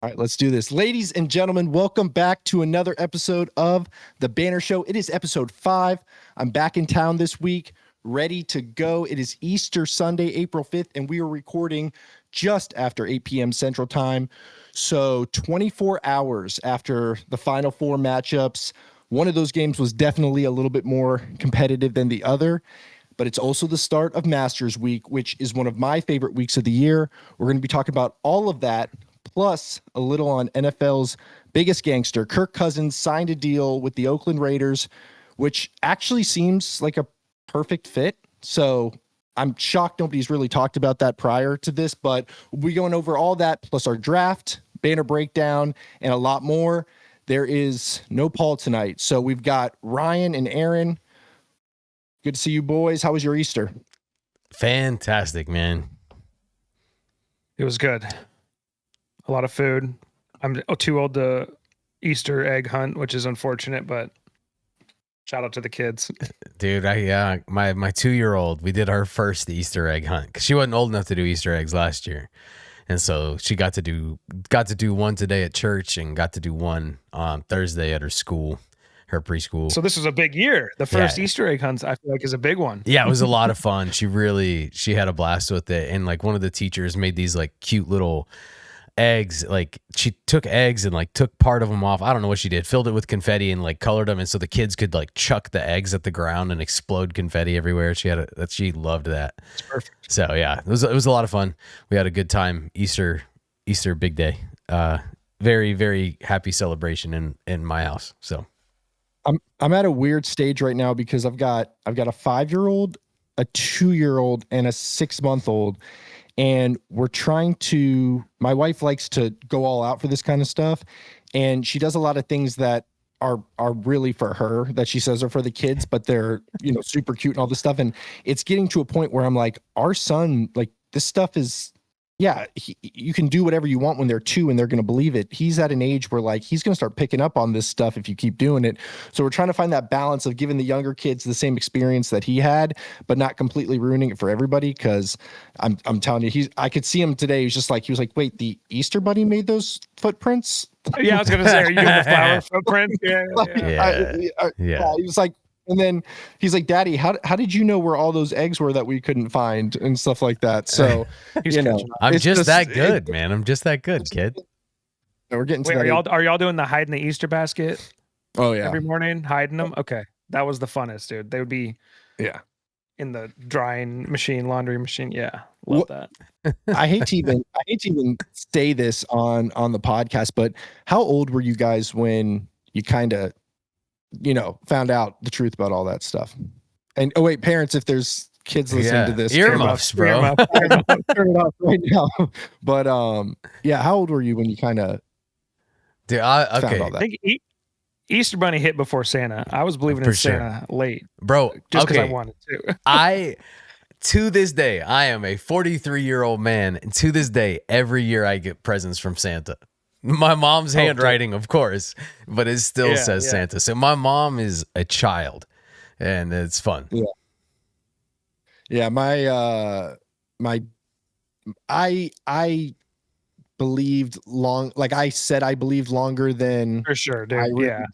All right, let's do this. Ladies and gentlemen, welcome back to another episode of The Banner Show. It is episode 5. I'm back in town this week, ready to go. It is Easter Sunday, April 5th, and we are recording just after 8 p.m. Central Time. So 24 hours after the Final Four matchups. One of those games was definitely a little bit more competitive than the other, but it's also the start of Masters Week, which is one of my favorite weeks of the year. We're going to be talking about all of that, plus a little on NFL's biggest gangster. Kirk Cousins signed a deal with the Oakland Raiders, which actually seems like a perfect fit. So I'm shocked nobody's really talked about that prior to this, but we'll be going over all that, plus our draft, banner breakdown, and a lot more. There is no Paul tonight. So we've got Ryan and Aaron. Good to see you boys. How was your Easter? Fantastic, man. It was good. A lot of food. I'm too old to Easter egg hunt, which is unfortunate, but shout out to the kids. Dude, my 2-year-old, we did our first Easter egg hunt because she wasn't old enough to do Easter eggs last year. And so she got to do one today at church and got to do one on Thursday at her school, her preschool. So this was a big year. The first Easter egg hunt, I feel like, is a big one. Yeah, it was a lot of fun. She had a blast with it. And like one of the teachers made these like cute little eggs. Like she took eggs and like took part of them off. I don't know what she did. Filled it with confetti and like colored them, and so the kids could like chuck the eggs at the ground and explode confetti everywhere. She loved that. It's perfect. So yeah, it was a lot of fun. We had a good time. Easter big day. Very, very happy celebration in my house. So I'm at a weird stage right now because I've got a 5-year-old, a 2-year-old, and a 6-month-old. And we're trying to, my wife likes to go all out for this kind of stuff. And she does a lot of things that are really for her, that she says are for the kids, but they're, super cute and all this stuff. And it's getting to a point where I'm like, our son, like this stuff is, you can do whatever you want when they're 2 and they're going to believe it. He's at an age where like, he's going to start picking up on this stuff if you keep doing it. So we're trying to find that balance of giving the younger kids the same experience that he had, but not completely ruining it for everybody. Cause I'm telling you, I could see him today. He was like, wait, the Easter Bunny made those footprints? Yeah, I was going to say, are you doing the flower footprint? Yeah. He was like, and then he's like, Daddy, how did you know where all those eggs were that we couldn't find and stuff like that? So, I'm just that good, man. I'm just that good, kid. We're getting to that. Are y'all doing the hide in the Easter basket? Oh, yeah. Every morning, hiding them? Okay. That was the funnest, dude. They would be in the drying machine, laundry machine. Yeah. Love that. I hate to even say this on the podcast, but how old were you guys when you kind of found out the truth about all that stuff? And oh wait, parents, if there's kids listening to this, earmuffs, bro. Turn it off right now. But how old were you when you kind of found all that? I think Easter Bunny hit before Santa. I was believing in Santa late, bro, just because I wanted to. To this day, I am a 43-year-old man, and to this day, every year I get presents from Santa. My mom's handwriting, of course, but it still says Santa. So my mom is a child, and it's fun. Yeah. I believed like I said, I believed longer than for sure, dude.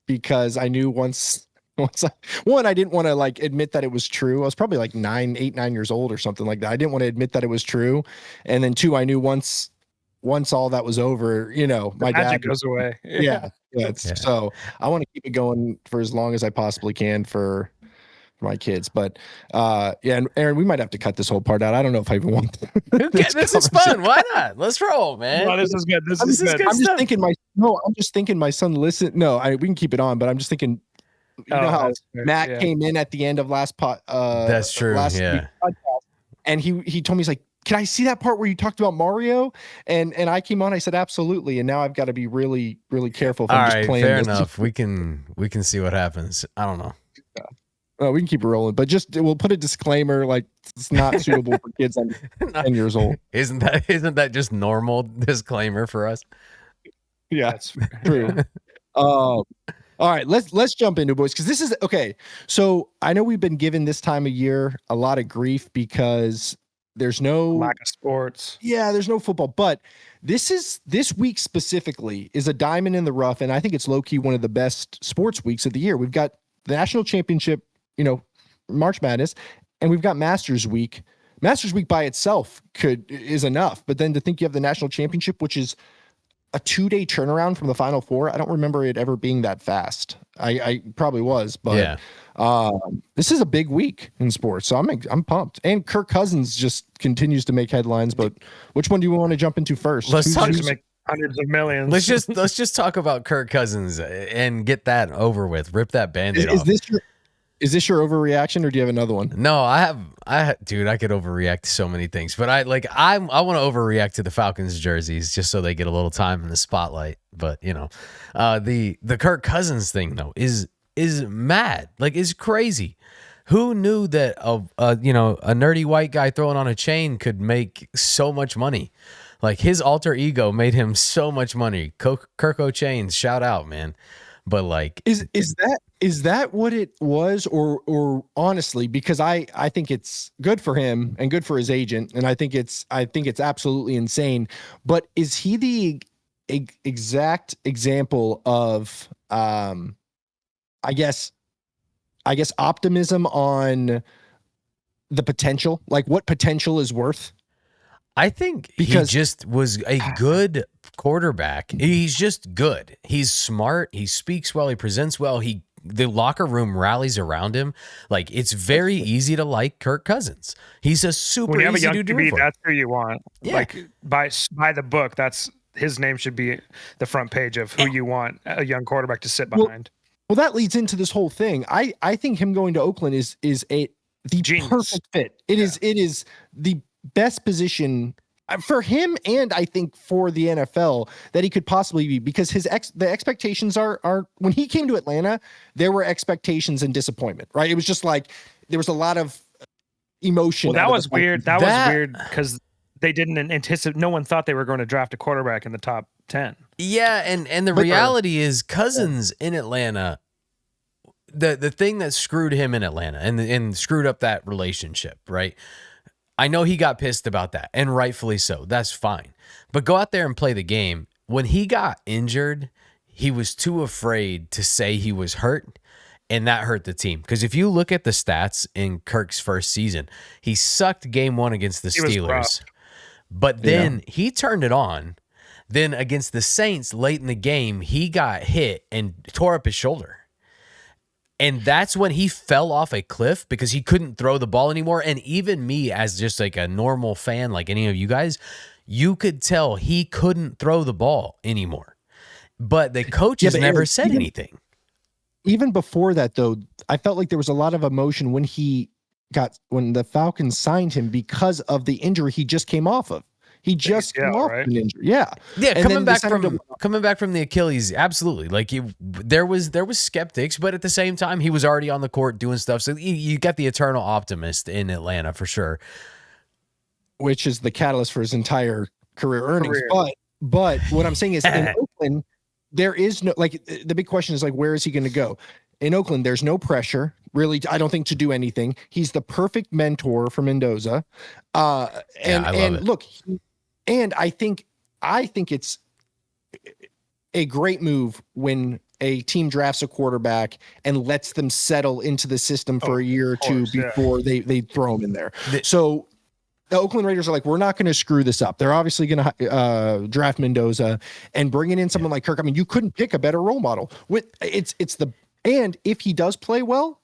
Because I knew once I didn't want to like admit that it was true. I was probably like 9 years old or something like that. I didn't want to admit that it was true. And then 2, I knew once all that was over, my dad goes away. So I want to keep it going for as long as I possibly can for my kids. But and Aaron, we might have to cut this whole part out. I don't know if I even want to. This is fun. Why not? Let's roll, man. No, this is good. This is good. I'm just thinking my son listen. No, we can keep it on, but I'm just thinking, know how Matt came in at the end of last that's true. Last week's podcast, and he told me, he's like, can I see that part where you talked about Mario? And I came on, I said, absolutely. And now I've got to be really, really careful if I'm just playing. Fair enough. We can see what happens. I don't know. We can keep it rolling, but we'll put a disclaimer like it's not suitable for kids under 10 years old. Isn't that just normal disclaimer for us? Yeah, that's true. All right, let's jump into it, boys, because this is okay. So I know we've been given this time of year a lot of grief because There's no lack of sports. Yeah, there's no football, but this week specifically is a diamond in the rough, and I think it's low key one of the best sports weeks of the year. We've got the national championship, March Madness, and we've got Masters Week. Masters Week by itself is enough, but then to think you have the national championship, which is a 2-day turnaround from the Final Four. I don't remember it ever being that fast. I probably was, but this is a big week in sports, so I'm pumped. And Kirk Cousins just continues to make headlines. But which one do you want to jump into first? Let's make hundreds of millions. Let's just talk about Kirk Cousins and get that over with. Rip that Band-Aid off. Is this your overreaction, or do you have another one? No, dude, I could overreact to so many things, but I want to overreact to the Falcons jerseys just so they get a little time in the spotlight. But the Kirk Cousins thing though is mad, is crazy. Who knew that a nerdy white guy throwing on a chain could make so much money? His alter ego made him so much money. Kirk Chains, shout out, man. But is that what it was, or honestly, because I think it's good for him and good for his agent, and I think it's absolutely insane. But is he the exact example of I guess optimism on the potential, what potential is worth? I think because he just was a good quarterback. He's just good. He's smart. He speaks well. He presents well. The locker room rallies around him. It's very easy to like Kirk Cousins. He's a super when you have easy a young to QB, do. that's who you want. Yeah. By the book, that's his name should be the front page of who you want a young quarterback to sit behind. Well, that leads into this whole thing. I think him going to Oakland is the Genius. Perfect fit. It is the best position for him, and I think for the NFL that he could possibly be, because the expectations are when he came to Atlanta, there were expectations and disappointment, right? It was just there was a lot of emotion. Well, that was weird. That was weird because they didn't anticipate. No one thought they were going to draft a quarterback in the top 10. Yeah, and the reality is Cousins in Atlanta. The thing that screwed him in Atlanta and screwed up that relationship, right? I know he got pissed about that, and rightfully so. That's fine. But go out there and play the game. When he got injured, he was too afraid to say he was hurt, and that hurt the team. Because if you look at the stats in Kirk's first season, he sucked game 1 against the Steelers. But then he turned it on. Then against the Saints late in the game, he got hit and tore up his shoulder. And that's when he fell off a cliff because he couldn't throw the ball anymore. And even me, as just a normal fan, like any of you guys, you could tell he couldn't throw the ball anymore. But the coaches never said anything. Even before that, though, I felt like there was a lot of emotion when the Falcons signed him because of the injury he just came off of. He just came off an injury. Yeah. And coming back from the Achilles, absolutely. There was skeptics, but at the same time, he was already on the court doing stuff. So you got the eternal optimist in Atlanta for sure, which is the catalyst for his entire career earnings. But what I'm saying is, in Oakland, there is no the big question is where is he going to go? In Oakland, there's no pressure, really, I don't think, to do anything. He's the perfect mentor for Mendoza. And look, and I think it's a great move when a team drafts a quarterback and lets them settle into the system for a year or two before they throw him in there. So the Oakland Raiders are we're not going to screw this up. They're obviously going to draft Mendoza and bringing in someone like Kirk. I mean, you couldn't pick a better role model. And if he does play well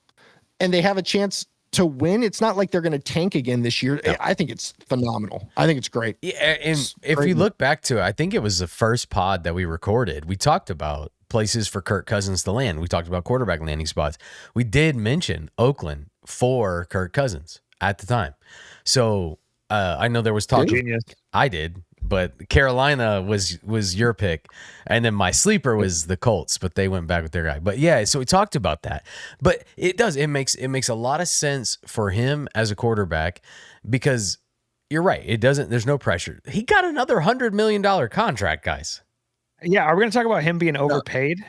and they have a chance to win, it's not like they're going to tank again this year. No. I think it's phenomenal. I think it's great. Yeah, and if we look back to it, I think it was the first pod that we recorded. We talked about places for Kirk Cousins to land. We talked about quarterback landing spots. We did mention Oakland for Kirk Cousins at the time. So I know there was talk. Genius. I did. But Carolina was your pick, and then my sleeper was the Colts, but they went back with their guy. But yeah, so we talked about that. But it makes a lot of sense for him as a quarterback because you're right. There's no pressure. He got another $100 million contract, guys. Yeah, are we going to talk about him being overpaid?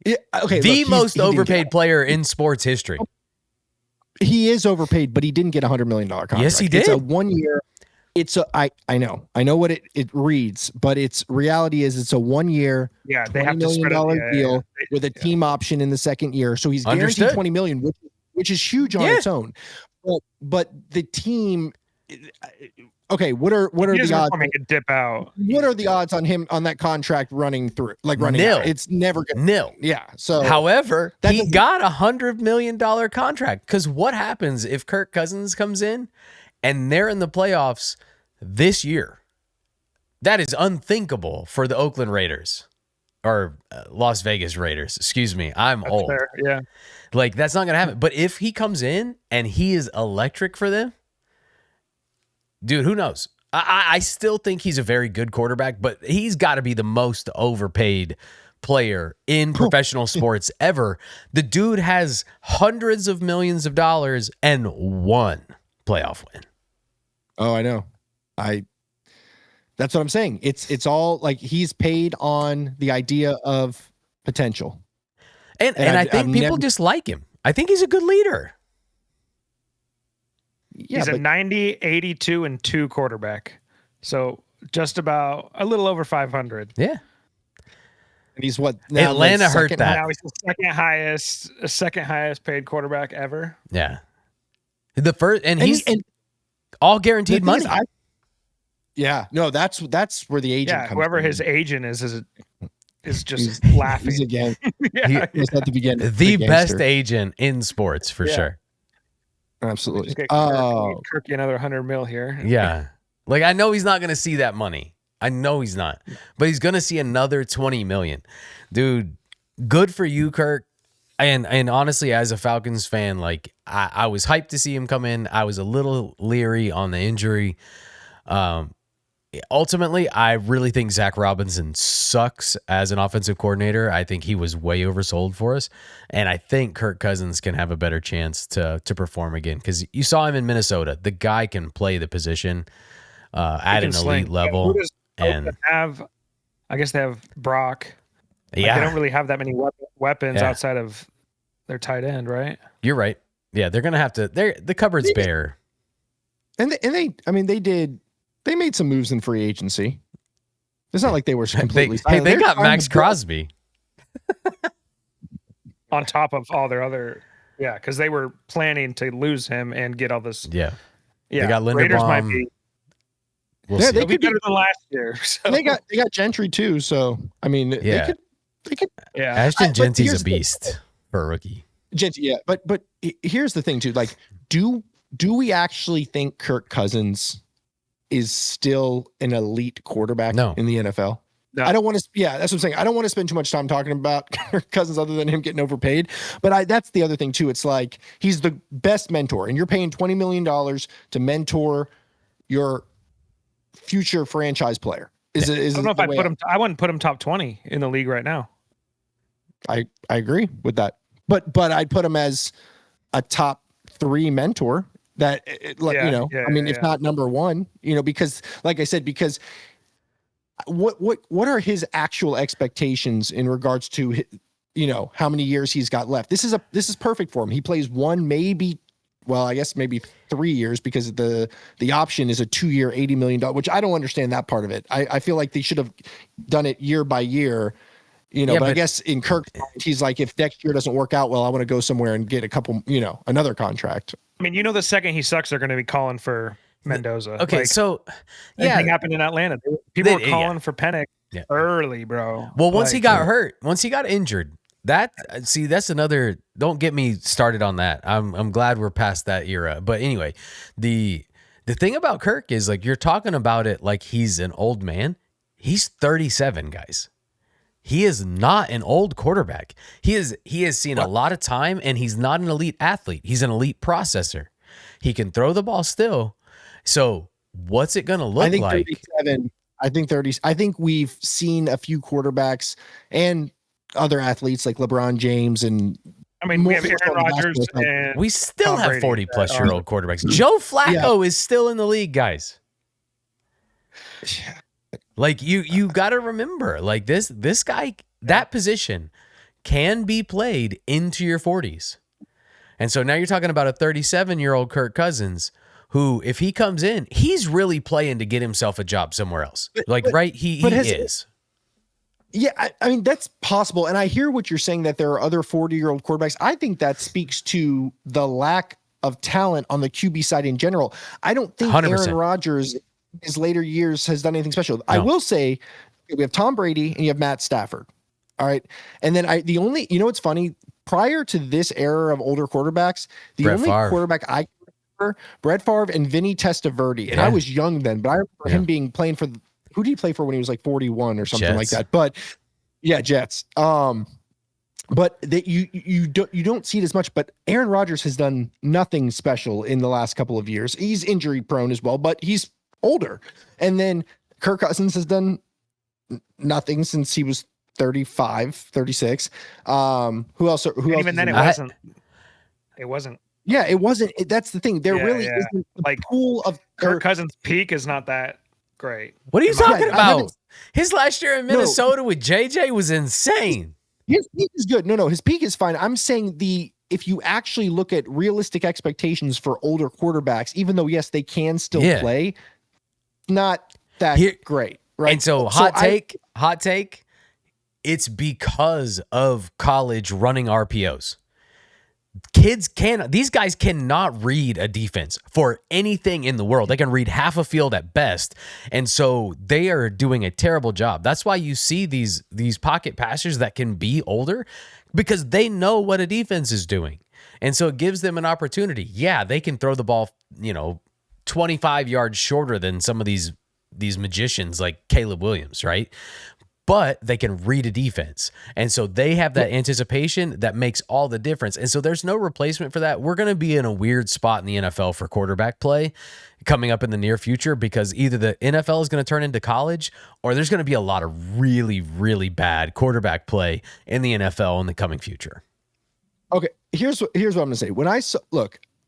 Yeah, okay. The most overpaid player in sports history. He is overpaid, but he didn't get a $100 million contract. Yes, he did. It's a 1 year. I know what it reads, but its reality is it's a 1 year, Yeah, they $20 have to million spread it. deal with a team option in the second year. So he's guaranteed Understood. 20 million, which is huge on its own. But the team, okay, what are the odds? Make it dip out. What are the odds on him on that contract running Nil. out? It's never gonna Nil. Yeah. So however, that he doesn't- got $100 million contract. Because what happens if Kirk Cousins comes in and they're in the playoffs this year? That is unthinkable for the Oakland Raiders or Las Vegas Raiders. Excuse me. I'm old. Fair. Yeah. Like, that's not going to happen. But if he comes in and he is electric for them, dude, who knows? I still think he's a very good quarterback, but he's got to be the most overpaid player in professional sports ever. The dude has hundreds of millions of dollars and one playoff win. Oh, I know. That's what I'm saying. It's all like he's paid on the idea of potential. And I think people just like him. I think he's a good leader. Yeah, he's a 90, 82, and 2 quarterback. So just about a little over 500. Yeah. And he's what? Atlanta hurt that. Now he's the second highest paid quarterback ever. Yeah. The first, and he's all guaranteed money. No, that's where the agent comes whoever in. His agent is just laughing. He's again. Yeah. He's at the beginning. The best agent in sports for sure. Absolutely. Just get Oh, Kirk another 100 mil here. Yeah. Like, I know he's not going to see that money. I know he's not. But he's going to see another 20 million. Dude, good for you, Kirk. And honestly, as a Falcons fan, like, I was hyped to see him come in. I was a little leery on the injury. Ultimately, I really think Zach Robinson sucks as an offensive coordinator. I think he was way oversold for us. And I think Kirk Cousins can have a better chance to perform again. Because you saw him in Minnesota. The guy can play the position at an elite level. And I guess they have Brock. Yeah. They don't really have that many weapons outside of their tight end, right? You're right. Yeah, they're going to have to. The cupboard's bare. And they made some moves in free agency. It's not like they were completely silent. They got Max Crosby. On top of all their other, because they were planning to lose him and get all this. Yeah. They got Linderbaum. Raiders might be. We'll see. They'll be better than last year. So. They got Gentry too. So I mean, they could. Yeah. Ashton Genty's a beast for a rookie. Gentry, yeah. But here's the thing too. Like, do we actually think Kirk Cousins is still an elite quarterback in the NFL? No. I don't want to. Yeah, that's what I'm saying. I don't want to spend too much time talking about Kirk Cousins other than him getting overpaid. But that's the other thing too. It's like he's the best mentor, and you're paying $20 million to mentor your future franchise player. I don't know if I'd put him. I wouldn't put him top 20 in the league right now. I agree with that, but I'd put him as a top 3 mentor. That if not number 1, because like I said, because what are his actual expectations in regards to how many years he's got left? This is perfect for him. He plays 1, maybe 3 years, because the option is a 2-year, $80 million, which I don't understand that part of it. I feel like they should have done it year by year. But I guess in Kirk's mind, he's like, if next year doesn't work out well, I want to go somewhere and get a couple, another contract. I mean, the second he sucks, they're going to be calling for Mendoza. Okay, so anything happened in Atlanta. People were calling for Pennick early, bro. Well, once he got hurt, once he got injured, that's another. Don't get me started on that. I'm glad we're past that era. But anyway, the thing about Kirk is, like, you're talking about it like he's an old man. He's 37, guys. He is not an old quarterback. He has seen a lot of time, and he's not an elite athlete. He's an elite processor. He can throw the ball still. So what's it going to look like? 37. I think 30. I think we've seen a few quarterbacks and other athletes like LeBron James and. I mean, we have Aaron Rodgers, and we still Tom have Brady. 40-plus-year-old quarterbacks. Joe Flacco is still in the league, guys. Like, you got to remember, like, this guy, that position can be played into your 40s. And so now you're talking about a 37-year-old Kirk Cousins who, if he comes in, he's really playing to get himself a job somewhere else. He is. Yeah, I mean, that's possible. And I hear what you're saying, that there are other 40-year-old quarterbacks. I think that speaks to the lack of talent on the QB side in general. I don't think 100%. Aaron Rodgers in his later years has done anything special. No. I will say we have Tom Brady and you have Matt Stafford. All right. And then what's funny? Prior to this era of older quarterbacks, the only quarterback I remember, Brett Favre and Vinny Testaverde. And I was young then, but I remember him playing for who did he play for when he was like 41 or something like that? But yeah, Jets. But that you don't see it as much. But Aaron Rodgers has done nothing special in the last couple of years. He's injury prone as well, but he's older. And then Kirk Cousins has done nothing since he was 35, 36. Who else? Even then, it wasn't. It wasn't. Yeah, it wasn't. That's the thing. There really isn't like pool of Kirk Cousins' peak is not that great. What are you talking about? His last year in Minnesota with JJ was insane. His peak is good. No, his peak is fine. I'm saying if you actually look at realistic expectations for older quarterbacks, even though yes, they can still play, not that great, right? And so hot take. It's because of college running RPOs. These guys cannot read a defense for anything in the world. They can read half a field at best. And so they are doing a terrible job. That's why you see these pocket passers that can be older, because they know what a defense is doing. And so it gives them an opportunity. Yeah, they can throw the ball, 25 yards shorter than some of these magicians like Caleb Williams, right? But they can read a defense. And so they have that anticipation that makes all the difference. And so there's no replacement for that. We're going to be in a weird spot in the NFL for quarterback play coming up in the near future, because either the NFL is going to turn into college, or there's going to be a lot of really, really bad quarterback play in the NFL in the coming future. Okay, here's what I'm going to say.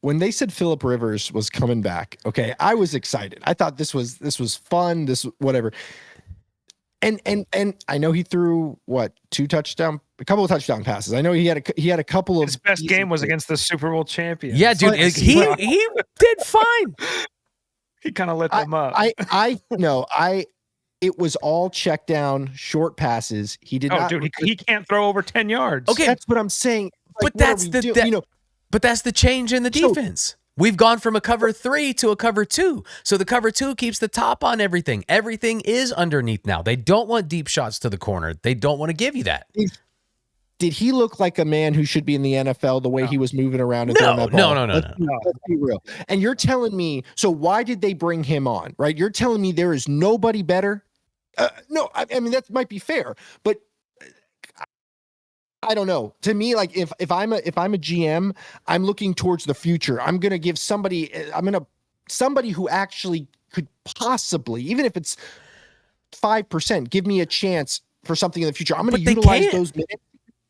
When they said Phillip Rivers was coming back, okay, I was excited. I thought this was fun, whatever. And I know he threw a couple of touchdown passes. I know he had a couple of. His best game was against the Super Bowl champion. Yeah, dude, he did fine. He kind of lit them up. It was all check down, short passes. He did not. Dude, he can't throw over 10 yards. Okay, that's what I'm saying. But that's the change in the defense. We've gone from a cover 3 to a cover 2. So the cover 2 keeps the top on everything. Everything is underneath now. They don't want deep shots to the corner. They don't want to give you that. Did he look like a man who should be in the NFL the way he was moving around? No. Let's be real. And you're telling me, so why did they bring him on, right? You're telling me there is nobody better? No, I mean, that might be fair, but I don't know. To me, like if I'm a GM, I'm looking towards the future. I'm going to give somebody who actually could possibly, even if it's 5%, give me a chance for something in the future. I'm going to utilize those minutes.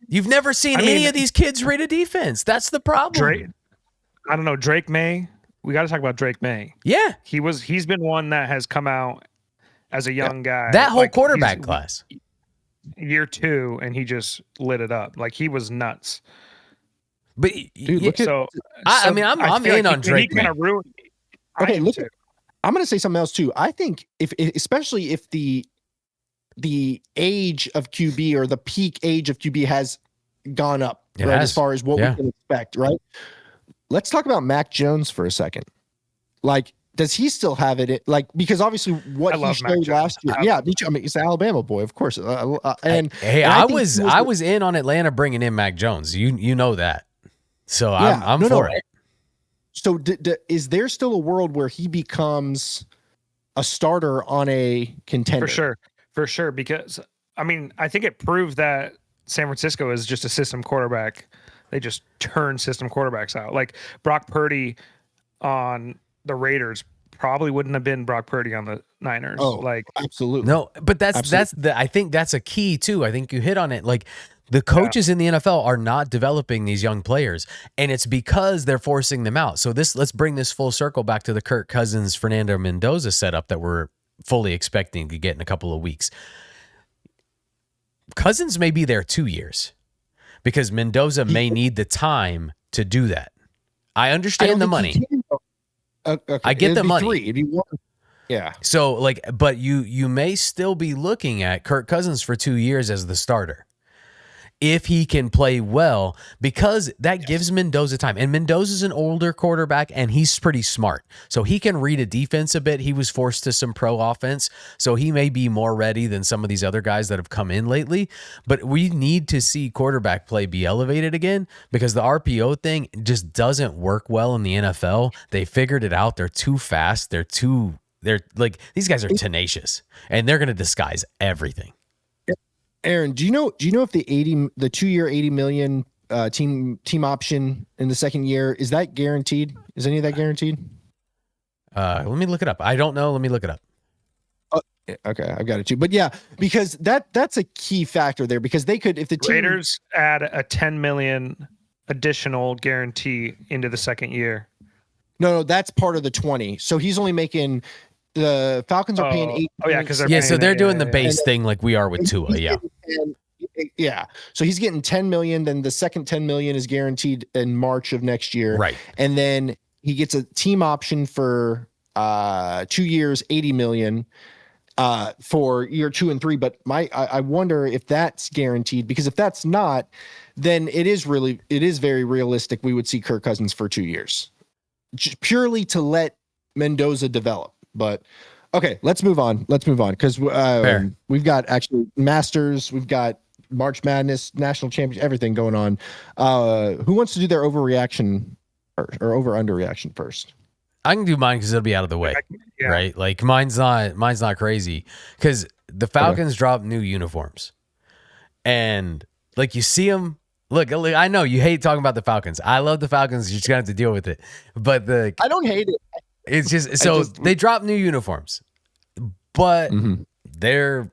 You've never seen any of these kids read a defense. That's the problem. Drake May. We got to talk about Drake May. Yeah. He's been one that has come out as a young guy. That whole quarterback class. Year 2, and he just lit it up. Like, he was nuts. But dude, I'm in on Drake. He kind of ruined. Okay, I'm going to say something else too. I think especially if the age of QB or the peak age of QB has gone up, right, as far as what we can expect, right? Let's talk about Mac Jones for a second. Like, does he still have it? Because obviously what he showed last year. Yeah, me too. I mean, he's an Alabama boy, of course. I was in on Atlanta bringing in Mac Jones. You know that. So I'm for it. So is there still a world where he becomes a starter on a contender? For sure. Because I think it proved that San Francisco is just a system quarterback. They just turn system quarterbacks out. Like Brock Purdy on the Raiders probably wouldn't have been Brock Purdy on the Niners. Oh, absolutely. No, but I think that's a key too. I think you hit on it. Like, the coaches in the NFL are not developing these young players, and it's because they're forcing them out. So let's bring this full circle back to the Kirk Cousins, Fernando Mendoza setup that we're fully expecting to get in a couple of weeks. Cousins may be there 2 years because Mendoza may need the time to do that. I understand the money. Okay. I get It'd the be money. 3. It'd be 1. Yeah. So like, but you may still be looking at Kirk Cousins for 2 years as the starter if he can play well, because that gives Mendoza time. And Mendoza's an older quarterback and he's pretty smart. So he can read a defense a bit. He was forced to some pro offense. So he may be more ready than some of these other guys that have come in lately. But we need to see quarterback play be elevated again, because the RPO thing just doesn't work well in the NFL. They figured it out. They're too fast. They're like, these guys are tenacious and they're going to disguise everything. Aaron, do you know if the 2-year $80 million team option in the second year, is that guaranteed? Is any of that guaranteed? Let me look it up. I don't know. Let me look it up. Okay, I've got it too. But yeah, because that's a key factor there, because they could, if the Raiders add a $10 million additional guarantee into the second year. No, that's part of the 20. So he's only making, the Falcons are paying 8. Oh yeah, because so they're doing the base thing like we are with Tua. Yeah. Yeah. So he's getting 10 million. Then the second 10 million is guaranteed in March of next year. Right. And then he gets a team option for 2 years, 80 million for year 2 and 3. But I wonder if that's guaranteed, because if that's not, then it is very realistic. We would see Kirk Cousins for 2 years, just purely to let Mendoza develop. But okay, let's move on. Because we've got actually Masters, we've got March Madness, National Championship, everything going on. Who wants to do their overreaction or over underreaction first? I can do mine because it'll be out of the way, right? Like mine's not crazy, because the Falcons dropped new uniforms, and like you see them. Look, I know you hate talking about the Falcons. I love the Falcons. You're just gonna have to deal with it. But I don't hate it. It's just they dropped new uniforms, but they're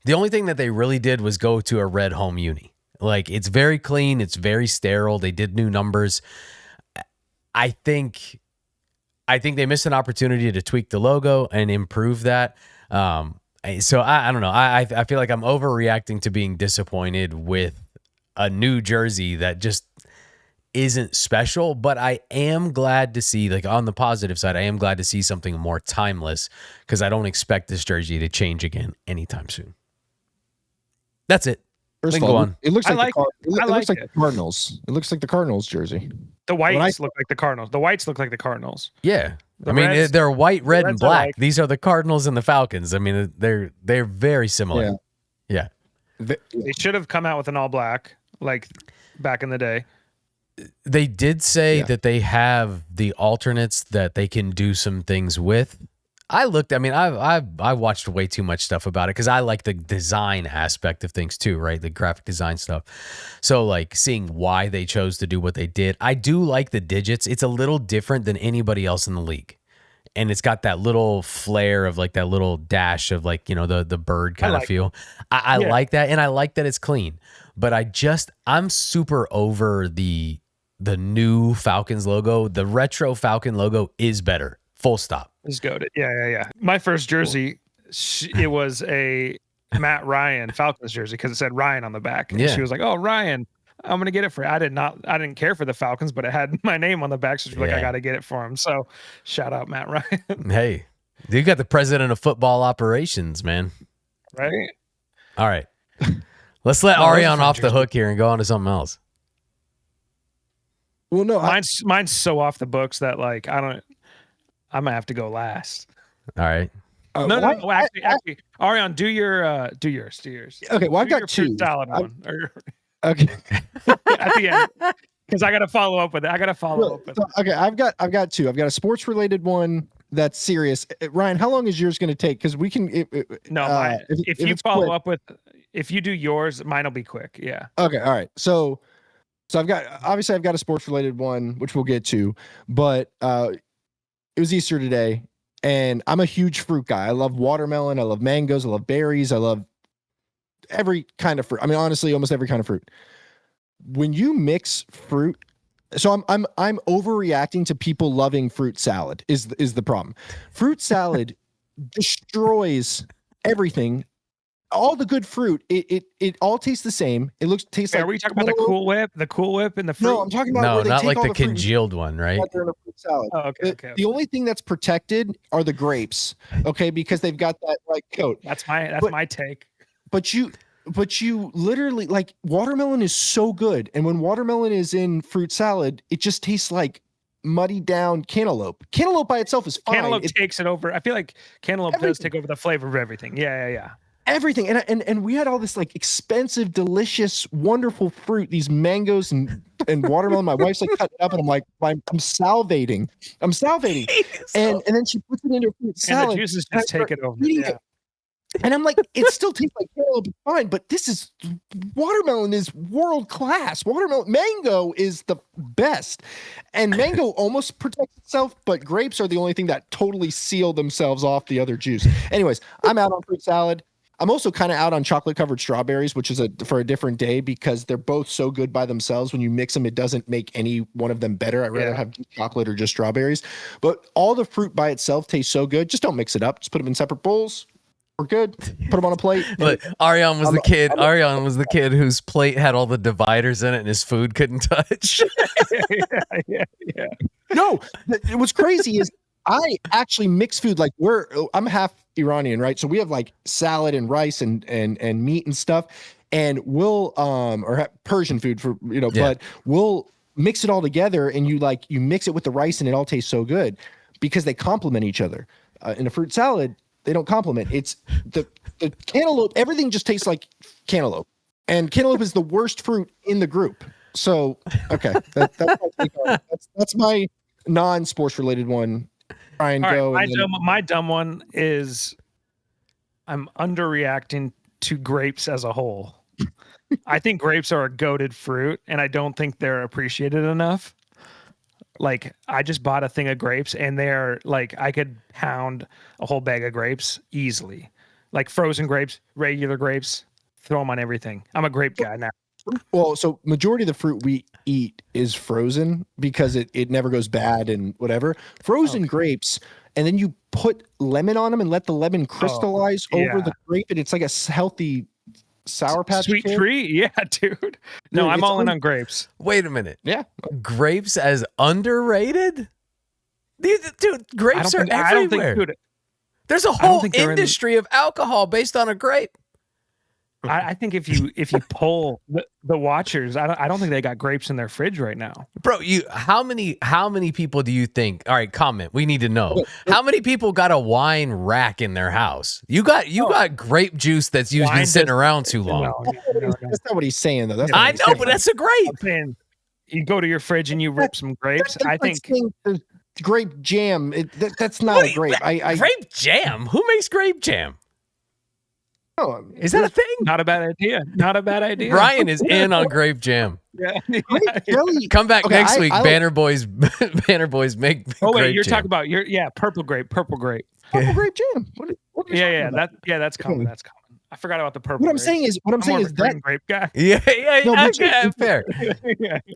the only thing that they really did was go to a red home uni. Like, it's very clean, it's very sterile. They did new numbers. I think they missed an opportunity to tweak the logo and improve that. So I don't know. I feel like I'm overreacting to being disappointed with a new jersey that just isn't special, but I am glad to see, like, on the positive side, I am glad to see something more timeless, because I don't expect this jersey to change again anytime soon. That's it. First of all, it looks like the Cardinals. It looks like the Cardinals jersey. The whites look like the Cardinals. The whites look like the Cardinals. Yeah. They're white, red, and black. These are the Cardinals and the Falcons. I mean, they're very similar. Yeah. They should have come out with an all black, like back in the day. They did say that they have the alternates that they can do some things with. I watched way too much stuff about it, because I like the design aspect of things too, right? The graphic design stuff. So, like, seeing why they chose to do what they did. I do like the digits. It's a little different than anybody else in the league. And it's got that little flair of, like, that little dash of, like, the bird kind of feel. I like that. And I like that it's clean. But I'm super over the new Falcons logo. The retro Falcon logo is better. Full stop. Is goated. Yeah. My first jersey, it was a Matt Ryan Falcons jersey, because it said Ryan on the back. And she was like, "Oh, Ryan, I'm gonna get it for you." I didn't care for the Falcons, but it had my name on the back, so she was like, "I got to get it for him." So, shout out Matt Ryan. Hey, you got the president of football operations, man. Right. All right, let's let Ariane off the hook here and go on to something else. Well, no, mine's so off the books that, like, I might have to go last. All right. No. Actually, Ariane, do yours. Okay. Well, I've got two. Salad one. Okay. At the end, because I got to follow up with it. Okay. I've got two. I've got a sports related one that's serious. Ryan, how long is yours going to take? Because we can. If you follow up with, if you do yours, mine will be quick. Yeah. Okay. All right. So I've got a sports related one, which we'll get to, but it was Easter today, and I'm a huge fruit guy. I love watermelon. I love mangoes. I love berries. I love every kind of fruit. I mean, honestly, almost every kind of fruit. When you mix fruit, so I'm overreacting to people loving fruit salad is the problem. Fruit salad destroys everything all the good fruit, it all tastes the same. It tastes like. Are we talking about the Cool Whip? The Cool Whip and the fruit? No, I'm talking about where they not take like all the the fruit congealed one, right? and they're in a fruit salad. Oh, okay, The only thing that's protected are the grapes, okay, because they've got that like coat. That's my take. But you literally, like, watermelon is so good, and when watermelon is in fruit salad, it just tastes like muddy down cantaloupe. Cantaloupe by itself is fine. Cantaloupe takes it over. I feel like cantaloupe does take over the flavor of everything. Yeah. Everything. And we had all this like expensive, delicious, wonderful fruit, these mangoes and watermelon. My wife's like cutting it up, and I'm like, I'm salivating. And then she puts it into fruit salad. And the juices just take it over. Yeah. And I'm like, it still tastes like cantaloupe, fine, but watermelon is world class. Mango is the best. And mango almost protects itself, but grapes are the only thing that totally seal themselves off the other juice. Anyways, I'm out on fruit salad. I'm also kind of out on chocolate covered strawberries, which is for a different day, because they're both so good by themselves. When you mix them, it doesn't make any one of them better. I'd rather have chocolate or just strawberries. But all the fruit by itself tastes so good. Just don't mix it up. Just put them in separate bowls. We're good. Put them on a plate. Look, Ariane was the kid whose plate had all the dividers in it and his food couldn't touch. yeah. No, what's crazy is I actually mix food. Like I'm half Iranian, right? So we have like salad and rice and meat and stuff, and we'll or have Persian food for but we'll mix it all together, and you mix it with the rice, and it all tastes so good because they complement each other. In a fruit salad, they don't complement. It's the cantaloupe. Everything just tastes like cantaloupe, and cantaloupe is the worst fruit in the group. So okay, that's my non-sports related one. Try and go. My dumb one is I'm underreacting to grapes as a whole. I think grapes are a goated fruit, and I don't think they're appreciated enough. Like, I just bought a thing of grapes, and they're like, I could pound a whole bag of grapes easily. Like frozen grapes, regular grapes, throw them on everything. I'm a grape guy now. Well, so majority of the fruit we eat is frozen because it never goes bad and whatever. Frozen grapes, and then you put lemon on them and let the lemon crystallize over the grape, and it's like a healthy Sour Patch Sweet Kid. treat. Yeah, dude. No, I'm all in on grapes. Wait a minute. Yeah. Grapes as underrated? Dude, grapes are everywhere. There's a whole industry of alcohol based on a grape. I think if you poll the watchers, I don't think they got grapes in their fridge right now. Bro, how many people do you think? All right, comment. We need to know. How many people got a wine rack in their house? You got grape juice that's been sitting around too long. No. That's not what he's saying though. I know, but that's a grape. I'm saying, you go to your fridge and you rip some grapes. I think grape jam. That's not a grape. Grape jam? Who makes grape jam? Oh, is that a thing? Not a bad idea. Not a bad idea. Ryan is in on grape jam. Yeah. Come back next week. Banner Boys make. Oh wait, grape you're jam. talking about purple grape. Purple grape jam. What that's common. That's common. I forgot about the purple. What I'm saying is that grape guy. Yeah. No, okay, fair.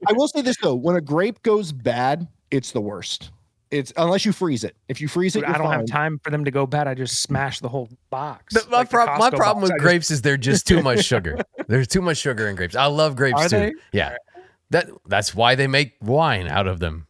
I will say this though: when a grape goes bad, it's the worst. It's unless you freeze it. If you freeze it, I don't have time for them to go bad. I just smash the whole box. My problem with grapes is they're just too much sugar. There's too much sugar in grapes. I love grapes too. Yeah, that's why they make wine out of them.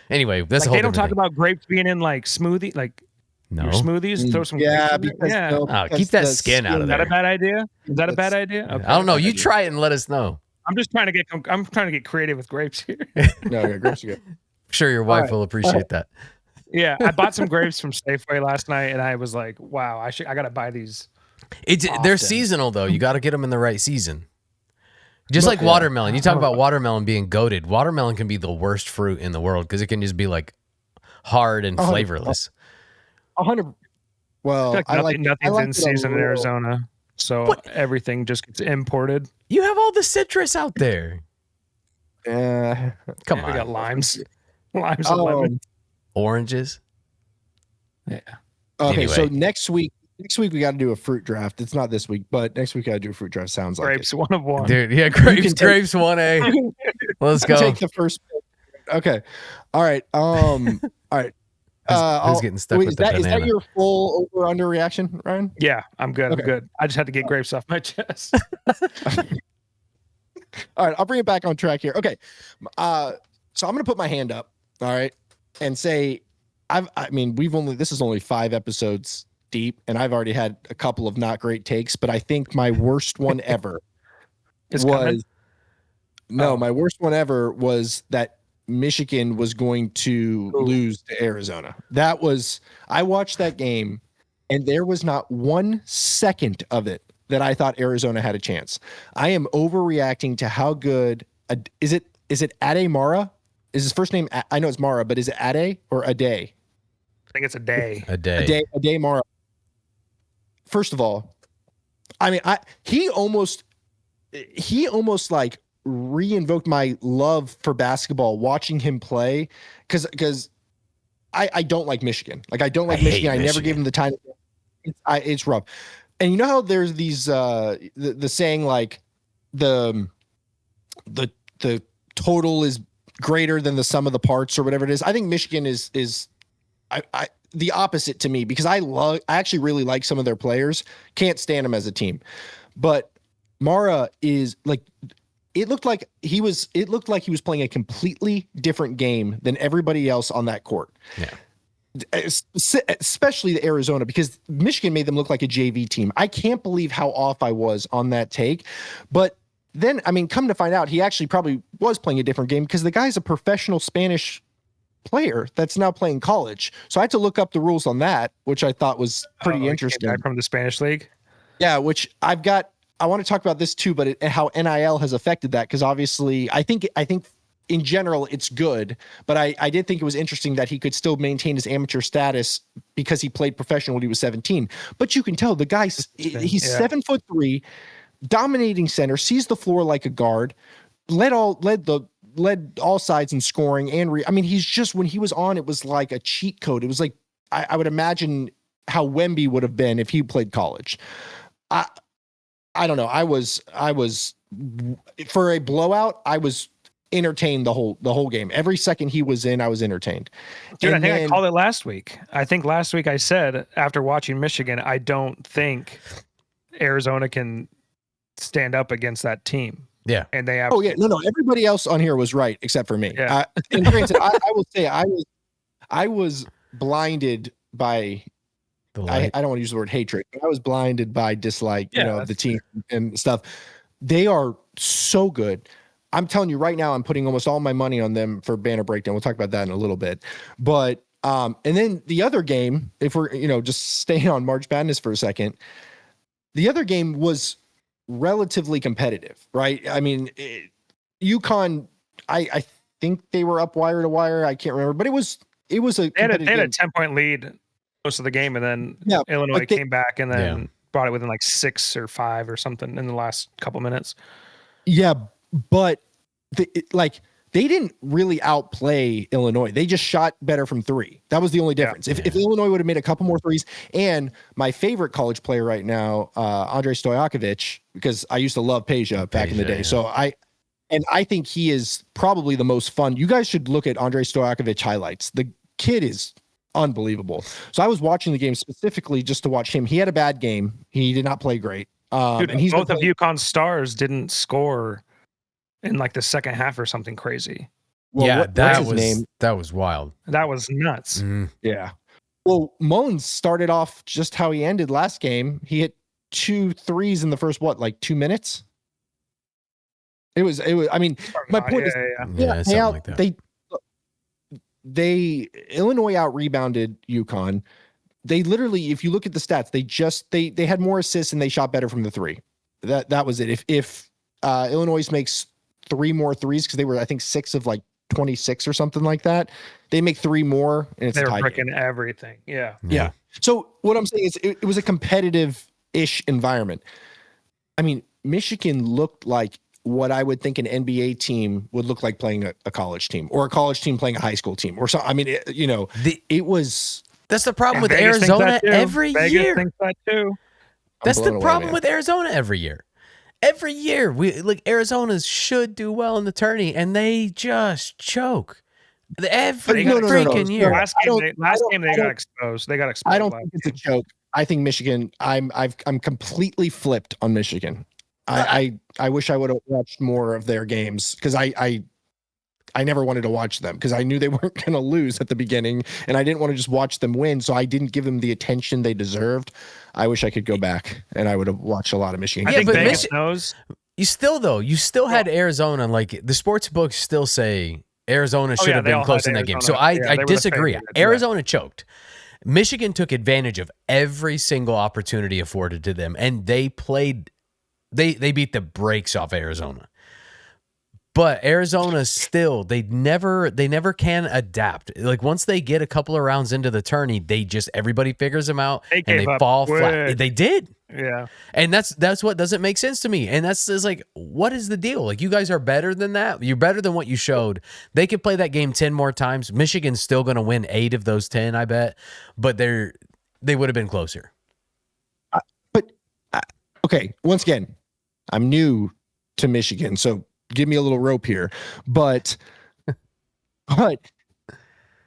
Anyway, that's a whole. They don't talk about grapes being in like smoothie, like your smoothies. Throw some grapes in because keep that skin out of there. Is that a bad idea? Is that a bad idea? Okay, I don't know. You try it and let us know. I'm trying to get creative with grapes here. No, grapes are good. Sure, your wife will appreciate that. Yeah, I bought some grapes from Safeway last night, and I was like, "Wow, I gotta buy these." They're seasonal though. You got to get them in the right season. Just like watermelon. You talk about watermelon being goated. Watermelon can be the worst fruit in the world because it can just be like hard and flavorless. 100. Well, nothing's in season in Arizona, so everything just gets imported. You have all the citrus out there. Come on. We got limes and lemon. Oranges. Yeah. Okay, anyway. So next week we got to do a fruit draft. It's not this week, but next week I got to do a fruit draft. Sounds like grapes 1 of 1. Dude, yeah, grapes 1A. Let's go. Take the first pick. Okay. All right. All right. Who's getting stuck with the is that banana? your full over under reaction, Ryan? Yeah, I'm good. Okay. I'm good. I just had to get grapes off my chest. All right, I'll bring it back on track here. Okay, so I'm gonna put my hand up, all right, and say, I mean, this is only 5 episodes deep, and I've already had a couple of not great takes, but I think my worst one ever my worst one ever was that Michigan was going to lose to Arizona. I watched that game, and there was not 1 second of it that I thought Arizona had a chance. I am overreacting to how good. Is it Ade Mara? Is his first name? I know it's Mara, but is it Ade or Ade? I think it's a day. Ade Mara. First of all, I mean, he almost like reinvoked my love for basketball watching him play, because I don't like Michigan. Like, I don't like Michigan. I never gave him the time. It's rough. And you know how there's these the saying, like, the total is greater than the sum of the parts, or whatever it is. I think Michigan is the opposite to me, because I actually really like some of their players. Can't stand them as a team. But Mara is like, it looked like he was playing a completely different game than everybody else on that court. Yeah. Especially the Arizona, because Michigan made them look like a JV team. I can't believe how off I was on that take. But then, I mean, come to find out, he actually probably was playing a different game, because the guy's a professional Spanish player that's now playing college. So I had to look up the rules on that, which I thought was pretty interesting. From the Spanish league. Yeah, which I want to talk about this too, but how NIL has affected that, because obviously I think in general it's good, but I did think it was interesting that he could still maintain his amateur status because he played professional when he was 17. But you can tell the guy's he's 7'3", dominating center, sees the floor like a guard, led all sides in scoring and I mean, he's just, when he was on, it was like a cheat code. It was like, I would imagine how Wemby would have been if he played college. I don't know. I was for a blowout, I was entertained the whole game. Every second he was in, I was entertained. Dude, I think I called it last week. I think last week I said, after watching Michigan, I don't think Arizona can stand up against that team. Yeah. And they have. Oh yeah, no. Everybody else on here was right except for me. Yeah. And granted, I will say I was blinded by. I don't want to use the word hatred, but I was blinded by dislike, of the team and stuff. They are so good. I'm telling you right now, I'm putting almost all my money on them for Banner Breakdown. We'll talk about that in a little bit. But and then the other game, if we're just staying on March Madness for a second, the other game was relatively competitive, right? I mean, UConn, I think they were up wire to wire. I can't remember, but it was a they had a 10-point lead most of the game, and then Illinois came back and then brought it within like 6 or 5 or something in the last couple minutes. Yeah, but they didn't really outplay Illinois. They just shot better from 3. That was the only difference. If Illinois would have made a couple more threes, and my favorite college player right now, Andrei Stojakovic, because I used to love Peja back in the day. Yeah. So I think he is probably the most fun. You guys should look at Andrei Stojakovic highlights. The kid is unbelievable. So I was watching the game specifically just to watch him. He had a bad game. He did not play great. Dude, and both of UConn's stars didn't score in like the second half or something crazy. Well, that was wild. That was nuts. Mm. Yeah. Well, Mullins started off just how he ended last game. He hit 2 threes in the first 2 minutes. It was. I mean, my point is, like that. They Illinois out rebounded UConn. They literally, if you look at the stats, they had more assists and they shot better from the 3. That was it. If Illinois makes 3 more threes, because they were, I think, 6 of 26 or something like that, they make 3 more and it's they're freaking everything. Yeah. So what I'm saying is it was a competitive-ish environment. I mean, Michigan looked like what I would think an NBA team would look like playing a college team, or a college team playing a high school team, or something. I mean, it was. That's the problem with Arizona every year. Vegas thinks that too. That's the problem with Arizona every year. Every year, Arizona should do well in the tourney, and they just choke. Every no, freaking year. Last game they got exposed. They got exposed. I don't think it's a joke. I think Michigan. I'm completely flipped on Michigan. I wish I would have watched more of their games because I never wanted to watch them because I knew they weren't going to lose at the beginning, and I didn't want to just watch them win. So I didn't give them the attention they deserved. I wish I could go back and I would have watched a lot of Michigan. I think Vegas knows. You still had Arizona. Like the sports books still say Arizona should have been close in that game. So I disagree. Arizona choked. Michigan took advantage of every single opportunity afforded to them, and they played. They beat the brakes off Arizona. But Arizona still, they never can adapt. Like once they get a couple of rounds into the tourney, everybody figures them out and they fall flat. They did. Yeah. And that's what doesn't make sense to me. And that's like, what is the deal? Like you guys are better than that. You're better than what you showed. They could play that game 10 more times. Michigan's still going to win 8 of those 10, I bet. But they would have been closer. Okay, once again, I'm new to Michigan, so give me a little rope here. But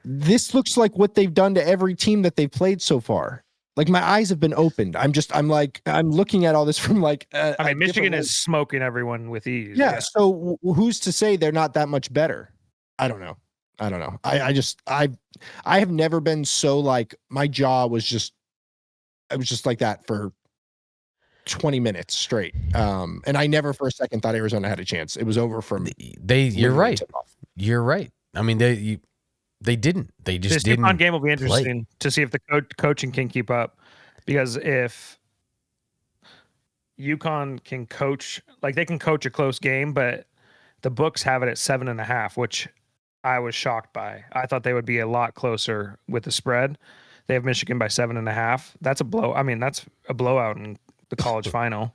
this looks like what they've done to every team that they've played so far. Like my eyes have been opened. I'm looking at all this from like. Michigan is smoking everyone with ease. Yeah. So who's to say they're not that much better? I don't know. I have never been so like my jaw was just. I was just like that for 20 minutes straight. And I never for a second thought Arizona had a chance. It was over from you're right. You're right. I mean, they didn't. They just this didn't. UConn game will be interesting to see if the coaching can keep up, because if UConn can coach, like they can coach a close game, but the books have it at 7.5, which I was shocked by. I thought they would be a lot closer with the spread. They have Michigan by 7.5. That's a blow. I mean, that's a blowout in the college final.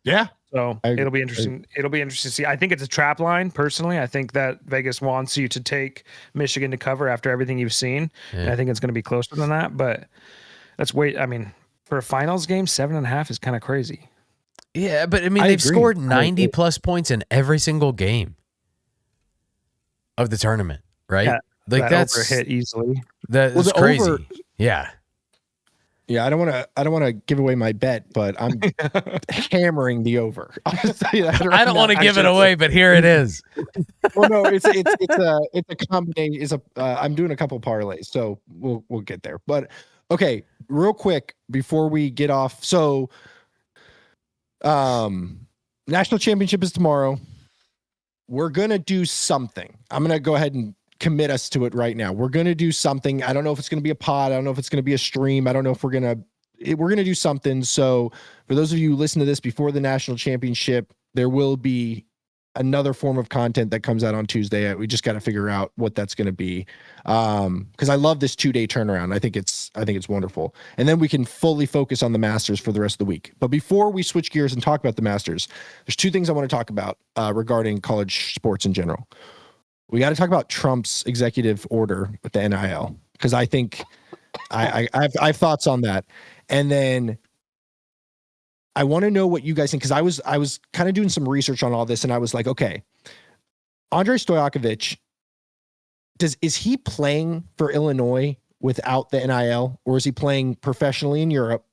Yeah. So it'll be interesting. It'll be interesting to see. I think it's a trap line. Personally, I think that Vegas wants you to take Michigan to cover after everything you've seen. Yeah. And I think it's going to be closer than that. But let's wait. I mean, for a finals game, 7.5 is kind of crazy. Yeah, but I mean, they've scored 90 plus points in every single game of the tournament, right? Yeah, like that's over hit easily. That's crazy. Yeah. Yeah, I don't want to give away my bet, but I'm hammering the over. I don't want to give it away, but here it is. Well, no, it's a combination. I'm doing a couple parlays, so we'll get there. But okay, real quick before we get off. So, national championship is tomorrow. We're gonna do something. I'm gonna go ahead and commit us to it right now. We're going to do something. I don't know if it's going to be a pod. I don't know if it's going to be a stream. I don't know if we're going to do something. So for those of you who listen to this before the national championship, there will be another form of content that comes out on Tuesday. We just got to figure out what that's going to be. Cause I love this 2-day turnaround. I think it's wonderful. And then we can fully focus on the Masters for the rest of the week. But before we switch gears and talk about the Masters, there's 2 things I want to talk about, regarding college sports in general. We got to talk about Trump's executive order with the NIL, because I think I have thoughts on that. And then I want to know what you guys think, because I was kind of doing some research on all this, and I was like, okay, Andrei Stojakovic, is he playing for Illinois without the NIL, or is he playing professionally in Europe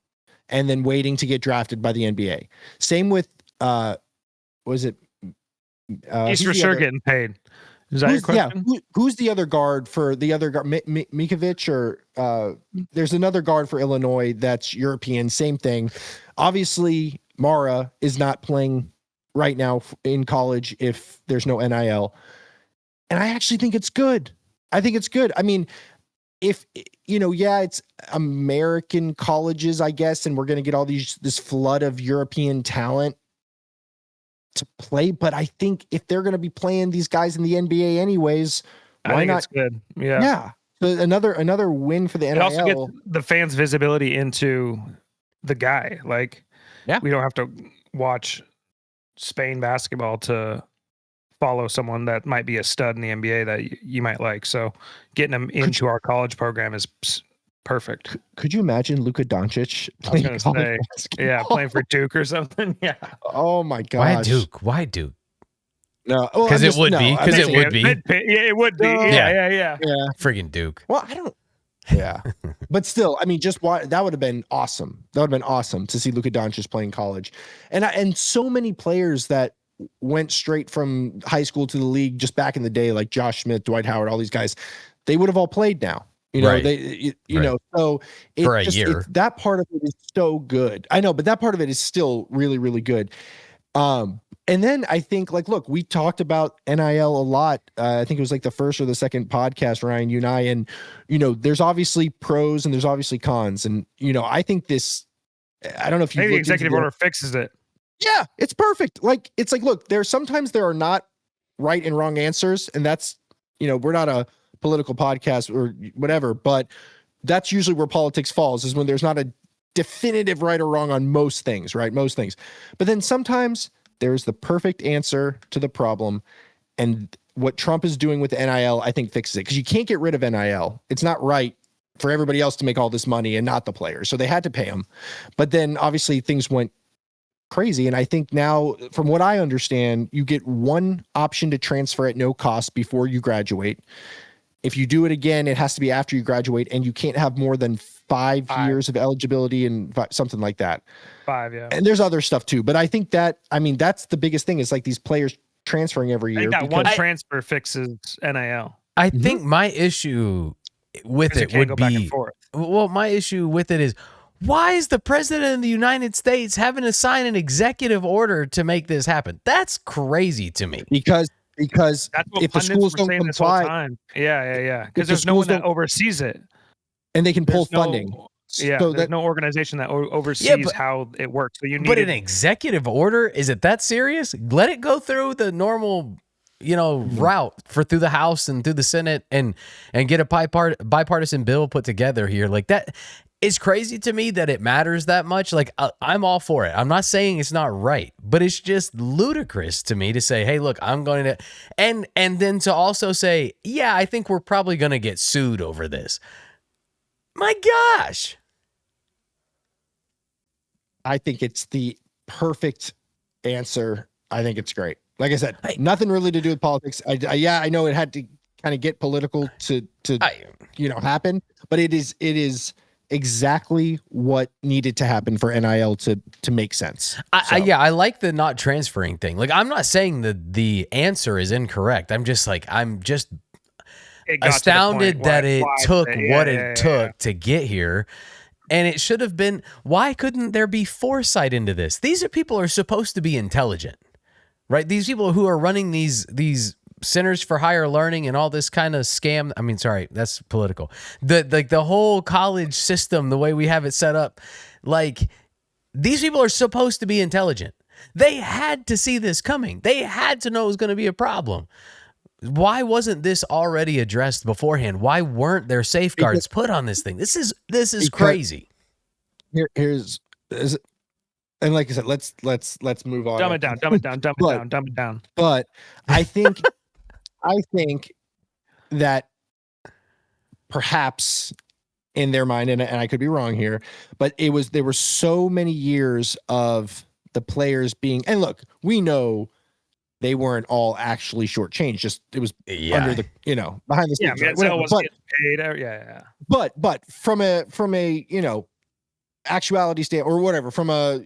and then waiting to get drafted by the NBA? Same with was it? He's for sure getting paid. Is that your question? Yeah. Who's the other guard for the other guard? Mikovic, or there's another guard for Illinois that's European. Same thing. Obviously, Mara is not playing right now in college if there's no NIL. And I actually think it's good. I mean, if, it's American colleges, I guess, and we're going to get all this flood of European talent to play, but I think if they're going to be playing these guys in the NBA anyways, why not? It's good. Yeah. Yeah. So another win for the NIL. It also gets the fans' visibility into the guy. Like, we don't have to watch Spain basketball to follow someone that might be a stud in the NBA that you might like. So getting them into our college program is perfect. Could you imagine Luka Doncic playing playing for Duke or something? Yeah. Oh my gosh. Why Duke? No, well, Because I'm it just- would no, be. I'm Because it saying- would be. Yeah, it would be. No. Yeah, yeah. Yeah. Friggin' Duke. Well, I don't. Yeah, but still, I mean, just why that would have been awesome. That would have been awesome to see Luka Doncic playing college, and so many players that went straight from high school to the league just back in the day, like Josh Smith, Dwight Howard, all these guys, they would have all played now. You know, Right. you know, so For a year. that part of it is so good. I know, but that part of it is still really, really good. And then I think, like, look, we talked about NIL a lot. I think it was like the first or the second podcast, Ryan, you and I, and, you know, there's obviously pros and there's obviously cons. And, you know, I think this, I don't know if you Maybe the executive order fixes it. Yeah, it's perfect. Like, it's like, look, sometimes there are not right and wrong answers. And that's, you know, we're not a political podcast or whatever, but that's usually where politics falls, is when there's not a definitive right or wrong on most things, right? Most things. But then sometimes there's the perfect answer to the problem. And what Trump is doing with NIL, I think, fixes it, because you can't get rid of NIL. It's not right for everybody else to make all this money and not the players. So they had to pay them. But then obviously things went crazy. And I think now, from what I understand, you get one option to transfer at no cost before you graduate. If you do it again, it has to be after you graduate, and you can't have more than five years of eligibility and something like that. 5, yeah. And there's other stuff too. But I think that, I mean, that's the biggest thing, is like these players transferring every I year. think that one transfer fixes NIL. I think my issue with it would be, well, my issue with it is, why is the president of the United States having to sign an executive order to make this happen? That's crazy to me. Because That's what if the pundits schools were don't saying this whole comply, time. Yeah. If Because the there's no one schools that don't- oversees it. and they can pull There's no- funding. Yeah, So there's that, no organization that oversees how it works. So you need. But an executive order, is it that serious? Let it go through the normal, you know, route through the House and through the Senate, and get a bipartisan bill put together here. Like, that is crazy to me that it matters that much. Like, I'm all for it. I'm not saying it's not right, but it's just ludicrous to me to say, hey, look, I'm going to, and then to also say, yeah, I think we're probably going to get sued over this. My gosh. I think it's the perfect answer. I think it's great. Like I said, nothing really to do with politics. I know it had to kind of get political to happen, but it is exactly what needed to happen for NIL to make sense. I like the not transferring thing. Like, I'm not saying that the answer is incorrect. I'm just astounded that it took what it took to get here. And it should have been, why couldn't there be foresight into this? These are people who are supposed to be intelligent, right? These people who are running these centers for higher learning and all this kind of scam. I mean, sorry, that's political. The whole college system, the way we have it set up, like, these people are supposed to be intelligent. They had to see this coming. They had to know it was going to be a problem. Why wasn't this already addressed beforehand? Why weren't there safeguards put on this thing? This is crazy. Here's and like I said, let's move on. Dumb it down. But I think that perhaps in their mind, and I could be wrong here, but there were so many years of the players being, and look, we know they weren't all actually shortchanged. Just it was under the, behind the scenes. Yeah, Whatever. was getting paid. Yeah. But from a actuality standpoint or whatever, from a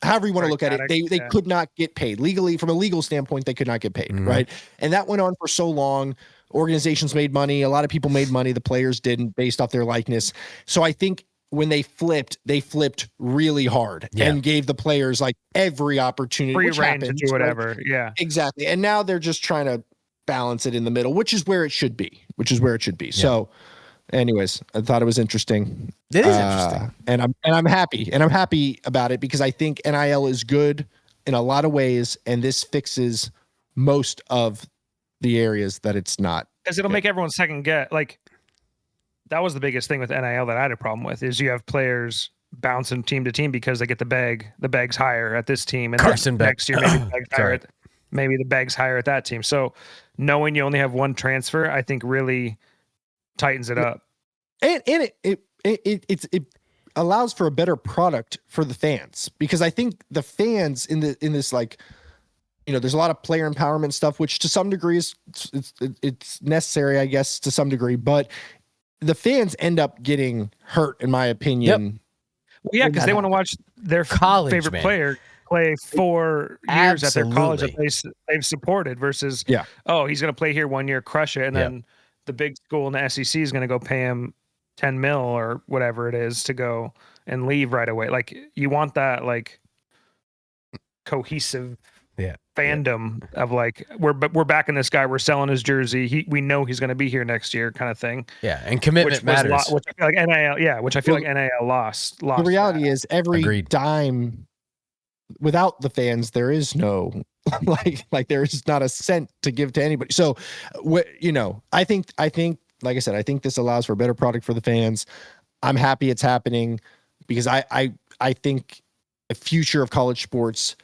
however you want to look at it, they could not get paid legally. From a legal standpoint, they could not get paid, right? And that went on for so long. Organizations made money. A lot of people made money. The players didn't, based off their likeness. So I think when they flipped really hard and gave the players like every opportunity, free reign to do whatever. Right? Yeah, exactly. And now they're just trying to balance it in the middle, which is where it should be. Yeah. So, anyways, I thought it was interesting. It is interesting, and I'm happy, about it, because I think NIL is good in a lot of ways, and this fixes most of the areas that it's not. Because it'll make everyone second guess. Like, that was the biggest thing with NIL that I had a problem with, is you have players bouncing team to team because they get the bag's higher at this team, and Carson next year maybe the bag's higher at that team. So knowing you only have one transfer, I think really tightens it up. And it allows for a better product for the fans, because I think the fans in this like there's a lot of player empowerment stuff, which to some degree it's necessary, I guess, to some degree, but the fans end up getting hurt, in my opinion. Well, yeah, because they want to watch their College, favorite player play 4 years at their college that they've supported versus, oh, he's going to play here 1 year, crush it, and then the big school in the SEC is going to go pay him 10 mil or whatever it is to go and leave right away. Like, you want that like cohesive fandom of like, we're back in this guy, we're selling his jersey, we know he's going to be here next year, kind of thing. And commitment matters. Which I feel like NIL, which I feel like NIL lost. The reality is every dime without the fans, there is no like there is not a cent to give to anybody. So, I think like I said, I think this allows for a better product for the fans. I'm happy it's happening because I think the future of college sports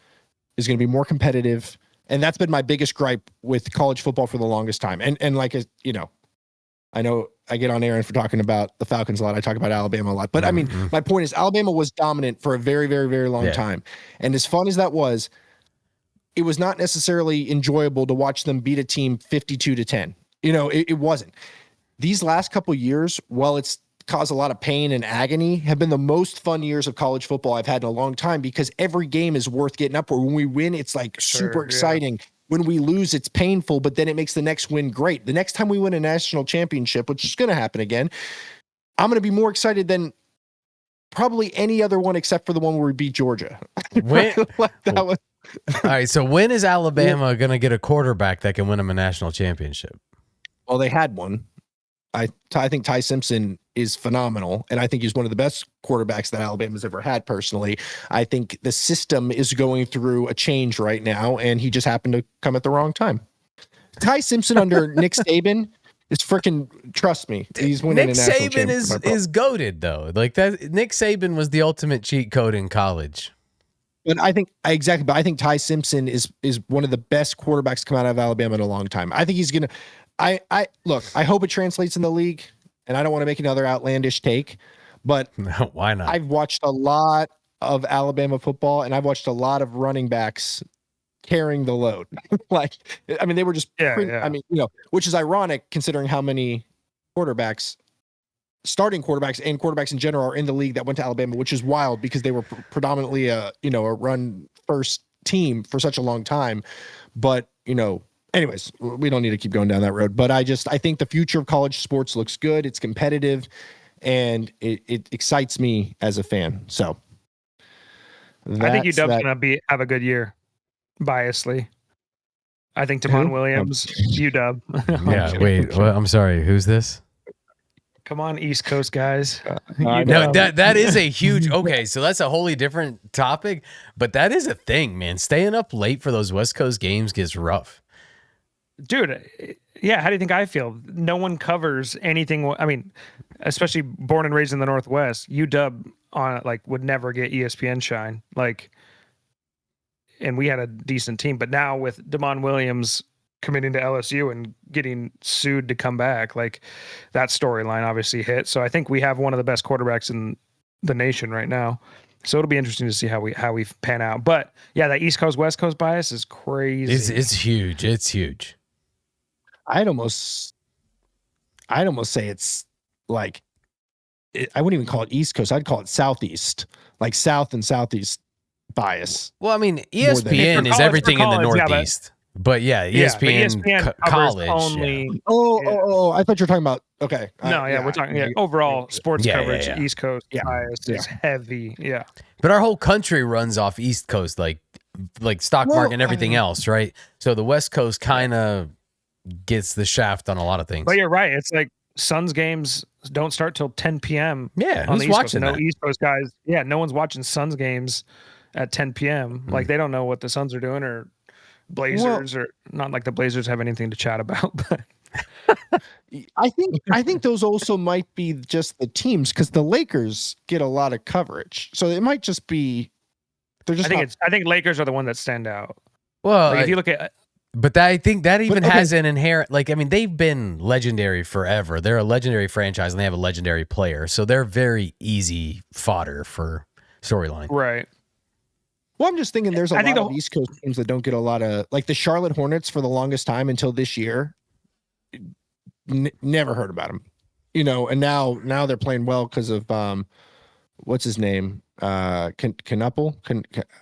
is going to be more competitive. And that's been my biggest gripe with college football for the longest time. And like, I know I get on air and for talking about the Falcons a lot, I talk about Alabama a lot, but I mean, my point is Alabama was dominant for a very, very, very long time. And as fun as that was, it was not necessarily enjoyable to watch them beat a team 52-10. It wasn't. These last couple of years, while it's caused a lot of pain and agony, have been the most fun years of college football I've had in a long time because every game is worth getting up for. When we win, it's like super exciting. When we lose, it's painful, but then it makes the next win great. The next time we win a national championship, which is going to happen again, I'm going to be more excited than probably any other one except for the one where we beat Georgia. All right, so when is Alabama going to get a quarterback that can win them a national championship? Well, they had one. I think Ty Simpson is phenomenal, and I think he's one of the best quarterbacks that Alabama's ever had personally. I think the system is going through a change right now, and he just happened to come at the wrong time. Ty Simpson under Nick Saban is freaking, trust me, he's winning Nick a national Saban championship. is goated, though. Like that, Nick Saban was the ultimate cheat code in college. But I think Ty Simpson is one of the best quarterbacks to come out of Alabama in a long time. I think he's going to, I hope it translates in the league, and I don't want to make another outlandish take, but no, why not? I've watched a lot of Alabama football, and I've watched a lot of running backs carrying the load. Like, I mean, they were just, I mean, which is ironic considering how many starting quarterbacks and quarterbacks in general are in the league that went to Alabama, which is wild because they were predominantly a run first team for such a long time. But, anyways, we don't need to keep going down that road, but I think the future of college sports looks good. It's competitive and it excites me as a fan. So I think UW's going to have a good year. Biasly, I think Damon Williams, UW. Yeah, wait, I'm sorry. Who's this? Come on, East Coast guys. No, that is a huge. Okay, so that's a wholly different topic, but that is a thing, man. Staying up late for those West Coast games gets rough. Dude, yeah, how do you think I feel? No one covers anything. I mean, especially born and raised in the Northwest, UW would never get ESPN shine. And we had a decent team, but now with Damon Williams committing to LSU and getting sued to come back, that storyline obviously hit. So I think we have one of the best quarterbacks in the nation right now. So it'll be interesting to see how we pan out. But yeah, that East Coast West Coast bias is crazy. It's huge. It's huge. I'd almost say it's like, I wouldn't even call it East Coast. I'd call it Southeast, like South and Southeast bias. Well, I mean, ESPN is everything in the Northeast. But yeah, ESPN college only. Yeah. Oh! I thought you were talking about. Okay. We're talking overall sports coverage. Yeah. East Coast bias is heavy. Yeah. But our whole country runs off East Coast, like stock market and everything else, right? So the West Coast kind of gets the shaft on a lot of things. But you're right. It's like Suns games don't start till 10 p.m. Yeah, on who's the East watching Coast. that? No East Coast guys. Yeah, no one's watching Suns games at 10 p.m. Like they don't know what the Suns are doing or Blazers or not like the Blazers have anything to chat about. But I think those also might be just the teams because the Lakers get a lot of coverage, so it might just be. They're just. I think Lakers are the one that stand out. Well, if you look at. But I think that even has an inherent, they've been legendary forever. They're a legendary franchise and they have a legendary player. So they're very easy fodder for storyline. Right. Well, I'm just thinking there's a I think lot of East Coast teams that don't get a lot of, like the Charlotte Hornets for the longest time until this year. Never heard about them, and now they're playing well because of what's his name? Knuppel?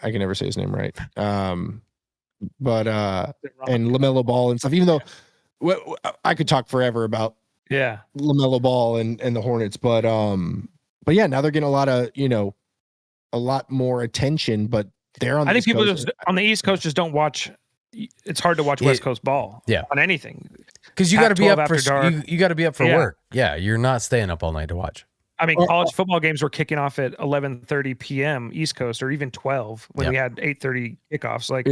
I can never say his name right. But and LaMelo Ball and stuff. Even though I could talk forever about LaMelo Ball and the Hornets, but yeah, now they're getting a lot of a lot more attention. But they're on. I think people just on the East Coast just don't watch. It's hard to watch West Coast ball. On anything because you got to be up for you got to be up for work. Yeah, you're not staying up all night to watch. I mean, college football games were kicking off at 11:30 p.m. East Coast, or even 12 when we had 8:30 kickoffs. Like,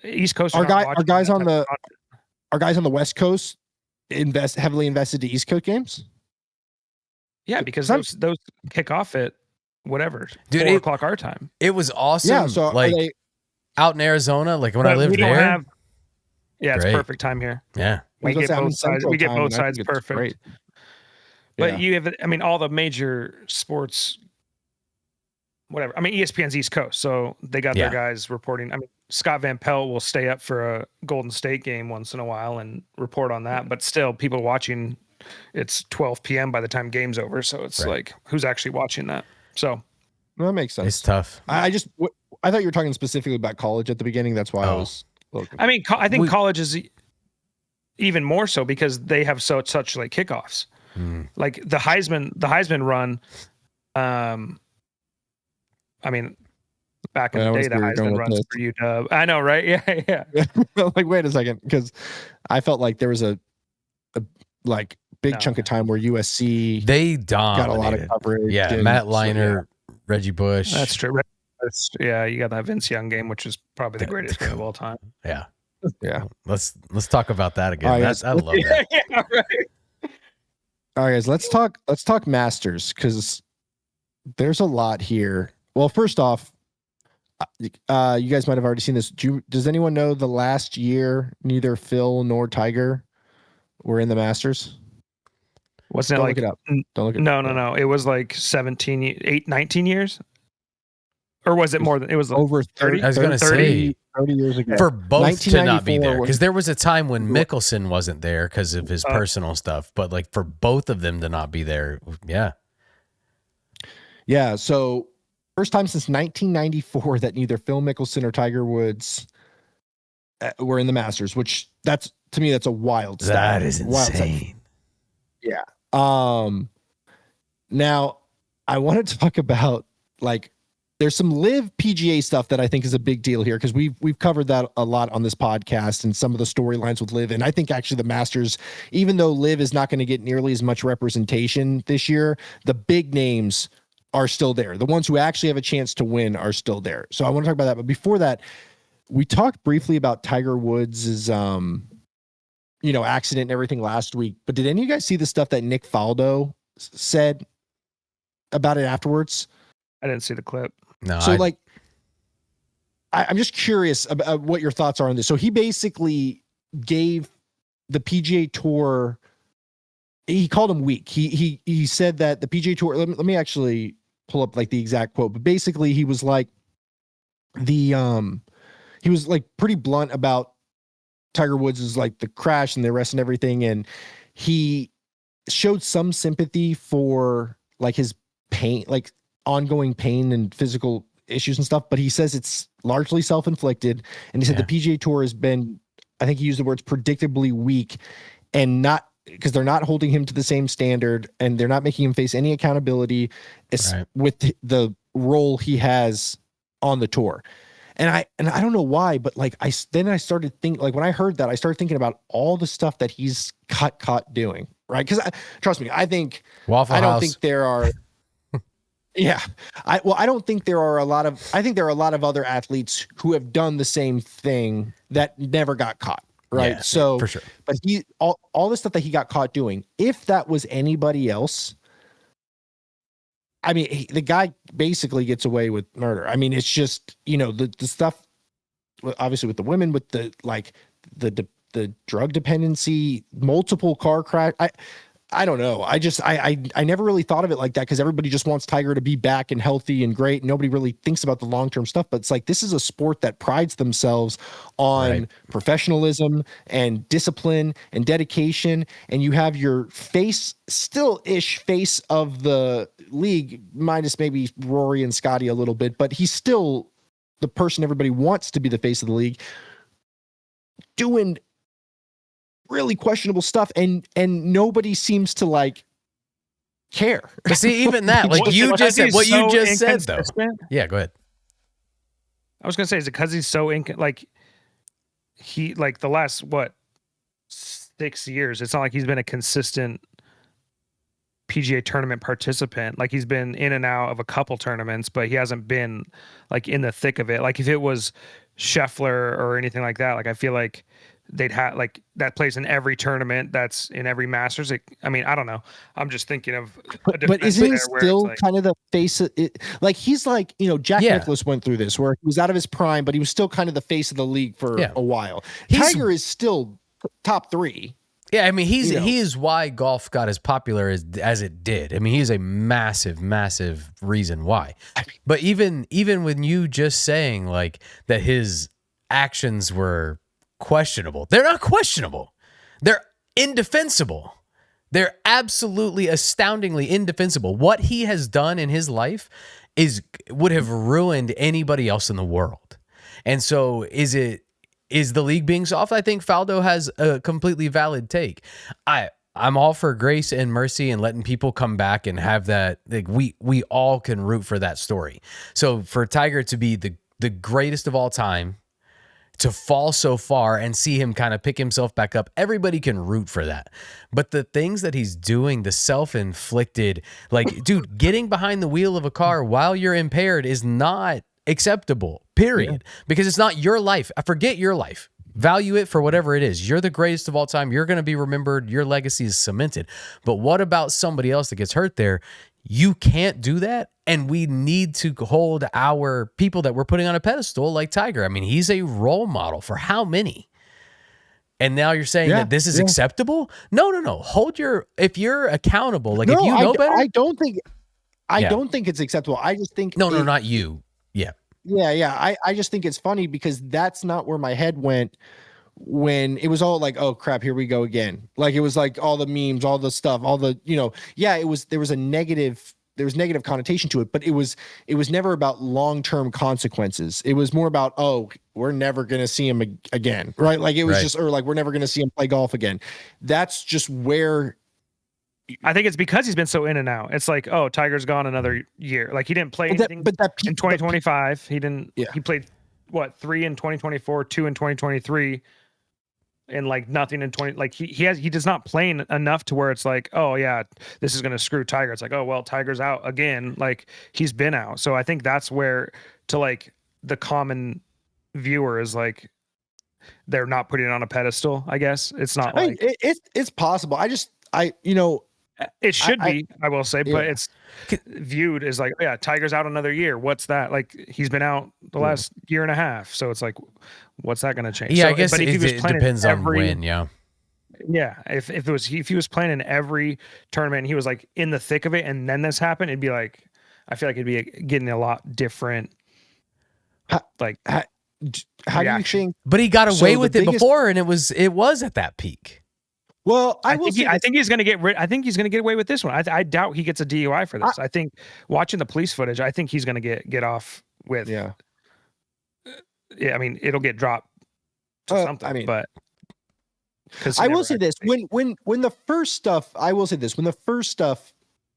East Coast. Our guys on the West Coast heavily invested to East Coast games. Yeah, because those kick off at whatever 4 o'clock our time. It was awesome. Yeah, so like out in Arizona, like when I lived there. It's perfect time here. Yeah, we get both sides. We get both sides perfect. Great. But you have, I mean, all the major sports, whatever. I mean, ESPN's East Coast, so they got their guys reporting. I mean, Scott Van Pelt will stay up for a Golden State game once in a while and report on that. But still, people watching, it's 12 p.m. by the time game's over. So it's like, who's actually watching that? So that makes sense. It's tough. I thought you were talking specifically about college at the beginning. That's why I was looking. I mean, I think college is even more so because they have such like kickoffs. Like the Heisman run. I mean, back in the day, the Heisman runs for UW. I know, right? Yeah. Like, wait a second, because I felt like there was a big chunk of time where USC got a lot of coverage. Yeah, Matt Leinart, Reggie Bush. That's true. Yeah, you got that Vince Young game, which is probably the greatest game of all time. Yeah. Let's talk about that again. I love that. Yeah, right. All right, guys, let's talk Masters, because there's a lot here. Well, first off, you guys might have already seen this. Does anyone know the last year neither Phil nor Tiger were in the Masters? Wasn't it like, look it up. Don't look it up. No. It was like 19 years? Or was it more than, it was over 30? I was going to say 30 years ago. For both to not be there, because there was a time when Mickelson wasn't there because of his personal stuff, but like for both of them to not be there, yeah. So first time since 1994 that neither Phil Mickelson or Tiger Woods were in the Masters, which to me that's a wild stat. That is insane. Yeah. Now I want to talk about like. There's some live PGA stuff that I think is a big deal here, because we've covered that a lot on this podcast and some of the storylines with live. And I think actually the Masters, even though live is not going to get nearly as much representation this year, the big names are still there. The ones who actually have a chance to win are still there. So I want to talk about that. But before that, we talked briefly about Tiger Woods' accident and everything last week. But did any of you guys see the stuff that Nick Faldo said about it afterwards? I didn't see the clip. No. So I'm just curious about what your thoughts are on this. So he basically gave the PGA Tour, he called him weak. He said that the PGA Tour, let me actually pull up like the exact quote, but basically he was like he was like pretty blunt about Tiger Woods' is like the crash and the arrest and everything. And he showed some sympathy for like his pain, like ongoing pain and physical issues and stuff, but he says it's largely self-inflicted. And he said the PGA Tour has been, I think he used the words, predictably weak, and not because they're not holding him to the same standard and they're not making him face any accountability with the role he has on the tour. And I don't know why, but like I started thinking, like when I heard that, I started thinking about all the stuff that he's caught doing, right? Because trust me, I think Waffle House. Don't think there are. Yeah. I don't think there are I think there are a lot of other athletes who have done the same thing that never got caught. Right. Yeah, so for sure. But all the stuff that he got caught doing, if that was anybody else, I mean, the guy basically gets away with murder. I mean, it's just, the stuff, obviously with the women, with the drug dependency, multiple car crash. I don't know. I never really thought of it like that because everybody just wants Tiger to be back and healthy and great. Nobody really thinks about the long-term stuff, but it's like this is a sport that prides themselves on professionalism and discipline and dedication. And you have your face of the league, minus maybe Rory and Scotty a little bit, but he's still the person everybody wants to be the face of the league, doing really questionable stuff, and nobody seems to like care. But see, even that, like you just said, what you just said though. Yeah, go ahead. I was gonna say, is it because he's so he like the last 6 years? It's not like he's been a consistent PGA tournament participant. Like he's been in and out of a couple tournaments, but he hasn't been like in the thick of it. Like if it was Scheffler or anything like that, like I feel like they'd have like that plays in every tournament, that's in every Masters. I mean, I don't know. I'm just thinking of but isn't he still like, kind of the face of it? Like he's like, Jack Nicklaus went through this where he was out of his prime, but he was still kind of the face of the league for a while. Tiger is still top 3. Yeah, I mean, he is why golf got as popular as it did. I mean, he's a massive, massive reason why. But even when you just saying like that his actions were questionable, they're not questionable. They're indefensible. They're absolutely astoundingly indefensible. What he has done in his life would have ruined anybody else in the world. And so is the league being soft? I think Faldo has a completely valid take. I'm all for grace and mercy and letting people come back and have that. Like we all can root for that story. So for Tiger to be the greatest of all time, to fall so far and see him kind of pick himself back up, everybody can root for that. But the things that he's doing, the self-inflicted, like, dude, getting behind the wheel of a car while you're impaired is not acceptable, period. Because it's not your life. I forget your life. Value it for whatever it is. You're the greatest of all time. You're going to be remembered. Your legacy is cemented. But what about somebody else that gets hurt there? You can't do that. And we need to hold our people that we're putting on a pedestal like Tiger. I mean, he's a role model for how many? And now you're saying that this is acceptable? No. If you're accountable, like if you know better. I don't think it's acceptable. I just think No, not you. Yeah. Yeah. I just think it's funny because that's not where my head went when it was all like, oh crap, here we go again. Like it was like all the memes, all the stuff, all the, there was negative connotation to it, but it was never about long-term consequences. It was more about, oh, we're never going to see him again. Right. Like it was just, or like, we're never going to see him play golf again. That's just where I think it's because he's been so in and out. It's like, oh, Tiger's gone another year. Like he didn't play anything in 2025. He didn't, he played 3 in 2024, 2 in 2023. And like nothing in 20, like he does not play enough to where it's like, oh yeah, this is going to screw Tiger. It's like, oh, well, Tiger's out again. Like he's been out. So I think that's where to like the common viewer is like, they're not putting it on a pedestal. I guess it's not like it's possible. It should be, I will say, but it's viewed as like, yeah, Tiger's out another year. What's that? Like he's been out the last year and a half. So it's like, what's that going to change? Yeah, so, I guess but if he was it playing depends on when. Yeah. Yeah. If he was playing in every tournament and he was like in the thick of it and then this happened, it'd be like, I feel like it'd be getting a lot different. How do you think? But he got away with it before and it was at that peak. Well, I think he's going to get rid. I think he's going to get away with this one. I doubt he gets a DUI for this. I think watching the police footage, I think he's going to get off with. Yeah. I mean, it'll get dropped to something. I mean, but I will say this: when the first stuff,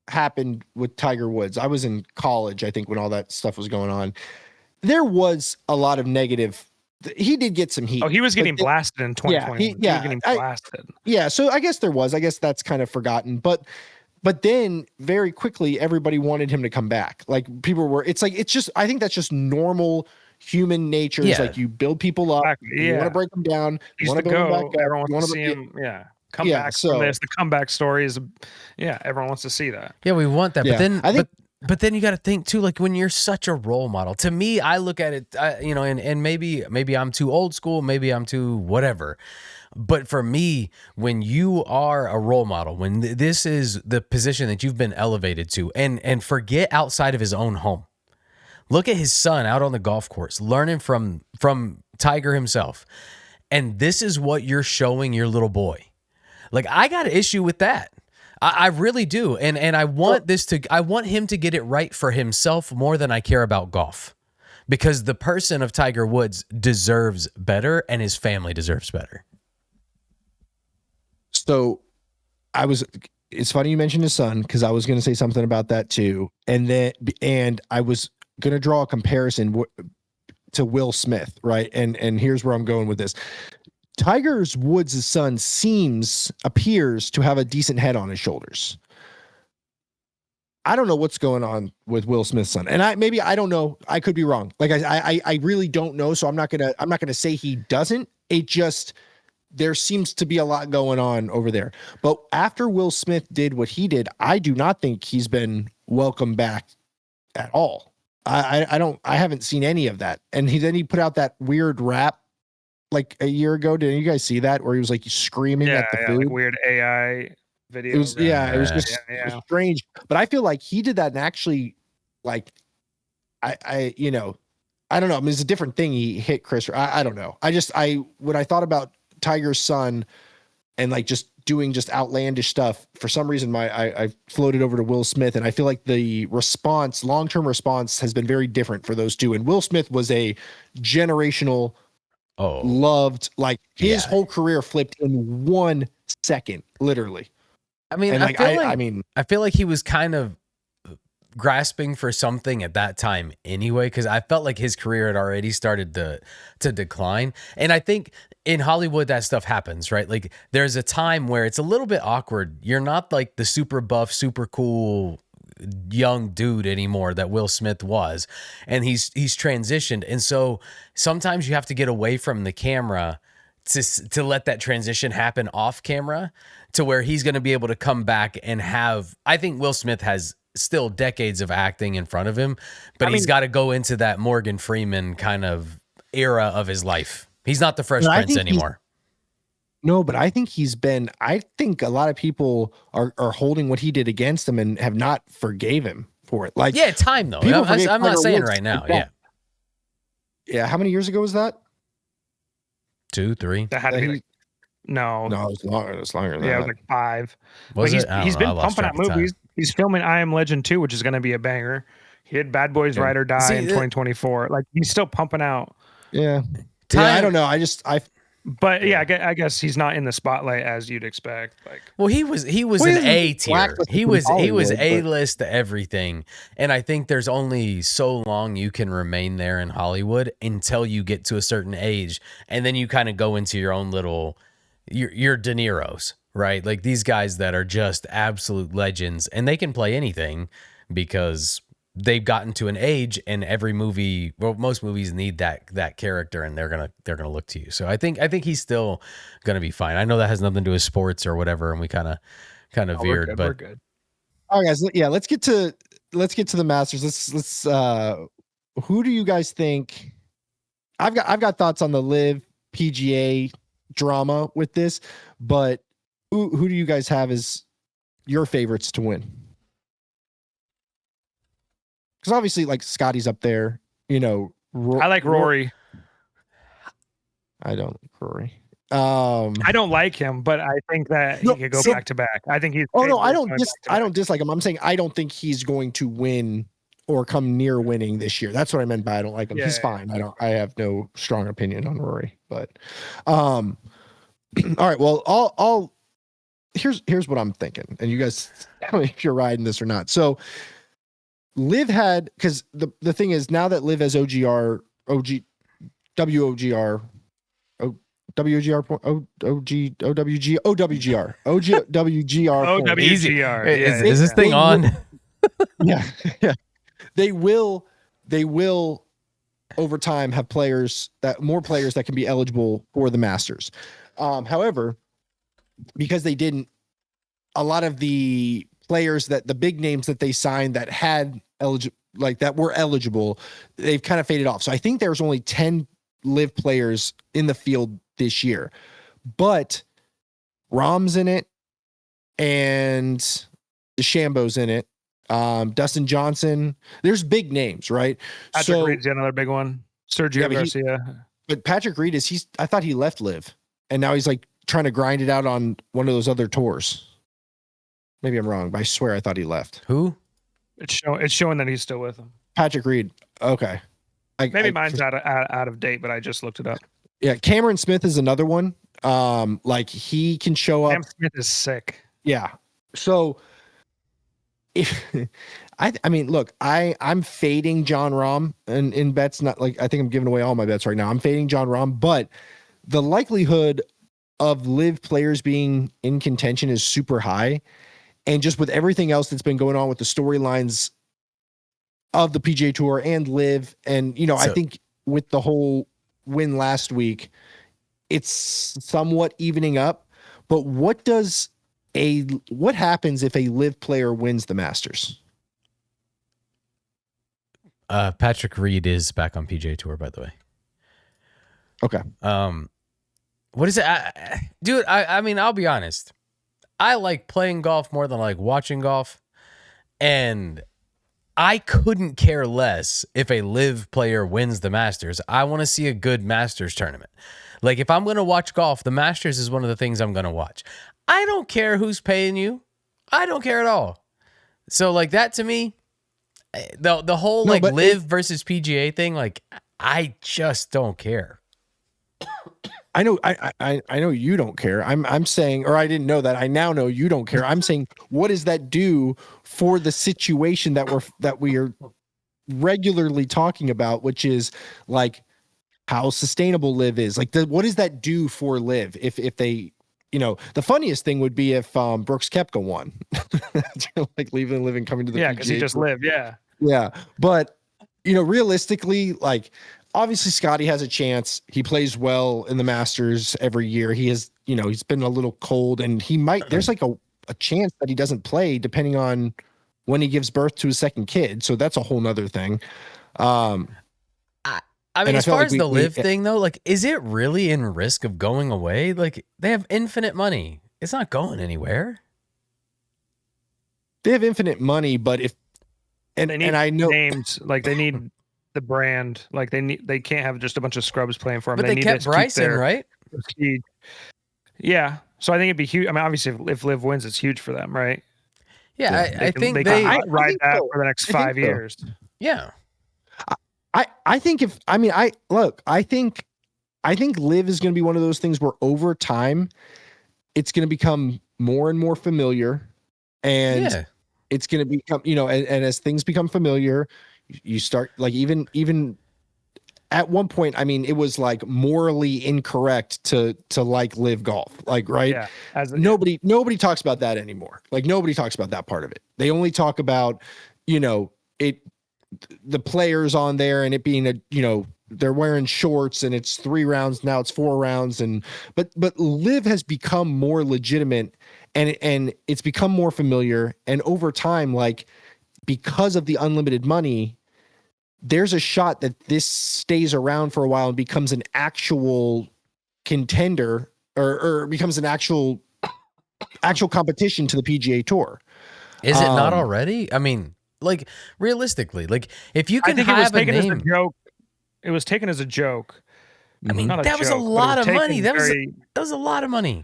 happened with Tiger Woods, I was in college. I think when all that stuff was going on, there was a lot of negative. He did get some heat. Oh, he was getting blasted in 2020. He was getting blasted. So I guess there was. I guess that's kind of forgotten. But then very quickly, everybody wanted him to come back. Like people were. It's just. I think that's just normal human nature. It's like you build people up. Exactly. You want to break them down. You want to build them back up. Everyone wants to see him. Yeah. Come back from this. The comeback story is. Yeah. Everyone wants to see that. Yeah, we want that. But then I think. But then you got to think too, like when you're such a role model. To me, I look at it, and maybe I'm too old school, maybe I'm too whatever. But for me, when you are a role model, when this is the position that you've been elevated to, and forget outside of his own home. Look at his son out on the golf course, learning from Tiger himself. And this is what you're showing your little boy. Like, I got an issue with that. I really do. And I want I want him to get it right for himself more than I care about golf. Because the person of Tiger Woods deserves better and his family deserves better. So it's funny you mentioned his son, because I was going to say something about that too. And I was going to draw a comparison to Will Smith, right? And here's where I'm going with this. Tiger Woods' son appears to have a decent head on his shoulders. I don't know what's going on with Will Smith's son. And I don't know. I could be wrong. Like I really don't know. So I'm not gonna say he doesn't. It just, there seems to be a lot going on over there. But after Will Smith did what he did, I do not think he's been welcomed back at all. I haven't seen any of that. And then he put out that weird rap like a year ago. Didn't you guys see that, where he was like screaming at the food? Like weird AI video. It was it was just strange. But I feel like he did that, and actually, like, I don't know. I mean, it's a different thing. He hit Chris. I don't know. When I thought about Tiger's son and like just doing just outlandish stuff, for some reason I floated over to Will Smith, and I feel like the long-term response has been very different for those two. And Will Smith was a generational loved, like his whole career flipped in 1 second, literally. I mean, and I feel like he was kind of grasping for something at that time anyway, because I felt like his career had already started to decline. And I think in Hollywood that stuff happens, right? Like there's a time where it's a little bit awkward. You're not like the super buff, super cool young dude anymore that Will Smith was, and he's transitioned. And so sometimes you have to get away from the camera to let that transition happen off camera, to where he's going to be able to come back and have, I think Will Smith has still decades of acting in front of him, but he's got to go into that Morgan Freeman kind of era of his life. He's not the Fresh Prince anymore. No, but I think I think a lot of people are holding what he did against him and have not forgave him for it. Like, yeah, time though. I'm not saying right now. Yeah. Yeah. How many years ago was that? 2, 3. That had to be no, it was longer. It was longer than that. Yeah, it was like 5. Was it? He's been pumping out movies. He's filming I Am Legend 2, which is going to be a banger. He had Bad Boys Ride or Die in 2024. Like, he's still pumping out. Yeah. I don't know. But yeah, I guess he's not in the spotlight as you'd expect. Like, well, he was an A tier. He was A-list to everything. And I think there's only so long you can remain there in Hollywood until you get to a certain age, and then you kind of go into your own little your De Niro's, right? Like these guys that are just absolute legends, and they can play anything because they've gotten to an age, and every movie, well, most movies need that character, and they're gonna look to you. So I think he's still gonna be fine. I know that has nothing to do with sports or whatever, and we kind of veered, but we're good. All right, guys. Yeah, let's get to the Masters. Let's who do you guys think? I've got thoughts on the LIV PGA drama with this, but who do you guys have as your favorites to win? Because obviously, like, Scotty's up there, I like Rory. I don't Rory. I don't like him, but I think that he could go back to back. I think he's. Oh no, I don't dislike him. I'm saying I don't think he's going to win or come near winning this year. That's what I meant by I don't like him. He's fine. I have no strong opinion on Rory, but all right. Well, I'll here's what I'm thinking, and you guys tell me if you're riding this or not. So LIV had, because the thing is, now that LIV has WOGR, Is this thing on? Yeah. They will over time have more players that can be eligible for the Masters. However, because they didn't, a lot of the players the big names that they signed that had that were eligible, they've kind of faded off. So I think there's only 10 LIV players in the field this year. but Rahm's in it and DeChambeau's in it. Dustin Johnson. There's big names, right? Patrick Reed's another big one. Sergio Garcia. But Patrick Reed I thought he left Live, and now he's like trying to grind it out on one of those other tours. Maybe I'm wrong, but I swear I thought he left. Who? It's showing that he's still with him. Patrick Reed. Okay. Maybe mine's out of date, but I just looked it up. Yeah, Cameron Smith is another one. Like he can show up. Cam Smith is sick. Yeah. So if I mean, look, I'm fading John Rahm and in bets, not like I think I'm giving away all my bets right now. I'm fading John Rahm, but the likelihood of Live players being in contention is super high. And just with everything else that's been going on with the storylines of the PGA Tour and Live, and I think with the whole win last week, it's somewhat evening up. But what happens if a Live player wins the Masters? Patrick Reed is back on PGA Tour, by the way. Okay. What is it? Dude, I mean, I'll be honest. I like playing golf more than I like watching golf. And I couldn't care less if a Live player wins the Masters. I want to see a good Masters tournament. Like, if I'm going to watch golf, the Masters is one of the things I'm going to watch. I don't care who's paying you. I don't care at all. So, like, that to me, the whole Live versus PGA thing, like, I just don't care. I know you don't care. I'm saying, or I didn't know that. I now know you don't care. I'm saying, what does that do for the situation that we are regularly talking about, which is like how sustainable Live is? Like, what does that do for Live if they, the funniest thing would be if Brooks Koepka won, like leaving and living coming to the PGA because he just lived, yeah. But realistically, like, obviously Scotty has a chance. He plays well in the Masters every year. He has, he's been a little cold, and there's like a chance that he doesn't play depending on when he gives birth to his second kid. So that's a whole nother thing. I mean, as far as the Live thing though, like, is it really in risk of going away? Like, they have infinite money. It's not going anywhere. They have infinite money, but and I know names, like they need the brand, like they can't have just a bunch of scrubs playing for them. But they kept Bryson, right? Yeah. So I think it'd be huge. I mean, obviously, if Liv wins, it's huge for them, right? Yeah, I think they can ride that for the next 5 years. Yeah. I think I think Liv is going to be one of those things where over time it's going to become more and more familiar, and it's going to become, and as things become familiar, you start, like, even at one point, I mean, it was like morally incorrect to like Live golf, like, right? Yeah. Nobody talks about that anymore. Like, nobody talks about that part of it. They only talk about, the players on there and it being they're wearing shorts and it's 3 rounds. Now it's 4 rounds. But Live has become more legitimate and it's become more familiar. And over time, like, because of the unlimited money, there's a shot that this stays around for a while and becomes an actual contender or becomes an actual competition to the PGA Tour. Is it not already? I mean, like, realistically, like, if you can have it was taken as a joke. It was taken as a joke. I mean, that was a lot of money. That was a lot of money.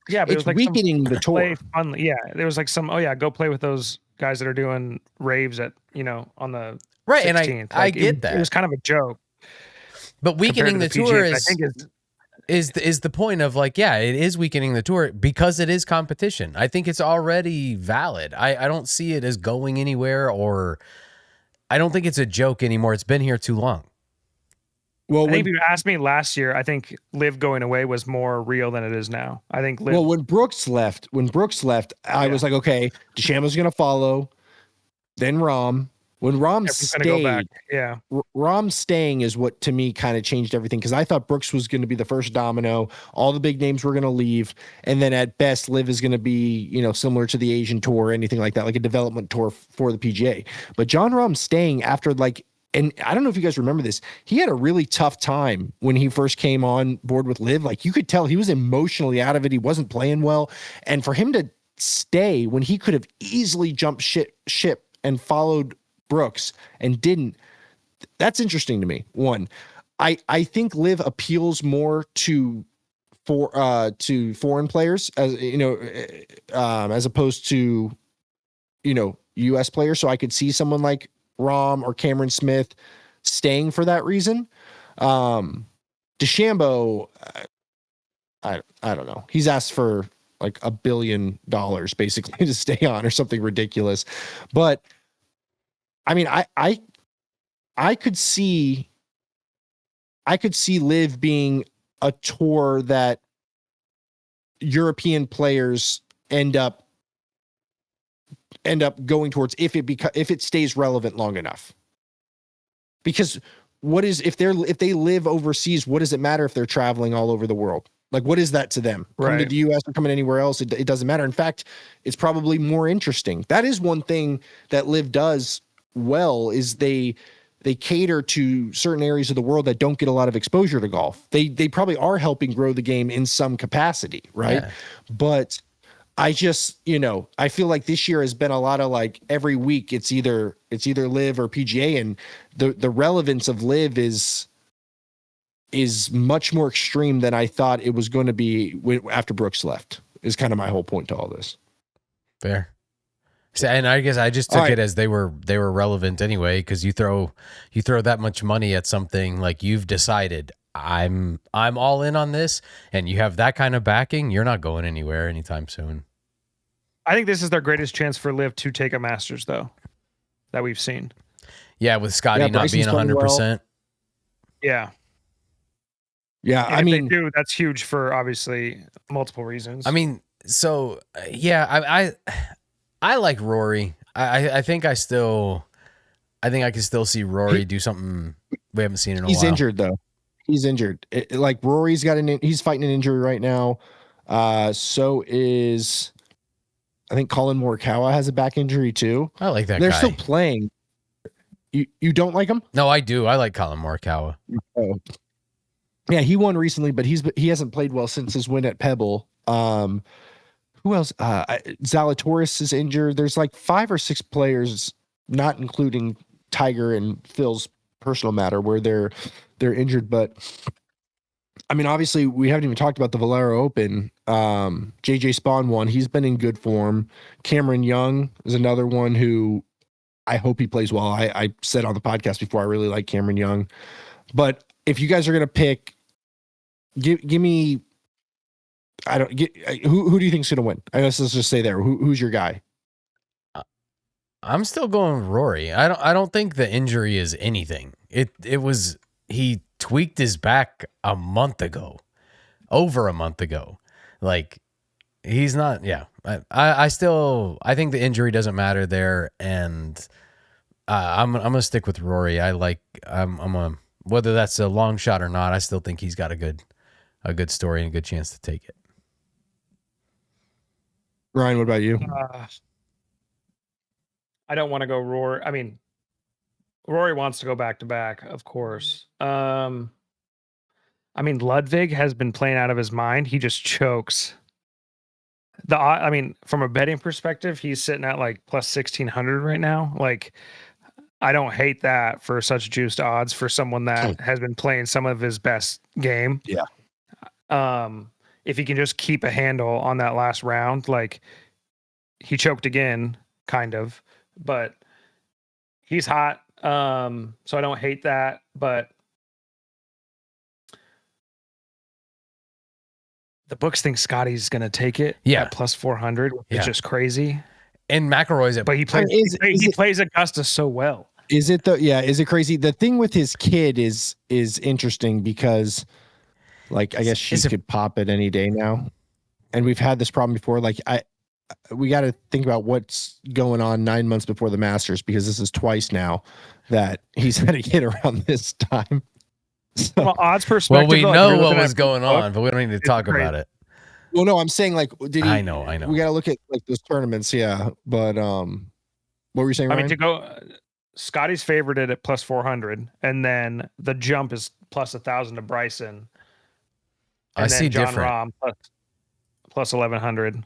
Yeah, but it was like weakening the tour. Fun. Yeah, there was like some. Oh yeah, go play with those guys that are doing raves at on the right. 16th. And I get that. It was kind of a joke. But weakening the tour is the point of, like, yeah, it is weakening the tour because it is competition. I think it's already valid. I don't see it as going anywhere, or I don't think it's a joke anymore. It's been here too long. Well, I think if you asked me last year, I think Liv going away was more real than it is now. I think Liv. Well, when Brooks left, I was like, okay, DeChambeau's going to follow, then Rahm. When Rahm stayed, Rahm staying is what, to me, kind of changed everything, because I thought Brooks was going to be the first domino. All the big names were going to leave, and then at best, Liv is going to be, similar to the Asian Tour or anything like that, like a development tour for the PGA. But John Rahm staying after, like, and I don't know if you guys remember this, he had a really tough time when he first came on board with Liv. Like, you could tell he was emotionally out of it. He wasn't playing well. And for him to stay when he could have easily jumped ship and followed Brooks and didn't, that's interesting to me. One, I think Liv appeals more to foreign players, as you know, as opposed to, you know, US players. So I could see someone like Rom or Cameron Smith staying for that reason. DeChambeau, I don't know. He's asked for like $1 billion basically to stay on or something ridiculous. But I mean, I could see Liv being a tour that European players end up going towards if it stays relevant long enough. Because if they live overseas, what does it matter if they're traveling all over the world? Like, what is that to them? Coming to the US or coming anywhere else, it doesn't matter. In fact, it's probably more interesting. That is one thing that Liv does well, is they cater to certain areas of the world that don't get a lot of exposure to golf. They probably are helping grow the game in some capacity, right? Yeah. But I just, you know, I feel like this year has been a lot of like every week it's either Liv or PGA, and the relevance of Liv is much more extreme than I thought it was going to be after Brooks left, is kind of my whole point to all this. Fair. So, and I guess I just took it as they were relevant anyway, because you throw that much money at something, like you've decided I'm all in on this, and you have that kind of backing, you're not going anywhere anytime soon. I think this is their greatest chance for Liv to take a Masters, though, that we've seen. Yeah, with Scotty not being 100%. Yeah. Yeah, and I mean, they do, that's huge for obviously multiple reasons. I mean, so yeah, I like Rory. I think I can still see Rory do something we haven't seen in a while. He's injured though. He's injured. Like Rory's he's fighting an injury right now. So is, I think Colin Morikawa has a back injury too. I like that guy. They're still playing. You don't like him? No, I do. I like Colin Morikawa. Oh. Yeah, he won recently, but he hasn't played well since his win at Pebble. Who else? Zalatoris is injured. There's like 5 or 6 players, not including Tiger and Phil's personal matter, where they're injured. But I mean, obviously, we haven't even talked about the Valero Open. JJ Spawn won. He's been in good form. Cameron Young is another one who I hope he plays well. I said on the podcast before, I really like Cameron Young. But if you guys are gonna pick, give me. Who do you think's gonna win? I guess let's just say there. Who's your guy? I'm still going with Rory. I don't think the injury is anything. It was, he tweaked his back over a month ago. Like, he's not. Yeah, I think the injury doesn't matter there, and I'm gonna stick with Rory. Whether that's a long shot or not, I still think he's got a good story and a good chance to take it. Ryan, what about you? I don't want to go Rory. I mean, Rory wants to go back to back, of course. I mean, Ludwig has been playing out of his mind. He just chokes. I mean, from a betting perspective, he's sitting at like plus 1,600 right now. Like, I don't hate that for such juiced odds for someone that has been playing some of his best game. Yeah. If he can just keep a handle on that last round, like, he choked again, kind of, but he's hot. So I don't hate that, but the books think Scotty's going to take it. Yeah. At plus 400. It's just crazy. And McIlroy's but he plays Augusta so well. Is it though? Yeah. Is it crazy? The thing with his kid is interesting because, like, I guess she could pop it any day now, and we've had this problem before. Like, we got to think about what's going on 9 months before the Masters, because this is twice now that he's had a kid around this time. So, well, odds perspective. Well, we know what was going on, but we don't need to talk about it. Well, no, I'm saying, like, did he? I know. We got to look at like those tournaments, yeah. But what were you saying, Ryan? I mean, Scotty's favorited at plus 400, and then the jump is plus 1,000 to Bryson. And I see John different. Rahm plus 1,100.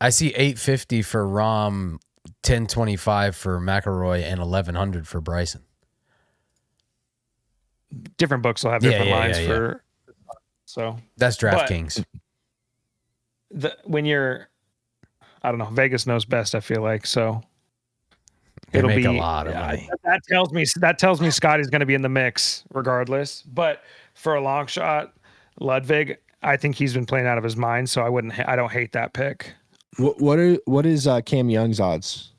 I see 850 for Rahm, 1025 for McIlroy, and 1100 for Bryson. Different books will have different lines for. So that's DraftKings. When you're, I don't know, Vegas knows best. I feel like so. It'll make a lot of money. That tells me Scotty's going to be in the mix regardless. But for a long shot, Ludwig, I think he's been playing out of his mind. So I don't hate that pick. What is Cam Young's odds?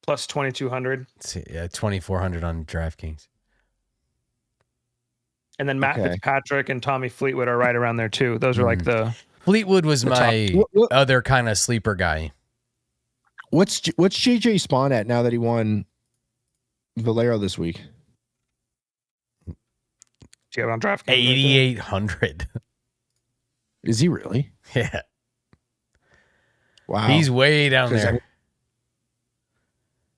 Plus 2,200. Yeah, 2,400 on DraftKings. And then Matt Fitzpatrick and Tommy Fleetwood are right around there too. Those are like the Fleetwood was my other kind of sleeper guy. What's JJ Spawn at now that he won Valero this week? Do you have it on DraftKings? 8,800. Is he really? Yeah. Wow. He's way down there.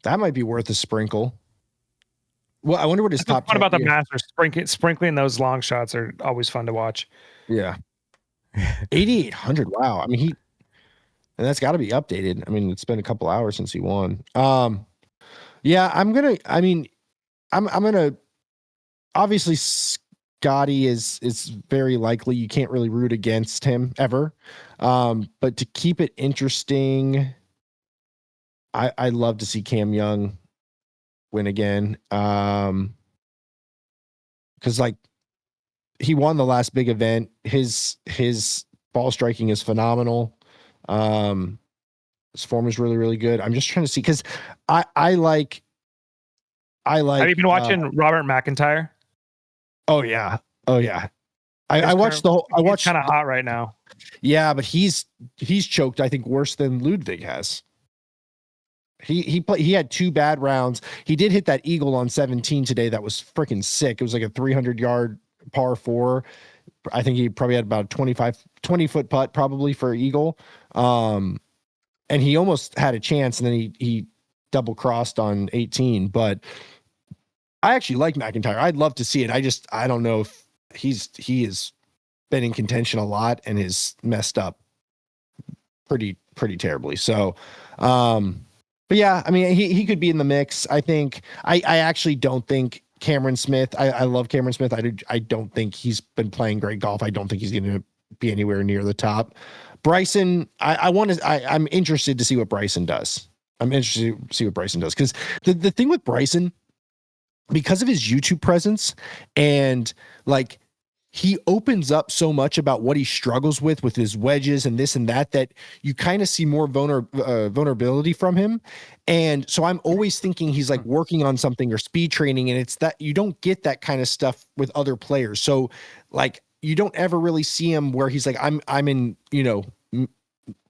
That might be worth a sprinkle. Well, I wonder what his top. What about the Masters? Sprinkling those long shots are always fun to watch. Yeah. 8,800. Wow. I mean, and that's got to be updated. I mean, it's been a couple hours since he won. Yeah, I'm gonna. Obviously, Scotty is very likely. You can't really root against him ever. But to keep it interesting, I'd love to see Cam Young win again. Because like he won the last big event. His ball striking is phenomenal. His form is really, really good. I'm just trying to see because I like. Have you been watching Robert McIntyre? Oh yeah. I watched the whole. I watched kind of hot right now. Yeah, but he's choked. I think worse than Ludwig has. He had 2 bad rounds. He did hit that eagle on 17 today. That was freaking sick. It was like a 300-yard par 4. I think he probably had about 20-foot putt probably for eagle. And he almost had a chance, and then he double crossed on 18. But I actually like McIntyre. I'd love to see it. I don't know if he has been in contention a lot and is messed up pretty terribly. So, but yeah, I mean, he could be in the mix. I think I actually don't think Cameron Smith. I love Cameron Smith. I don't think he's been playing great golf. I don't think he's going to be anywhere near the top. Bryson, I'm interested to see what Bryson does. Because the thing with Bryson, because of his YouTube presence and like he opens up so much about what he struggles with his wedges and this and that you kind of see more vulnerability from him. And so I'm always thinking he's like working on something or speed training. And it's that you don't get that kind of stuff with other players. So like, you don't ever really see him where he's like, I'm in,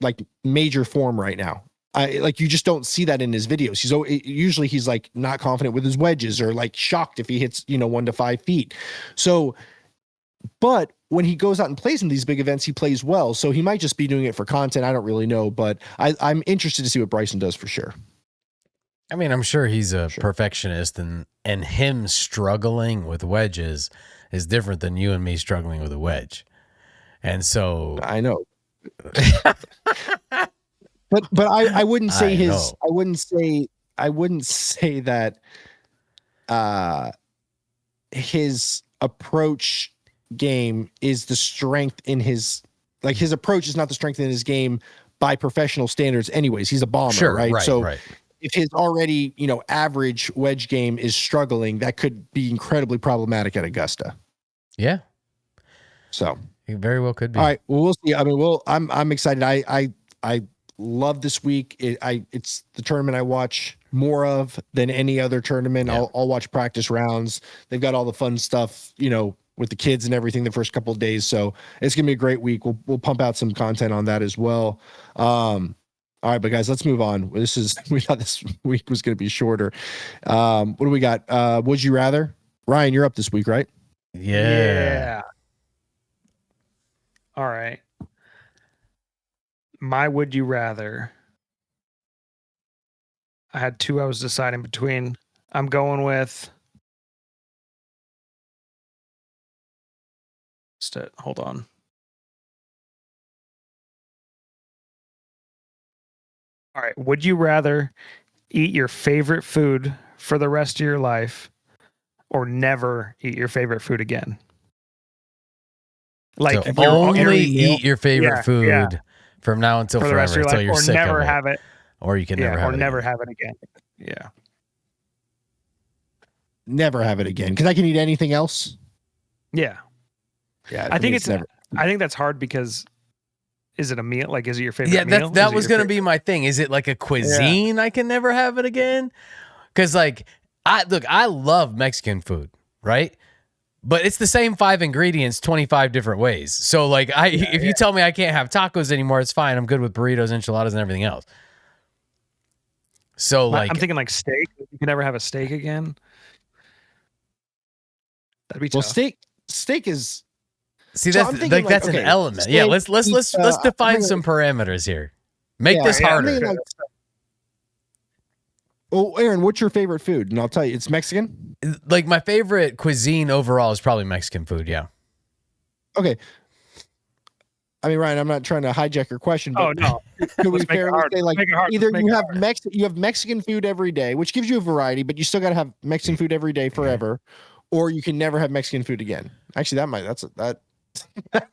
like major form right now. You just don't see that in his videos. Usually he's like not confident with his wedges or like shocked if he hits, 1 to 5 feet. So, but when he goes out and plays in these big events, he plays well. So he might just be doing it for content. I don't really know, but I'm interested to see what Bryson does for sure. I mean, I'm sure he's a perfectionist, and him struggling with wedges is different than you and me struggling with a wedge. And so I know. But I wouldn't say I wouldn't say that his approach game is the strength in his approach is not the strength in his game by professional standards anyways. He's a bomber, right? So if his already, average wedge game is struggling, that could be incredibly problematic at Augusta. Yeah. So he very well could be. All right. Well, we'll see. I mean, I'm excited. I love this week. It's the tournament I watch more of than any other tournament. Yeah. I'll watch practice rounds. They've got all the fun stuff, with the kids and everything the first couple of days. So it's going to be a great week. We'll pump out some content on that as well. All right, but guys, let's move on. We thought this week was going to be shorter. What do we got? Would you rather? Ryan, you're up this week, right? Yeah. All right. My would you rather. I had two I was deciding between. I'm going with. Hold on. All right. Would you rather eat your favorite food for the rest of your life or never eat your favorite food again? Like So only eat your favorite food from now until for the rest of your forever, life, you're or sick never of it. have it. Or you can never have or it never again. have it again. Yeah. Never have it again because I can eat anything else. Yeah. Yeah, I think it's never. I think that's hard because is it a meal? Like, is it your favorite meal? Yeah, that was going to be my thing. Is it like a cuisine I can never have it again? Because like, I love Mexican food, right? But it's the same 5 ingredients, 25 different ways. So like, if you tell me I can't have tacos anymore, it's fine. I'm good with burritos, enchiladas, and everything else. So like, I'm thinking like steak. You can never have a steak again. That'd be tough. Well, steak is. See, So that's I'm thinking that's like, an okay, element. steak, Yeah, let's define I'm some parameters here. Make this I'm harder. thinking like, oh, Aaron, what's your favorite food? And I'll tell you, it's Mexican. Like my favorite cuisine overall is probably Mexican food. Yeah. Okay. I mean, Ryan, I'm not trying to hijack your question, but no. could we Let's make it fairly hard. say like Let's make it hard. either Let's make it you have Mexican food every day, which gives you a variety, but you still got to have Mexican food every day forever, or you can never have Mexican food again. Actually, that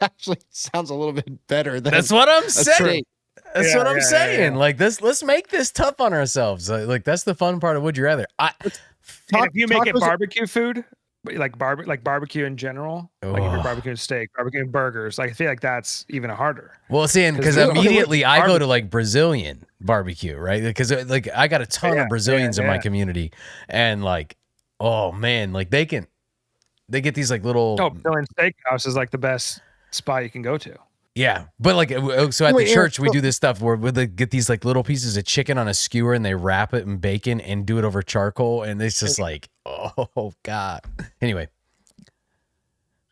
actually sounds a little bit better than That's what I'm saying. steak. That's what I'm saying. Yeah. Like this, let's make this tough on ourselves. Like that's the fun part of Would You Rather. And if you make it barbecue food, like barbecue in general, like if you're barbecuing steak, barbecuing burgers, like I feel like that's even harder. Well, see, because Okay, immediately I go to like Brazilian barbecue, right? Because like I got a ton of Brazilians in my community, and like, oh man, like they get these like little Brazilian steakhouse is like the best spot you can go to. Yeah, but like, so at the Wait, church, Aaron, we do this stuff where they get these like little pieces of chicken on a skewer and they wrap it in bacon and do it over charcoal. And it's just like, oh God. Anyway.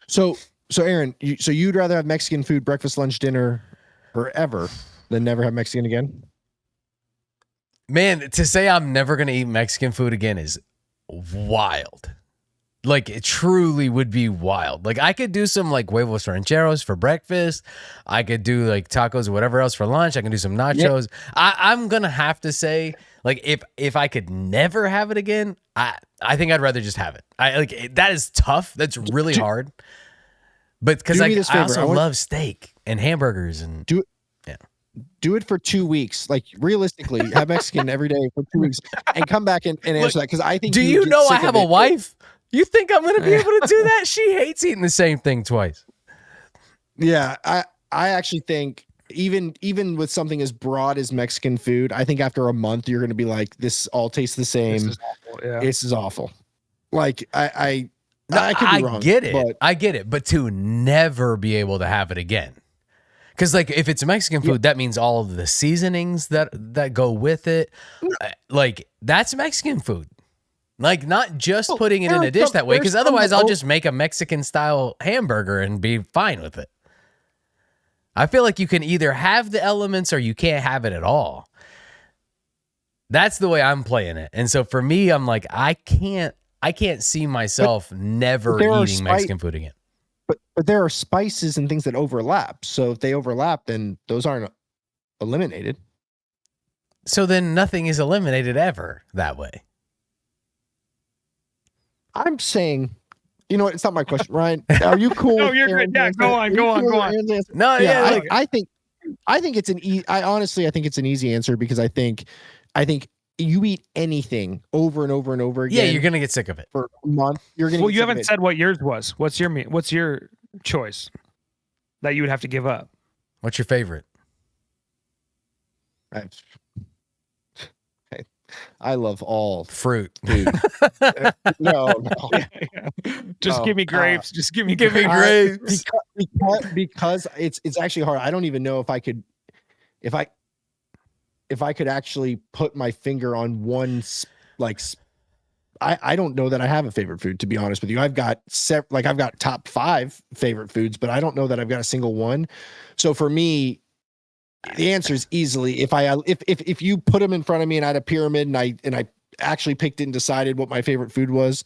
So Aaron, you'd rather have Mexican food, breakfast, lunch, dinner forever than never have Mexican again? Man, to say I'm never going to eat Mexican food again is wild. Like it truly would be wild. Like I could do some like huevos rancheros for breakfast. I could do like tacos or whatever else for lunch. I can do some nachos. Yeah. I'm gonna have to say, like, if I could never have it again, I think I'd rather just have it. That is tough. That's really hard. But because I also love steak and hamburgers and do it for 2 weeks. Like realistically, have Mexican every day for 2 weeks and come back and answer that. Because I think. Do you know I have a wife? You think I'm going to be able to do that? She hates eating the same thing twice. Yeah, I actually think even with something as broad as Mexican food, I think after a month you're going to be like, this all tastes the same. This is awful. Yeah. This is awful. Like I could be wrong. I get it, but to never be able to have it again. Because like if it's Mexican food, that means all of the seasonings that go with it. Like that's Mexican food. Like not just putting it in a dish that way, because otherwise I'll just make a Mexican style hamburger and be fine with it. I feel like you can either have the elements or you can't have it at all. That's the way I'm playing it. And so for me, I'm like, I can't see myself never eating Mexican food again. But there are spices and things that overlap. So if they overlap, then those aren't eliminated. So then nothing is eliminated ever that way. I'm saying, you know what? It's not my question, Ryan. Are you cool? No, you're good. Yeah, go on. No, yeah. I think it's I think it's an easy answer because I think you eat anything over and over and over again. Yeah, you're gonna get sick of it for a month. You're gonna. Well, you haven't said what yours was. What's your choice that you would have to give up? What's your favorite? I love all fruit. Food. No. Just give me grapes. Just give me grapes. Because it's actually hard. I don't even know if I could actually put my finger on one. Like, I don't know that I have a favorite food, to be honest with you. I've got I've got top 5 favorite foods, but I don't know that I've got a single one. So for me, the answer is easily if you put them in front of me and I had a pyramid and I actually picked it and decided what my favorite food was,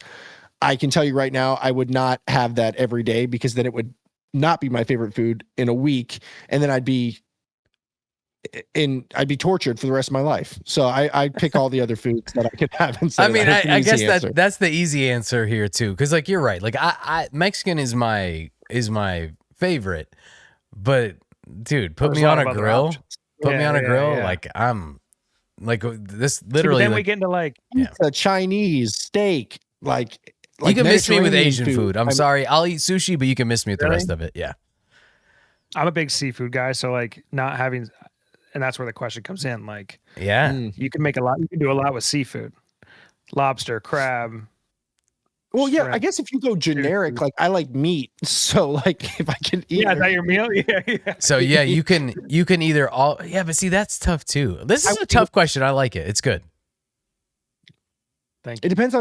I can tell you right now, I would not have that every day, because then it would not be my favorite food in a week, and then I'd be tortured for the rest of my life. So I pick all the other foods that I could have. I mean, I guess that's the easy answer here too, because like you're right. Like I Mexican is my favorite, but dude, put me on a grill. Put me on a grill. Yeah. Like I'm like this literally. Then we get into like pizza, Chinese, steak, like you can miss me with Asian food. I'm sorry, I'll eat sushi, but you can miss me with the rest of it. Yeah, I'm a big seafood guy, so like not having, and that's where the question comes in. Like, yeah, you can make a lot. You can do a lot with seafood, lobster, crab. Well, yeah, I guess if you go generic, like I like meat, so like if I can eat, is that your meal? Yeah. So yeah, you can either all. Yeah, but see, that's tough too. This is a tough question. I like it. It's good. Thank you. It depends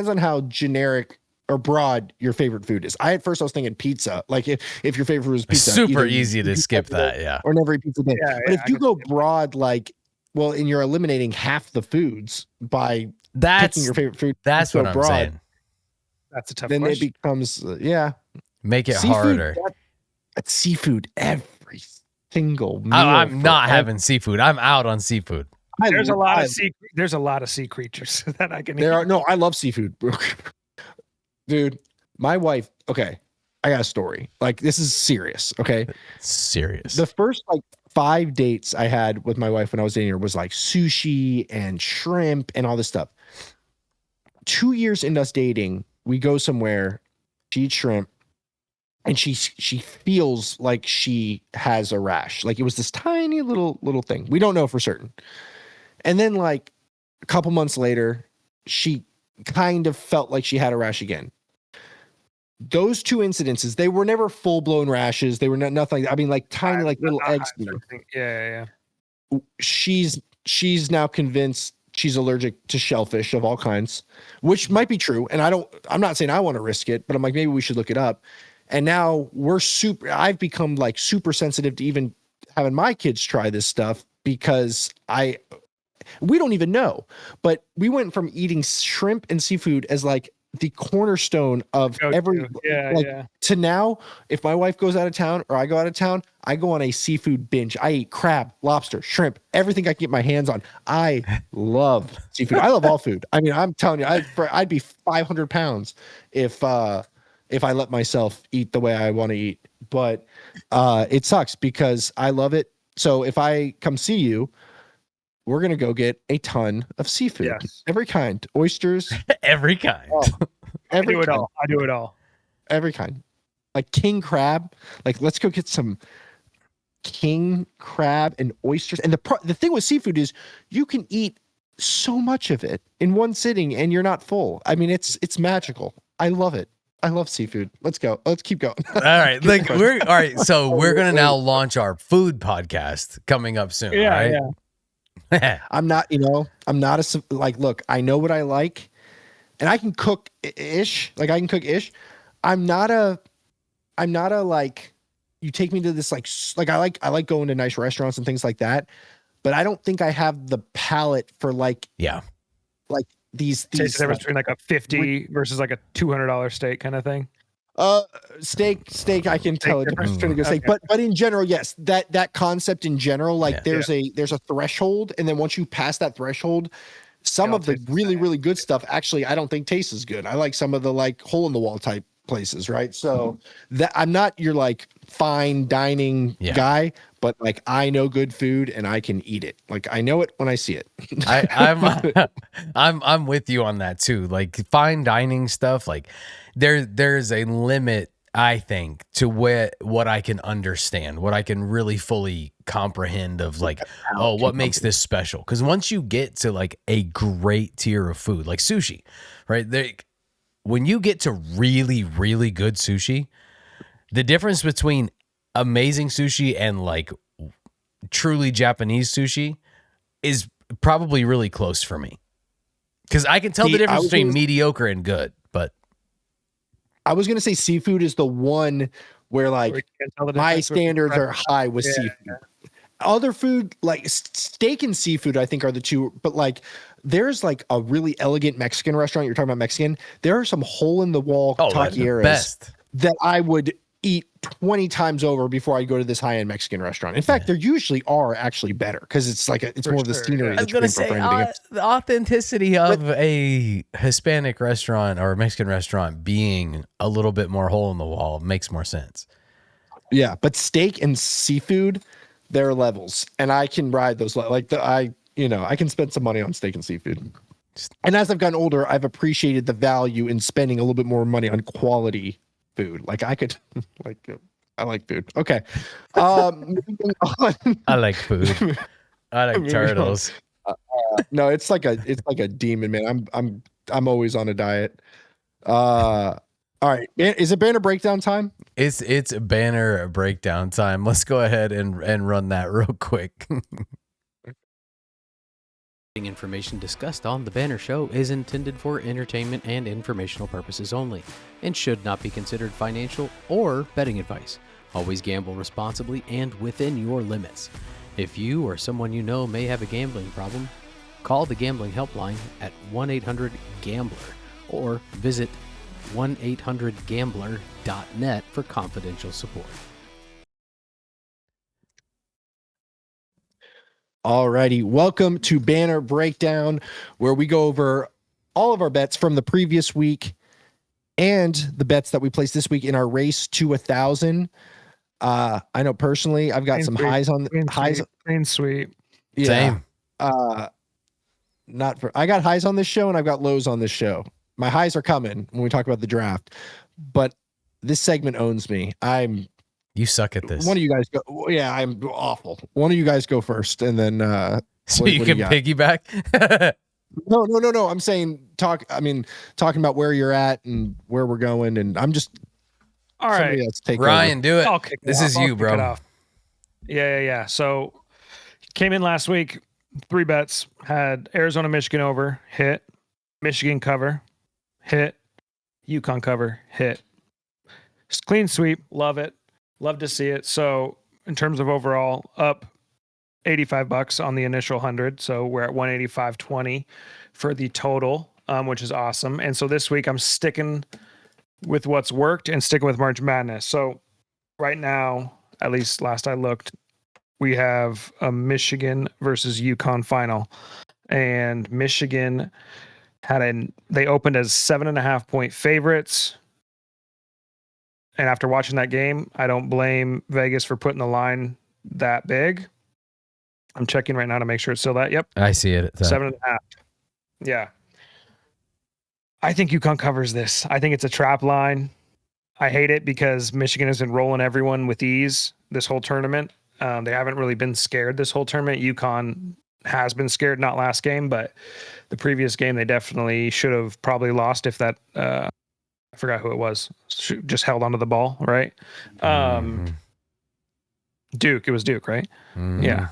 on how generic or broad your favorite food is. I was thinking pizza. Like if your favorite food was pizza, super easy to skip that. Yeah, or never eat pizza day. Yeah, but if you go broad, like and you're eliminating half the foods by picking your favorite food. That's what I'm saying. That's a tough then question. It becomes make it seafood, harder. That's seafood every single meal. I'm not having seafood. I'm out on seafood. There's a lot of sea creatures that I can eat. I love seafood. Dude, my wife, okay, I got a story. Like, this is serious, okay? Serious. The first, 5 dates I had with my wife when I was dating her was, sushi and shrimp and all this stuff. 2 years into us dating, we go somewhere, she eats shrimp, and she feels like she has a rash. Like, it was this tiny little thing. We don't know for certain. And then, a couple months later, she kind of felt like she had a rash again. Those two incidences, they were never full-blown rashes. They were nothing. I mean, tiny, little eggs. Yeah. She's now convinced she's allergic to shellfish of all kinds, which might be true. And I'm not saying I want to risk it, but I'm like, maybe we should look it up. And now I've become super sensitive to even having my kids try this stuff, because we don't even know, but we went from eating shrimp and seafood as the cornerstone of to now, if my wife goes out of town or I go out of town, I go on a seafood binge. I eat crab, lobster, shrimp, everything I can get my hands on. I love seafood. I love all food. I mean, I'm telling you, I'd be 500 pounds if I let myself eat the way I want to eat. But it sucks because I love it. So if I come see you, we're going to go get a ton of seafood. Yes. Every kind. Oysters. Every kind. I do it all. Every kind. Like king crab. Let's go get some king crab and oysters. And the thing with seafood is you can eat so much of it in one sitting and you're not full. I mean, it's magical. I love it. I love seafood. Let's go. Let's keep going. All right. All right. So we're going to now launch our food podcast coming up soon. Yeah. Right? Yeah. I'm not look, I know what I like and I can cook ish. I'm not a you take me to this I like going to nice restaurants and things like that, but I don't think I have the palate for these Taste the difference between a 50 versus a $200 steak kind of thing. Steak, I can tell a difference between a good steak, but in general, yes, that concept in general, there's a threshold, and then once you pass that threshold, some of the really, really good stuff actually I don't think tastes as good. I like some of the hole in the wall type places, right? So that I'm not your fine dining guy, but I know good food and I can eat it. I know it when I see it. I'm with you on that too. Fine dining stuff, there's a limit, I think, to what I can understand, what I can really fully comprehend of what makes this special. Because once you get to a great tier of food, like sushi, right? When you get to really, really good sushi, the difference between amazing sushi and truly Japanese sushi is probably really close for me. Because I can tell the difference between mediocre and good, but I was going to say seafood is the one where my standards are high with seafood. other food like steak and seafood, I think are the two. But like, there's like a really elegant Mexican restaurant. You're talking about Mexican. There are some hole in the wall taqueras best that I would eat 20 times over before I go to this high end Mexican restaurant. In fact, there usually are actually better because it's like it's more of the scenery. I was gonna say the authenticity of a Hispanic restaurant or a Mexican restaurant being a little bit more hole in the wall makes more sense. Yeah, but steak and seafood, there are levels, and I can ride those. I can spend some money on steak and seafood. And as I've gotten older, I've appreciated the value in spending a little bit more money on quality food. Like I could, I like food. Okay, moving on. I like food. I like turtles. No, it's like a demon, man. I'm always on a diet. All right, is it banner breakdown time? It's banner breakdown time. Let's go ahead and run that real quick. Information discussed on The Banner Show is intended for entertainment and informational purposes only and should not be considered financial or betting advice. Always gamble responsibly and within your limits. If you or someone you know may have a gambling problem, call the gambling helpline at 1-800-GAMBLER or visit 1-800-GAMBLER.net for confidential support. Alrighty, welcome to Banner Breakdown, where we go over all of our bets from the previous week and the bets that we placed this week in our race to 1,000. I know personally, I've got some highs on highs. Clean sweep. Yeah. Same. I got highs on this show and I've got lows on this show. My highs are coming when we talk about the draft, but this segment owns me. You suck at this. One of you guys go. Yeah, I'm awful. One of you guys go first, and then so you can piggyback. No. I'm saying talking about where you're at and where we're going, and I'm just all right. Else take Ryan, over. do it. This is you, bro. Yeah. So came in last week. 3 bets. Had Arizona, Michigan over, hit. Michigan cover, hit. UConn cover, hit. Just clean sweep. Love it. Love to see it. So in terms of overall, up $85 on the initial 100. So we're at 185.20 for the total, which is awesome. And so this week I'm sticking with what's worked and sticking with March Madness. So right now, at least last I looked, we have a Michigan versus UConn final, and Michigan they opened as 7.5-point favorites. And after watching that game, I don't blame Vegas for putting the line that big. I'm checking right now to make sure it's still that. Yep. I see it. 7.5. Yeah. I think UConn covers this. I think it's a trap line. I hate it because Michigan has been rolling everyone with ease this whole tournament. They haven't really been scared this whole tournament. UConn has been scared, not last game, but the previous game they definitely should have probably lost if that I forgot who it was. Just held onto the ball, right? Duke. It was Duke, right? Yeah.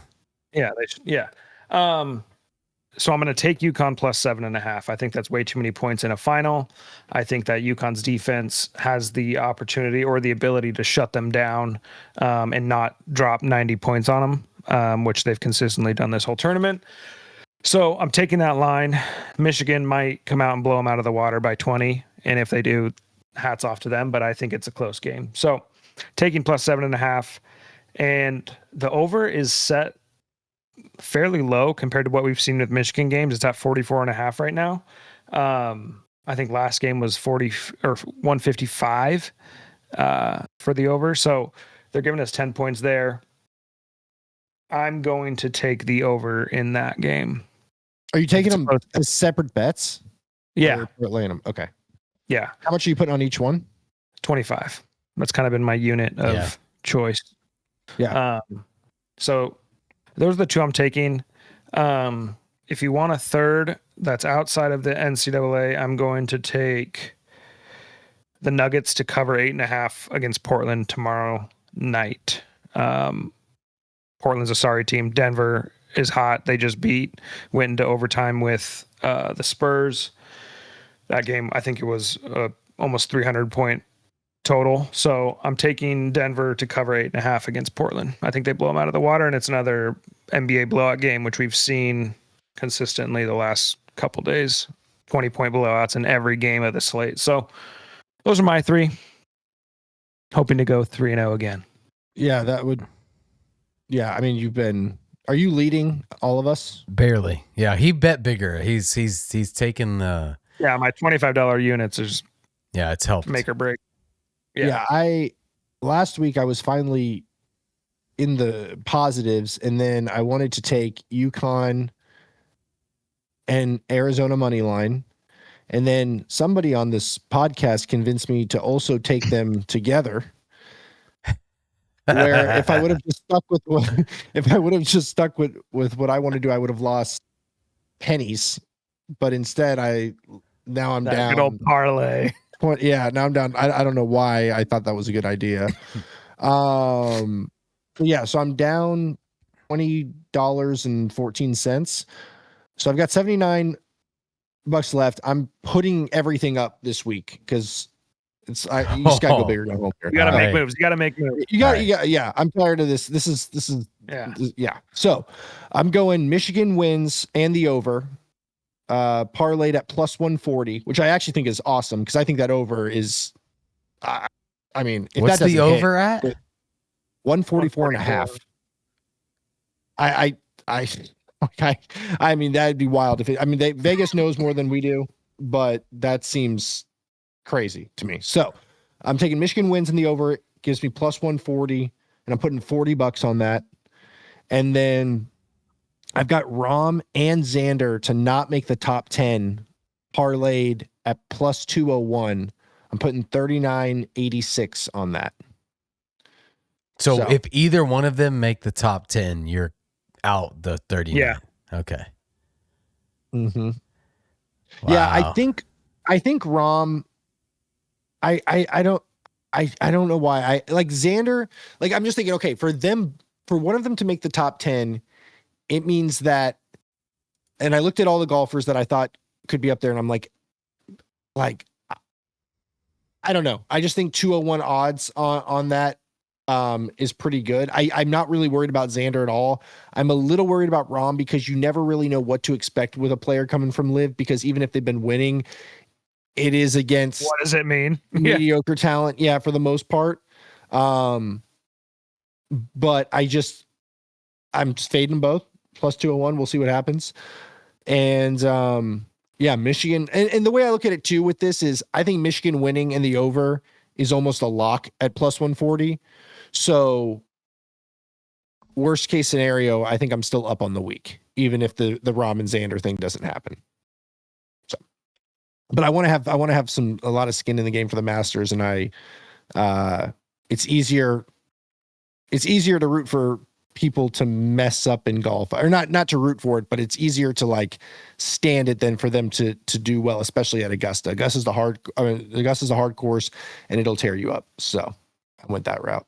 So I'm going to take UConn plus 7.5. I think that's way too many points in a final. I think that UConn's defense has the opportunity or the ability to shut them down and not drop 90 points on them, which they've consistently done this whole tournament. So I'm taking that line. Michigan might come out and blow them out of the water by 20. And if they do, hats off to them. But I think it's a close game. So taking plus 7.5. And the over is set fairly low compared to what we've seen with Michigan games. It's at 44.5 right now. I think last game was 40 or 155 for the over. So they're giving us 10 points there. I'm going to take the over in that game. Are you taking them as separate bets? Yeah. Or laying them? Okay. Yeah. How much are you putting on each one? 25. That's kind of been my unit of choice. Yeah. So those are the two I'm taking. If you want a third that's outside of the NCAA, I'm going to take the Nuggets to cover 8.5 against Portland tomorrow night. Portland's a sorry team. Denver is hot. They just went into overtime with the Spurs. That game, I think it was almost 300-point total. So I'm taking Denver to cover 8.5 against Portland. I think they blow them out of the water, and it's another NBA blowout game, which we've seen consistently the last couple days. 20-point blowouts in every game of the slate. So those are my three. Hoping to go 3-0 again. Yeah, that would. Yeah, I mean, are you leading all of us? Barely. Yeah, he bet bigger. He's taken the. Yeah, my $25 units is it's helped. make or break. Yeah, last week I was finally in the positives, and then I wanted to take UConn and Arizona money line, and then somebody on this podcast convinced me to also take them together. Where if I would have just stuck with what I want to do, I would have lost pennies. But instead, now I'm down. Good old parlay. Yeah, now I'm down. I don't know why I thought that was a good idea. Yeah, so I'm down $20.14. So I've got $79 left. I'm putting everything up this week because you just gotta go bigger, go home. You gotta make moves. You gotta make moves. You got. Yeah. I'm tired of this. This is. Yeah. So I'm going Michigan wins and the over. Parlayed at plus 140, which I actually think is awesome because I think that over is. I mean, if what's that the over at? 144 and a half. I mean, that'd be wild if it. I mean, Vegas knows more than we do, but that seems crazy to me. So I'm taking Michigan wins in the over. It gives me plus 140, and I'm putting $40 on that. And then I've got Rom and Xander to not make the top 10 parlayed at plus 201. I'm putting 39.86 on that. So if either one of them make the top 10, you're out the 30. Yeah. Okay. Mm-hmm. Wow. Yeah, I think Rom. I don't know why I like Xander. Like I'm just thinking, okay, for one of them to make the top 10, it means that. And I looked at all the golfers that I thought could be up there, and I'm like, I don't know. I just think 201 odds on that is pretty good. I'm not really worried about Xander at all. I'm a little worried about Rom because you never really know what to expect with a player coming from Live, because even if they've been winning, it is against what does it mean? mediocre talent. Yeah, for the most part. But I'm just fading them both plus 201. We'll see what happens. And yeah, Michigan. And the way I look at it too with this is I think Michigan winning in the over is almost a lock at plus 140. So worst case scenario, I think I'm still up on the week, even if the Rom and Xander thing doesn't happen. So, but I want to have a lot of skin in the game for the Masters, and it's easier to root for people to mess up in golf, or not to root for it, but it's easier to like stand it than for them to do well, especially at Augusta. Augusta's a hard course, and it'll tear you up. So I went that route.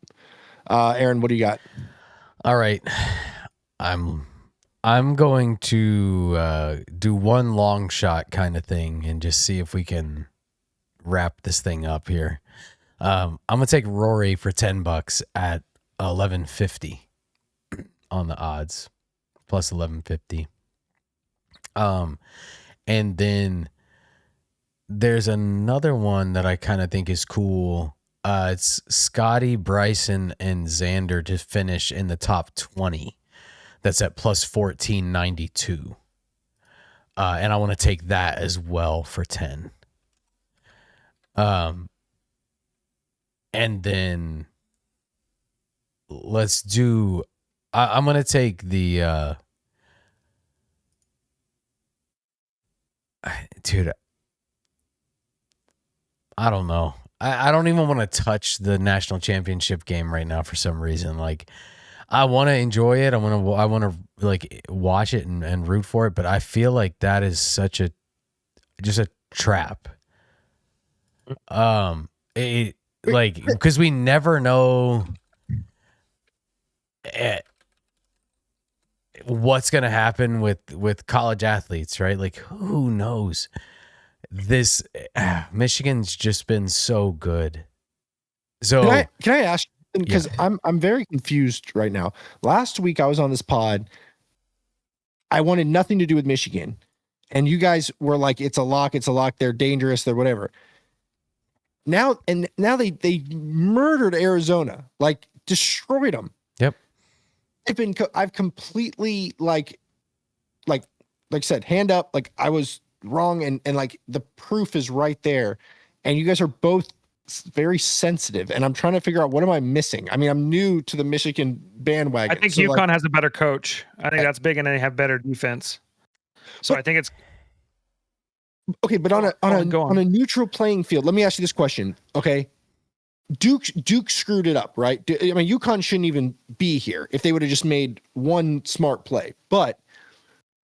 Aaron, what do you got? All right. I'm going to do one long shot kind of thing and just see if we can wrap this thing up here. I'm gonna take Rory for $10 at 1150 on the odds, plus 1150. And then there's another one that I kind of think is cool. It's Scotty, Bryson, and Xander to finish in the top 20. That's at plus 1492. And I want to take that as well for 10. And then let's do, I'm going to take the, dude, I don't know. I don't even want to touch the national championship game right now for some reason. Like, I want to enjoy it. I want to like watch it and root for it. But I feel like that is just a trap. Because we never know what's going to happen with college athletes, right? Like, who knows? This Michigan's just been so good. So can I ask? Because I'm very confused right now. Last week I was on this pod. I wanted nothing to do with Michigan, and you guys were like, "It's a lock. It's a lock. They're dangerous. They're whatever." Now they murdered Arizona, like destroyed them. Yep. I've completely like I said, hand up, like I was wrong, and like the proof is right there, and you guys are both very sensitive, and I'm trying to figure out what am I missing. I mean, I'm new to the Michigan bandwagon. I think so UConn has a better coach. I think that's big, and they have better defense. So I think it's okay. But on a neutral playing field, let me ask you this question. Okay, Duke screwed it up, right? I mean, UConn shouldn't even be here if they would have just made one smart play. But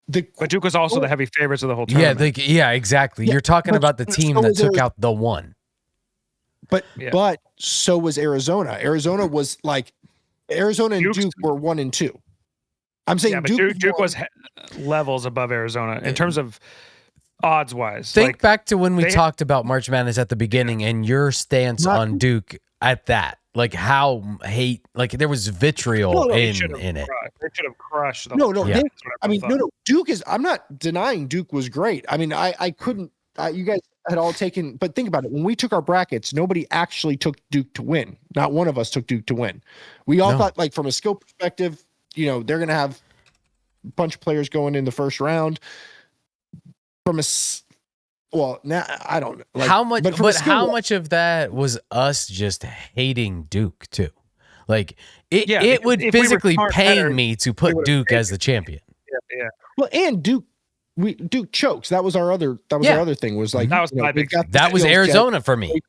Duke was also the heavy favorites of the whole tournament. Yeah, exactly. You're talking about the team that took out the one. But so was Arizona. Arizona was like Arizona and Duke were 1 and 2. I'm saying Duke was levels above Arizona in terms of odds wise. Think back to when we talked about March Madness at the beginning and your stance on Duke at that. Like how there was vitriol in it. They should have crushed them. No. Duke is, I'm not denying Duke was great. I mean, I couldn't, you guys had all taken, but think about it. When we took our brackets, nobody actually took Duke to win. Not one of us took Duke to win. We all thought, like, from a skill perspective, they're going to have a bunch of players going in the first round. Now I don't know. Like, how much of that was us just hating Duke too? Like it would physically pain me to put Duke as the champion. Yeah. Well, and Duke chokes. That was our other thing, was like, that was my big. That was Arizona for me.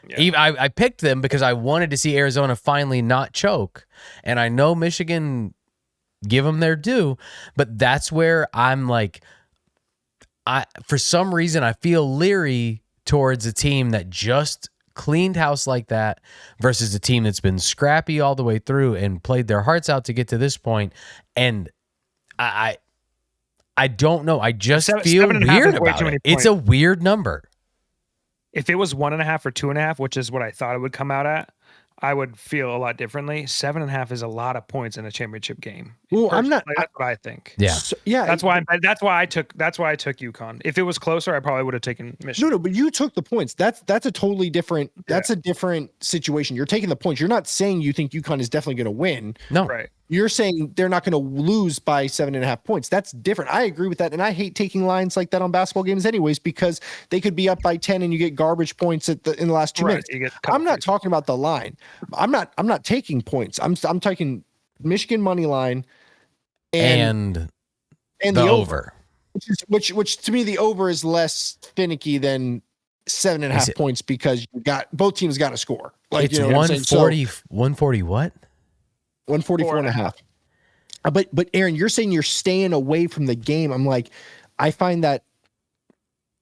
Yeah. I picked them because I wanted to see Arizona finally not choke, and I know Michigan give them their due, but that's where I'm like, for some reason I feel leery towards a team that just cleaned house like that versus a team that's been scrappy all the way through and played their hearts out to get to this point. And I don't know. I just feel weird about it. It's a weird number. If it was 1.5 or 2.5, which is what I thought it would come out at, I would feel a lot differently. 7.5 is a lot of points in a championship game. Well, that's what I think. Yeah. That's why I took UConn. If it was closer, I probably would have taken Michigan. No, but you took the points. That's a totally different. That's a different situation. You're taking the points. You're not saying you think UConn is definitely going to win. No. Right. You're saying they're not going to lose by 7.5 points. That's different. I agree with that. And I hate taking lines like that on basketball games anyways, because they could be up by 10 and you get garbage points in the last 2 minutes. I'm not talking about the line. I'm not taking points. I'm taking Michigan money line and the over. Which to me, the over is less finicky than 7.5 points, because both teams got to score. Like, it's 140, 140 what? 144.5. But Aaron, you're saying you're staying away from the game. I'm like, I find that.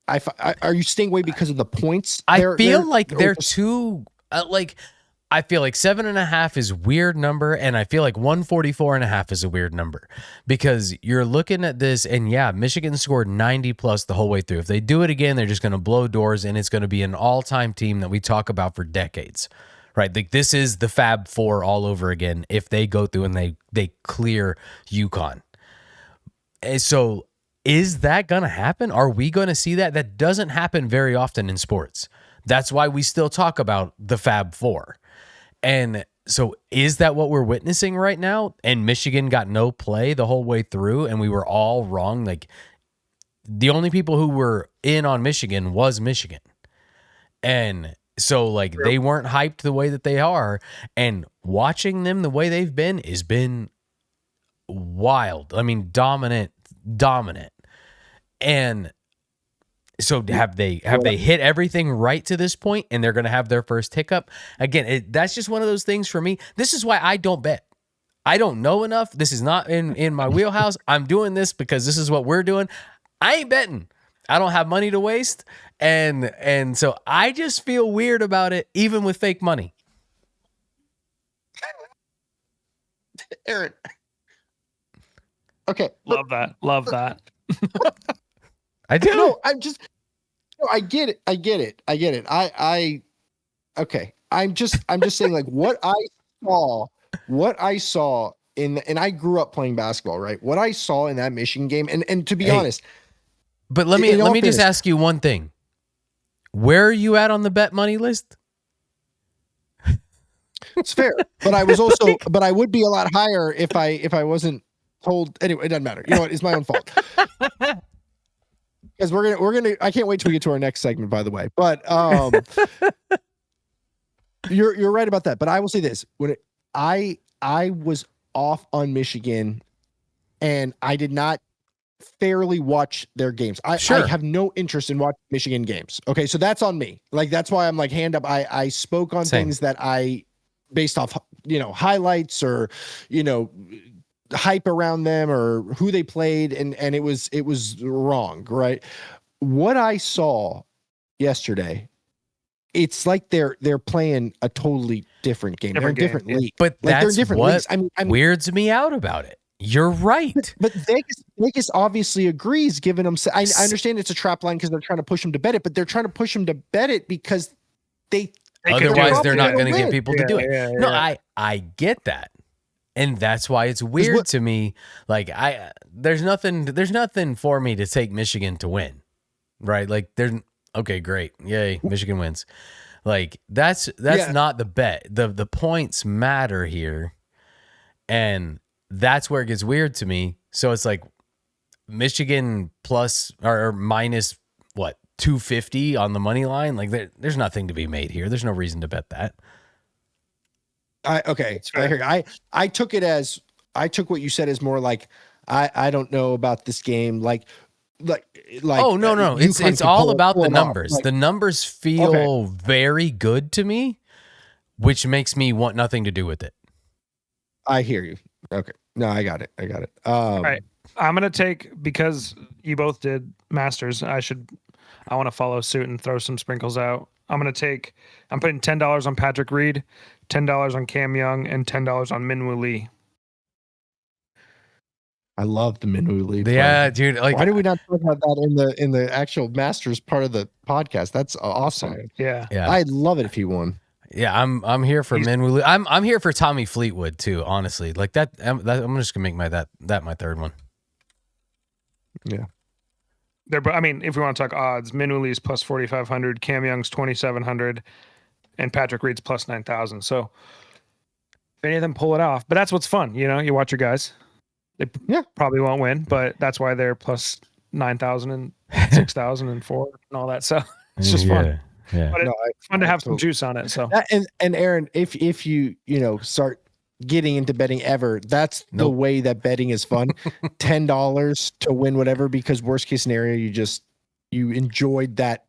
Are you staying away because of the points? I feel like they're too I feel like 7.5 is weird number, and I feel like 144.5 is a weird number, because you're looking at this and Michigan scored 90 plus the whole way through. If they do it again, they're just going to blow doors, and it's going to be an all-time team that we talk about for decades. Right, like this is the Fab Four all over again if they go through and they clear UConn. And so is that going to happen? Are we going to see that? That doesn't happen very often in sports. That's why we still talk about the Fab Four. And so is that what we're witnessing right now? And Michigan got no play the whole way through, and we were all wrong. Like, the only people who were in on Michigan was Michigan. And so, like, they weren't hyped the way that they are, and watching them the way they've been has been wild. I mean, dominant. And so have they hit everything right to this point, and they're going to have their first hiccup? Again, that's just one of those things for me. This is why I don't bet. I don't know enough. This is not in my wheelhouse. I'm doing this because this is what we're doing. I ain't betting. I don't have money to waste. And so I just feel weird about it, even with fake money. Aaron. Okay. Love that. I do. I get it. Okay. I'm just saying, like, what I saw and I grew up playing basketball, right? What I saw in that Michigan game, and to be honest, but let me just ask you one thing. Where are you at on the bet money list? it's fair, but I was also, but I would be a lot higher if I wasn't told. Anyway, it doesn't matter. You know what? It's my own fault. Because we're gonna. I can't wait till we get to our next segment, by the way. But you're right about that. But I will say this: when I was off on Michigan, and I did not fairly watch their games. I have no interest in watching Michigan games. Okay, so that's on me. Like that's why I'm like hand up. I spoke on things that I based off highlights or hype around them or who they played, and it was wrong, right? What I saw yesterday, it's like they're playing a totally different game. They're in different leagues. But like that's they're in different what leagues. I mean, weirds me out about it. You're right. But Vegas obviously agrees, giving them. I understand it's a trap line because they're trying to push them to bet it, but they're trying to push them to bet it because otherwise they're not going to get people to do it. Yeah. No, I get that. And that's why it's weird to me. Like there's nothing for me to take Michigan to win, right? Like okay, great, yay, Michigan wins. Like that's not the bet. The points matter here, and that's where it gets weird to me. So it's like Michigan plus or minus what 250 on the money line. Like there's nothing to be made here. There's no reason to bet that. I took what you said as more like I don't know about this game like oh no it's all about the numbers. Like, the numbers feel very good to me, which makes me want nothing to do with it. I hear you. Okay, no, I got it. All right, I'm gonna take, because you both did Masters, I want to follow suit and throw some sprinkles out. I'm putting $10 on Patrick Reed, $10 on Cam Young, and $10 on Minwoo Lee. I love the Minwoo Lee. Yeah, dude. Like, why did we not talk about that in the actual Masters part of the podcast? That's awesome. Yeah. I'd love it if he won. Yeah, I'm here for Minwoo Lee. I'm here for Tommy Fleetwood too. Honestly, like that. I'm just gonna make that my third one. Yeah. I mean, if we want to talk odds, Minwoo Lee's plus 4,500, Cam Young's 2,700, and Patrick Reed's plus 9,000. So if any of them pull it off, but that's what's fun. You watch your guys. They probably won't win, but that's why they're plus 9,000 and 6,000 and 4 and all that. So it's just fun. Yeah. But it's fun to have some juice on it. So and Aaron, if you start getting into betting ever, that's the way that betting is fun. $10 to win whatever, because worst case scenario, you enjoyed that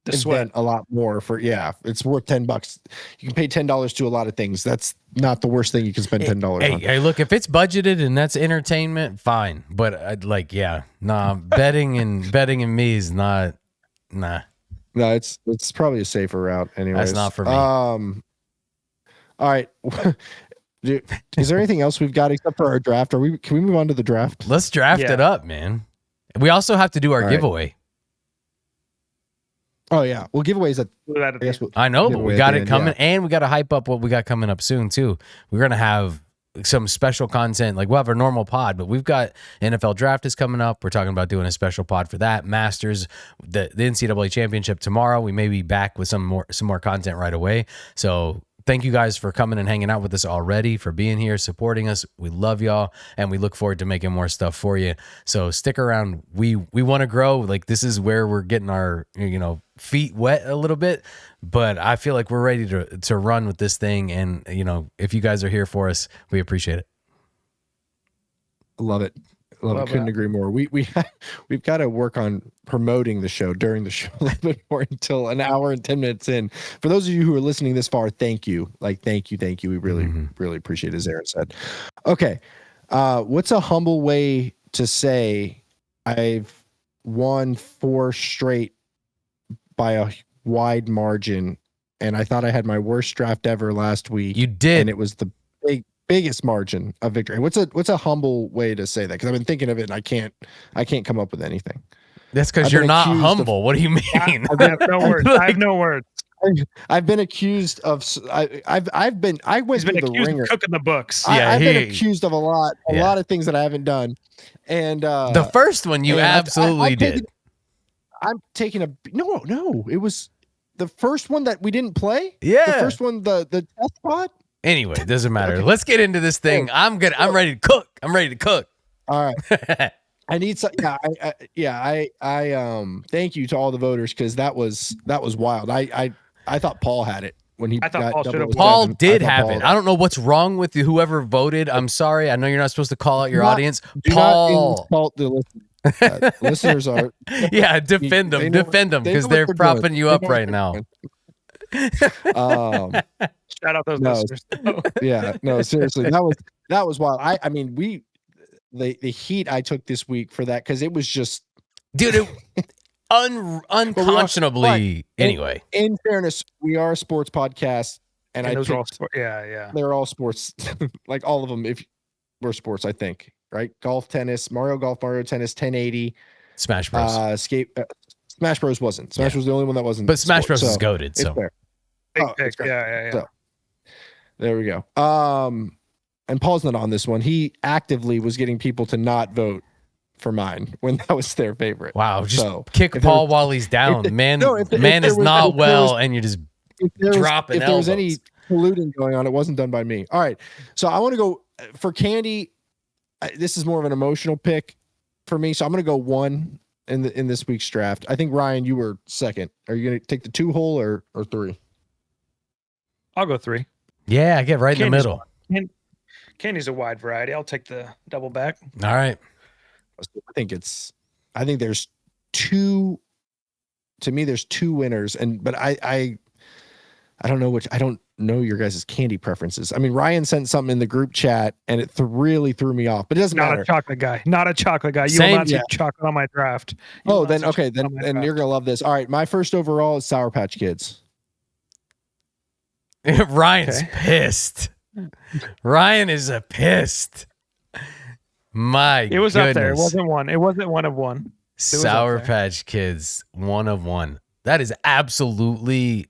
event a lot more it's worth $10. You can pay $10 to a lot of things. That's not the worst thing you can spend $10 on. Hey, look, if it's budgeted and that's entertainment, fine. But betting and me is not. Nah. No, it's probably a safer route anyways. That's not for me. All right. Is there anything else we've got except for our draft? Can we move on to the draft? Let's draft it up, man. We also have to do our giveaway. Oh yeah, well, giveaways. I know, but we got it coming, and we got to hype up what we got coming up soon too. We're gonna have some special content. Like we'll have our normal pod, but we've got NFL draft is coming up. We're talking about doing a special pod for that. Masters, the NCAA Championship tomorrow. We may be back with some more content right away. So thank you guys for coming and hanging out with us already, for being here, supporting us. We love y'all, and we look forward to making more stuff for you. So stick around. We want to grow. Like this is where we're getting our feet wet a little bit, but I feel like we're ready to run with this thing. And if you guys are here for us, we appreciate it. Love it. Couldn't agree more. We've got to work on promoting the show during the show a little bit more until an hour and 10 minutes in. For those of you who are listening this far, thank you. Thank you. We really appreciate it, as Aaron said. Okay. What's a humble way to say I've won 4 straight by a wide margin, and I thought I had my worst draft ever last week? You did. And it was the biggest margin of victory. What's a humble way to say that? Because I've been thinking of it and I can't come up with anything. That's because you're not humble. What do you mean? I have no words. I've been accused of. I went He's been through the accused ringer. of cooking the books. Yeah, I've been accused of a lot of things that I haven't done, and the first one you and absolutely did. I'm taking a no. It was the first one that we didn't play. Yeah. The first one, the test pod. Anyway, it doesn't matter. Let's get into this thing. I'm ready to cook. I'm ready to cook. All right. I need some. Yeah. I thank you to all the voters because that was wild. I thought Paul had it when he. I thought Paul should have. Paul did have it. I don't know what's wrong with whoever voted. I'm sorry. I know you're not supposed to call out your audience. Paul. Insult the listeners. Listeners are. Yeah, defend them because they're propping you up right now. Shout out those listeners. Yeah, no, seriously, that was wild. I mean, the heat I took this week for that because it was just, dude, unconscionably. Anyway, in fairness, we are a sports podcast, and I those picked, are all yeah, they're all sports, like all of them. If we're sports, I think, right? Golf, tennis, Mario Tennis, 1080, Smash Bros. Smash Bros wasn't. Smash was the only one that wasn't. But Smash Bros so is goated. So big pick. Yeah. So, there we go. And Paul's not on this one. He actively was getting people to not vote for mine when that was their favorite. Wow, just so, kick Paul while he's down. Man is not well, and you're just dropping. If there was any colluding going on, it wasn't done by me. All right, so I want to go for Candy. This is more of an emotional pick for me, so I'm going to go 1 in this week's draft. I think Ryan, you were second. Are you going to take the 2 hole or 3? I'll go 3. Yeah, I get right in the middle. Candy's a wide variety. I'll take the double back. All right. I think there's 2. To me, there's 2 winners, but I don't know which. I don't know your guys' candy preferences. I mean, Ryan sent something in the group chat, and it really threw me off. But it doesn't matter. Not a chocolate guy. Not a chocolate guy. You will not see chocolate on my draft. Then you're gonna love this. All right, my first overall is Sour Patch Kids. Ryan's pissed. Ryan is pissed. It was up there. It wasn't one. It wasn't one of one. Sour Patch Kids, 1 of 1. That is absolutely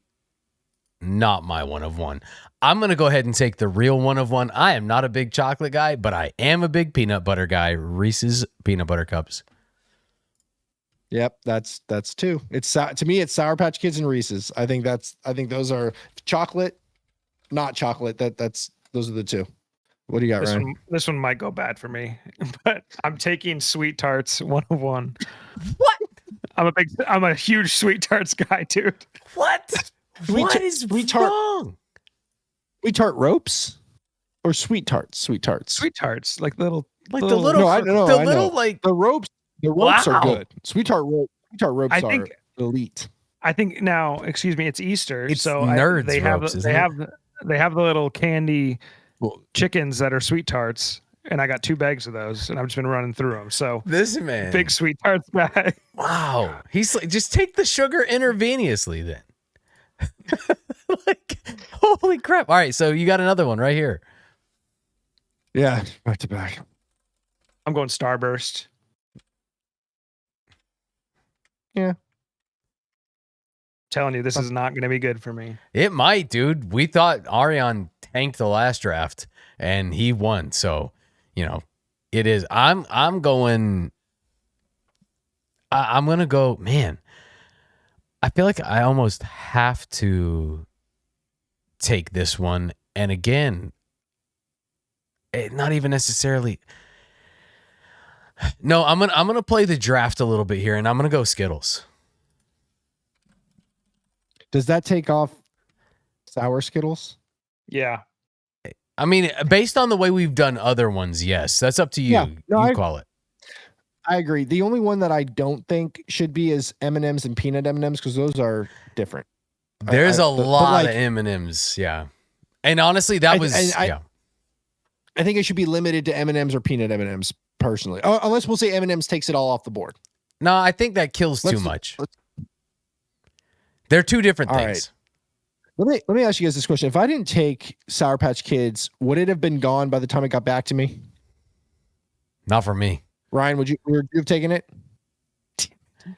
not my 1 of 1. I'm going to go ahead and take the real 1 of 1. I am not a big chocolate guy, but I am a big peanut butter guy. Reese's Peanut Butter Cups. Yep, that's 2. It's to me, it's Sour Patch Kids and Reese's. I think those are chocolate, not chocolate. Those are the 2. What do you got, Ryan? This one might go bad for me, but I'm taking Sweet Tarts 1 of 1. What? I'm a huge Sweet Tarts guy, dude. What? What is wrong? Sweet Tart ropes or Sweet Tarts? Sweet Tarts. Sweet Tarts, like the little. No, I know. The ropes. The ropes Wow. are good. Sweet Tart ropes are elite. I think now, excuse me, it's Easter, It's so nerds they have ropes, they have the little candy chickens that are Sweet Tarts, and I got 2 bags of those, and I've just been running through them. So This man, big Sweet Tarts guy. wow. He's like, just take the sugar intravenously then. Like, holy crap. All right, so you got another one right here. Yeah, back to back. I'm going Starburst. Yeah. Telling you, this is not going to be good for me. It might, dude. We thought Arion tanked the last draft and he won. So, it is. I'm going to go, man. I feel like I almost have to take this one. And again, not even necessarily. No, I'm gonna play the draft a little bit here, and I'm gonna go Skittles. Does that take off sour Skittles? Yeah. I mean, based on the way we've done other ones, yes. That's up to you. Yeah, no, you call it. I agree. The only one that I don't think should be is M&Ms and peanut M&Ms because those are different. There's a lot of M&Ms, yeah. And honestly, that I think it should be limited to M&Ms or peanut M&Ms personally. Unless we'll say M&Ms takes it all off the board. No, I think that kills too much. They're 2 different things. Right. Let me ask you guys this question. If I didn't take Sour Patch Kids, would it have been gone by the time it got back to me? Not for me. Ryan, would you have taken it?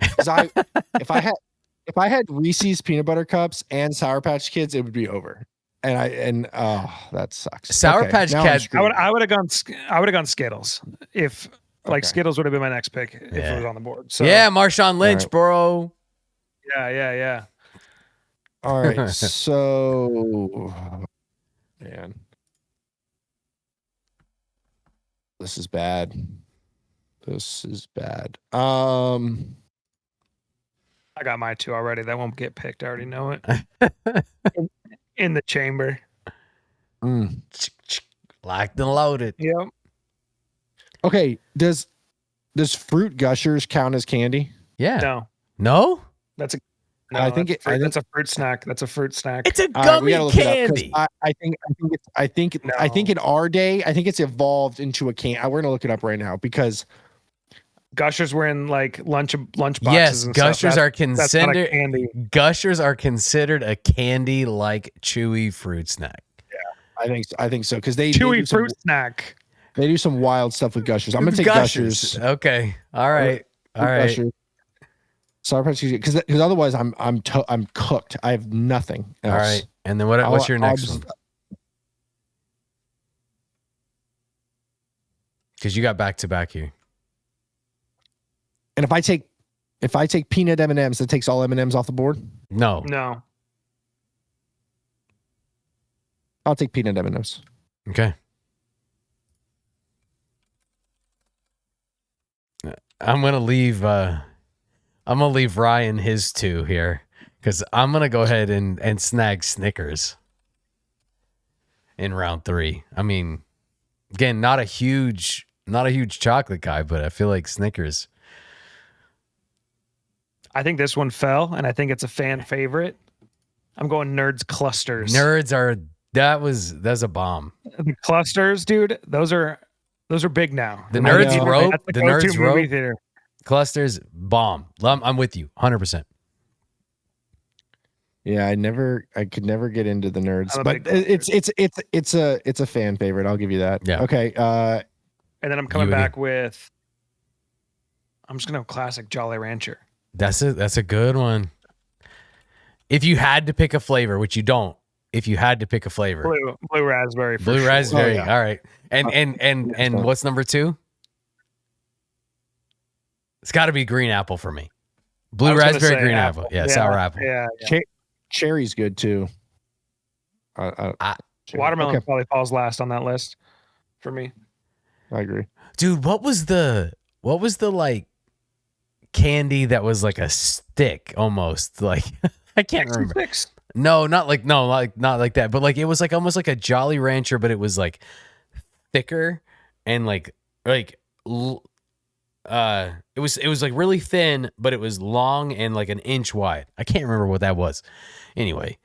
Because if I If I had Reese's peanut butter cups and Sour Patch Kids, it would be over. And that sucks. Sour Patch now I'm Kids- screwed. I would have gone Skittles if like Okay. Skittles would have been my next pick if Yeah. it was on the board. So yeah, Marshawn Lynch, right. bro. yeah. All right, so man, this is bad. This is bad. I got my two already. That won't get picked. I already know it. In the chamber. mm. Locked and loaded. Yep. Okay, does Fruit Gushers count as candy? Yeah. No, No? that's a. I think that's it- I that's a fruit snack. That's a fruit snack. It's a All right, we gummy gotta look it up, 'cause candy. I think in our day, I think it's evolved into a can. We're gonna look it up right now because Gushers were in like lunch boxes. Yes, and stuff. Gushers That's- are That's not a considered candy. Gushers are considered a candy like chewy fruit snack. I think so because they Chewy do some, fruit snack. they do some wild stuff with Gushers. I'm gonna take Gushers. Okay. All right. All right. Gushers. Sour Patch Kids because otherwise I'm cooked. I have nothing else. All right. And then what's your next one? Because you got back to back here. And if I take peanut M&Ms, that takes all M&Ms off the board. No. No. I'll take peanut M&Ms. Okay. I'm gonna leave Ryan his two here because I'm gonna go ahead and snag Snickers in round 3. I mean, again, not a huge chocolate guy, but I feel like Snickers. I think this one fell, and I think it's a fan favorite. I'm going Nerds Clusters. That's a bomb. The clusters, dude. Those are big now. The I Nerds know. rope, That's the go-to Nerds movie rope theater. clusters bomb. I'm with you 100%. Yeah, I could never get into the nerds, I'm a but big it's a fan favorite. I'll give you that. Yeah. Okay. And then I'm coming You again. back with. I'm just gonna have classic Jolly Rancher. That's a good one. If you had to pick a flavor, which you don't, if you had to pick a flavor, Blue raspberry. For blue sure. raspberry. Oh, yeah. All right. And what's number 2? It's got to be green apple for me. I Blue was gonna raspberry, say green apple. Yeah, sour apple. Yeah. Cherry's good too. Cherry. Watermelon Okay, probably falls last on that list for me. I agree. Dude, what was the like candy that was like a stick almost? Like I can't remember. 66. Not like that, but like it was like almost like a Jolly Rancher, but it was like thicker and it was like really thin, but it was long and like an inch wide. I can't remember what that was. Anyway,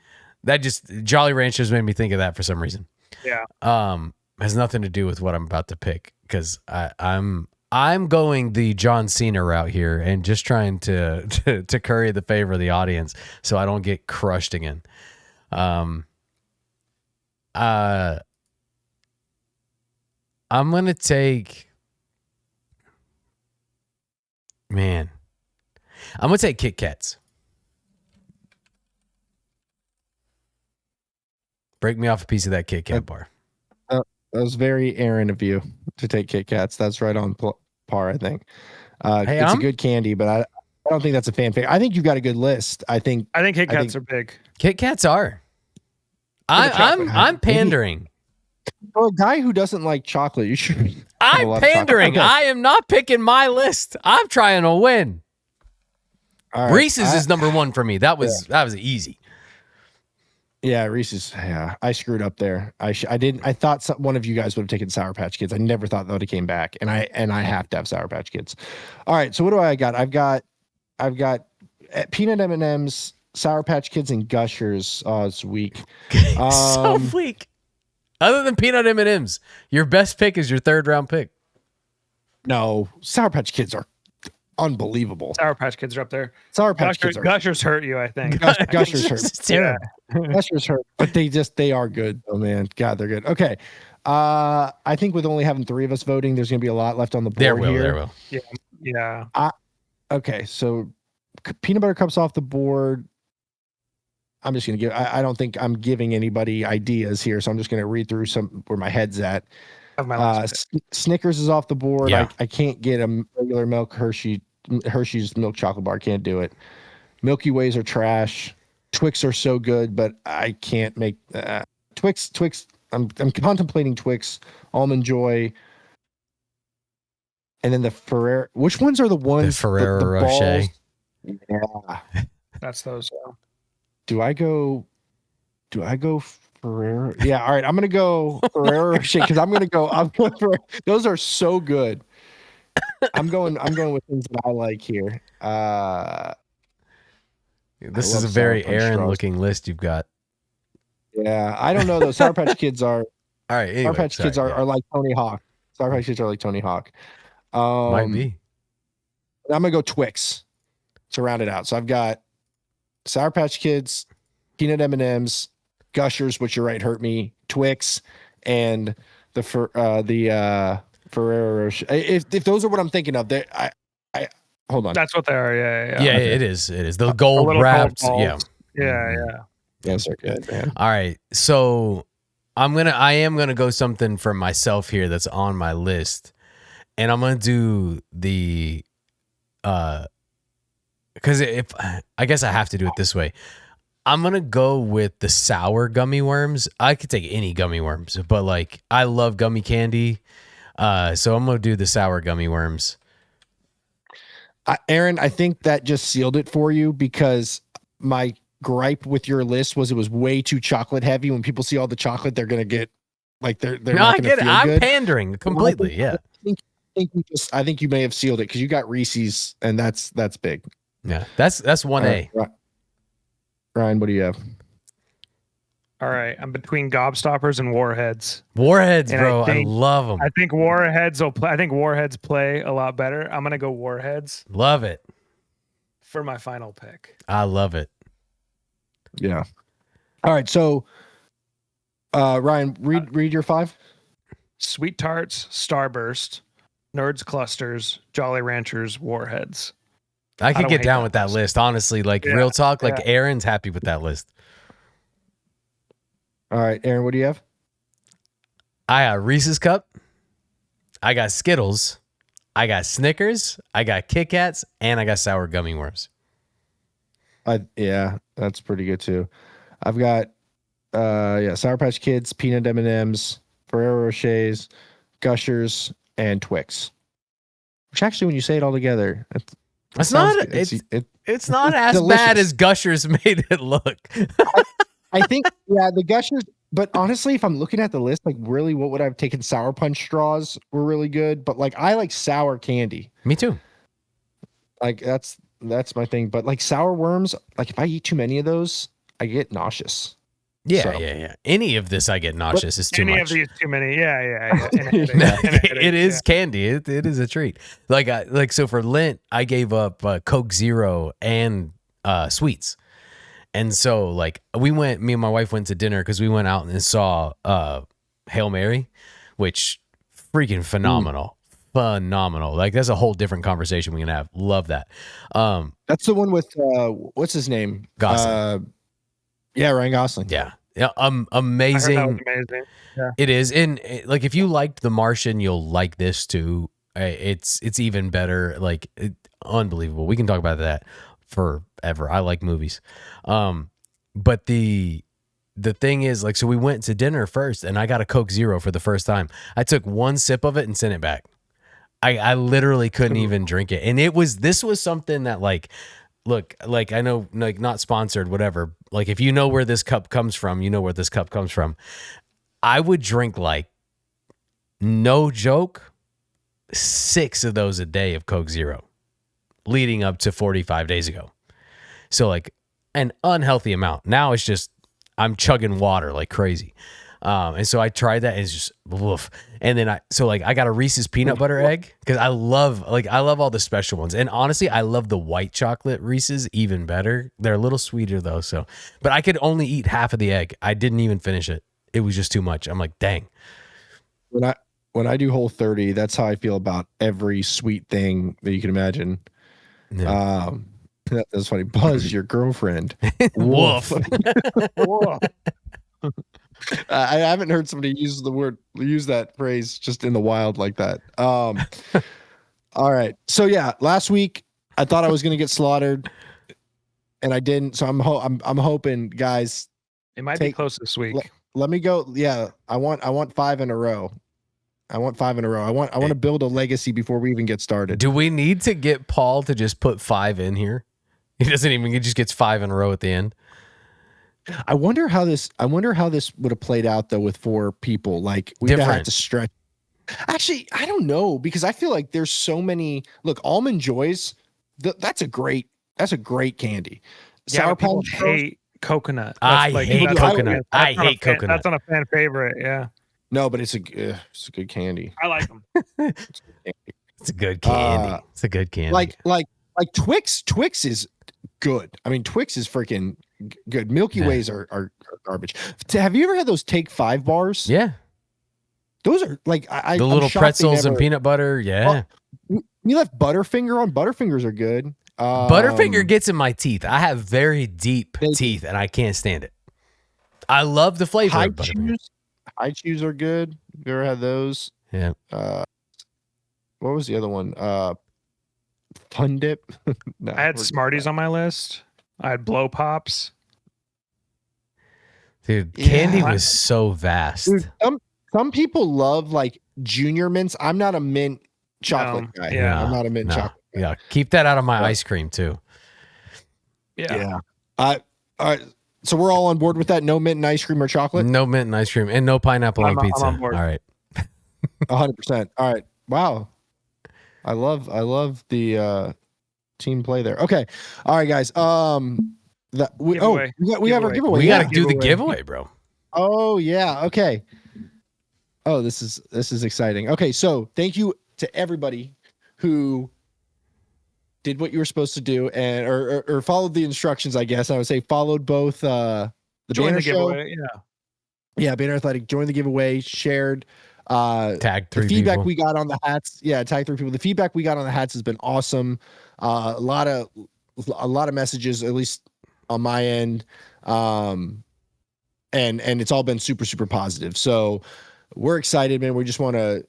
that just Jolly Ranchers made me think of that for some reason. Yeah. Has nothing to do with what I'm about to pick because I'm going the John Cena route here and just trying to curry the favor of the audience so I don't get crushed again. I'm gonna take Kit Kats. Break me off a piece of that Kit Kat bar. That was very Aaron of you to take Kit Kats. That's right on par, I think. Hey, it's a good candy, but I don't think that's a fan favorite. I think you've got a good list. I think Kit Kats are big. Kit Kats are. chocolate. I'm pandering. for a guy who doesn't like chocolate, you should. have a I'm lot of chocolate. pandering. Okay. I am not picking my list. I'm trying to win. All right. Reese's is number 1 for me. That was easy. Yeah, Reese's. Yeah, I screwed up there. I didn't. I thought one of you guys would have taken Sour Patch Kids. I never thought that would have came back, and I have to have Sour Patch Kids. All right. So what do I got? I've got peanut M&Ms, Sour Patch Kids, and Gushers. Oh, it's weak. So weak. Other than peanut M&Ms, your best pick is your 3rd round pick. No, Sour Patch Kids are unbelievable. Sour Patch Kids are up there. Sour Patch Kids are Gushers hurt you, I think. Gushers hurt. It's terrible. Gushers hurt, but they are good. Oh man, God, they're good. Okay, I think with only having 3 of us voting, there's gonna be a lot left on the board There will. here. There will. Yeah. Okay, so peanut butter cups off the board. I'm just gonna give. I don't think I'm giving anybody ideas here, so I'm just gonna read through some where my head's at. Of my last Snickers is off the board. Yeah. I can't get a regular milk Hershey's milk chocolate bar. Can't do it. Milky Ways are trash. Twix are so good, but I can't make Twix. I'm contemplating Twix. Almond Joy. And then the Ferrero. Which ones are the ones? The Ferrero Rocher. Yeah. That's those. Do I go Ferrero? Yeah. All right. I'm gonna go Ferrero Rocher because I'm going for those are so good. I'm going with things that I like here. This I is a love very Sour Punch Aaron straws. looking list you've got. Yeah. I don't know though. Sour Patch Kids are All right. Anyway, Sour Patch Kids sorry, are like Tony Hawk. Sour Patch Kids are like Tony Hawk. might be. I'm gonna go Twix to round it out. So I've got Sour Patch Kids, peanut M&Ms, Gushers, which you're right hurt me, Twix, and the Ferrero Rocher. If those are what I'm thinking of, I hold on. That's what they are. Yeah. Yeah, it is. It is the gold little wrapped. gold Yeah. balls. Yeah. Those are good, man. All right. So I am gonna go something from myself here that's on my list, and I'm gonna do the because if I guess I have to do it this way. I'm gonna go with the sour gummy worms. I could take any gummy worms, but like I love gummy candy, so I'm gonna do the sour gummy worms. Aaron, I think that just sealed it for you because my gripe with your list was it was way too chocolate heavy. When people see all the chocolate, they're gonna get like they're No, not I gonna get it. feel I'm good. pandering completely. Yeah, I think you may have sealed it because you got Reese's, and that's big. yeah. That's 1A. Ryan, what do you have? All right. I'm between Gobstoppers and Warheads. Warheads, And bro. I love them. I think Warheads will play. I think Warheads play a lot better. I'm gonna go Warheads Love it. for my final pick. I love it. Yeah. All right. So, Ryan, read your 5. Sweet Tarts, Starburst, Nerds Clusters, Jolly Ranchers, Warheads. I could don't get hate down that with that list, honestly. Like Yeah, real talk, like yeah. Aaron's happy with that list. All right, Aaron, what do you have? I got Reese's Cup. I got Skittles. I got Snickers. I got Kit Kats, and I got sour gummy worms. Yeah, that's pretty good too. I've got Sour Patch Kids, peanut M&Ms, Ferrero Rochers, Gushers, and Twix. Which actually, when you say it all together, It's not. It's not as delicious. bad as Gushers made it look. I think, yeah, the Gushers. But honestly, if I'm looking at the list, like really, what would I have taken? Sour Punch straws were really good, but like I like sour candy. Me too. Like that's my thing. But like sour worms, like if I eat too many of those, I get nauseous. Yeah, So- yeah. Any of this, I get nauseous. It's too Any much. of these too many. Yeah. And a headache, and a headache, It is yeah. candy. It is a treat. Like so for Lent, I gave up Coke Zero and sweets. And so like me and my wife went to dinner because we went out and saw Hail Mary, which freaking phenomenal. Phenomenal. Like that's a whole different conversation we can have. Love that. That's the one with what's his name? Gosling. Yeah, Ryan Gosling. Yeah. I heard Amazing. that was amazing. It is. And like if you liked The Martian, you'll like this too. It's even better. Like unbelievable. We can talk about that forever. I like movies. But the thing is like, so we went to dinner first and I got a Coke Zero for the first time. I took one sip of it and sent it back. I literally couldn't even drink it. And this was something that like, look, like I know like not sponsored, whatever. Like if you know where this cup comes from, you know where this cup comes from. I would drink like, no joke, 6 of those a day of Coke Zero leading up to 45 days ago. So like an unhealthy amount. Now it's just, I'm chugging water like crazy. And so I tried that and it's just woof. And then I got a Reese's peanut butter egg because I love all the special ones. And honestly, I love the white chocolate Reese's even better. They're a little sweeter though. So, but I could only eat half of the egg. I didn't even finish it. It was just too much. I'm like, dang. When I do Whole30, that's how I feel about every sweet thing that you can imagine. Yeah. That's funny. Buzz, your girlfriend. Woof. I haven't heard somebody use that phrase just in the wild like that. All right. So yeah, last week I thought I was going to get slaughtered, and I didn't. So I'm hoping, guys. It might be close this week. Let me go. Yeah, I want 5 in a row. I want to build a legacy before we even get started. Do we need to get Paul to just put 5 in here? He just gets 5 in a row at the end. I wonder how this would have played out though with 4 people. Like we'd have had to stretch. Actually, I don't know, because I feel like there's so many. Look, Almond Joys, that's a great candy. Yeah, Sour people Patch hate coconut. I hate coconut. I hate coconut. That's not a fan favorite. Yeah. No, but it's a good candy. I like them. It's a good candy. It's a good candy. Like Twix. Twix is good. I mean, Twix is freaking good. Milky Ways are garbage. Have you ever had those Take 5 bars? Yeah. Those are like the little pretzels and peanut butter. Yeah. You left Butterfinger on. Butterfingers are good. Butterfinger gets in my teeth. I have very deep teeth, and I can't stand it. I love the flavor of Butterfinger. High Chews are good. You ever had those? Yeah. What was the other one? Fun Dip. No, I had Smarties on my list. I had Blow Pops. Dude, candy was so vast. Dude, some people love like Junior Mints. I'm not a mint chocolate guy. Yeah, I'm not a mint chocolate guy. Yeah, keep that out of my ice cream too. Yeah. All right. So we're all on board with that. No mint and ice cream or chocolate. No mint and ice cream, and no pineapple on pizza. I'm on board. All right. 100%. All right. Wow. I love the team play there. Okay. All right, guys. We have our giveaway. We got to do the giveaway, bro. Oh yeah. Okay. Oh, this is exciting. Okay, so thank you to everybody who did what you were supposed to do and or followed the instructions. I guess I would say followed both the Banner Show. Yeah, Banner Athletic joined the giveaway, shared. Tag 3 the feedback people. we got on the hats. Yeah, tag 3 people. The feedback we got on the hats has been awesome. A lot of messages, at least on my end. And it's all been super, super positive. So we're excited, man. We just want to,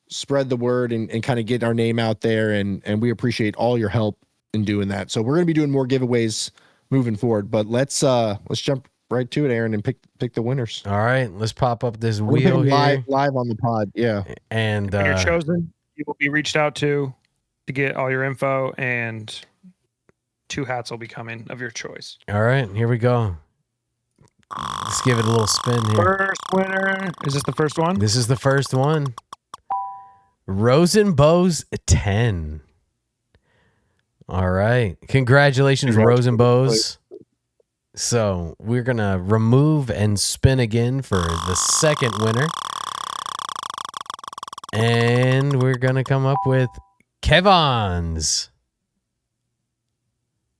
spread the word and kind of get our name out there. And we appreciate all your help in doing that. So we're going to be doing more giveaways moving forward, but let's jump right to it, Aaron, and pick the winners. All right, let's pop up this wheel here. Live on the pod. Yeah. And when you're chosen, you will be reached out to get all your info, and 2 hats will be coming of your choice. All right, here we go. Let's give it a little spin here. First winner. Is this the first one? This is the first one. Rosenbows 10. All right. Congratulations, Rosenbows. So we're going to remove and spin again for the second winner. And we're going to come up with Kevons.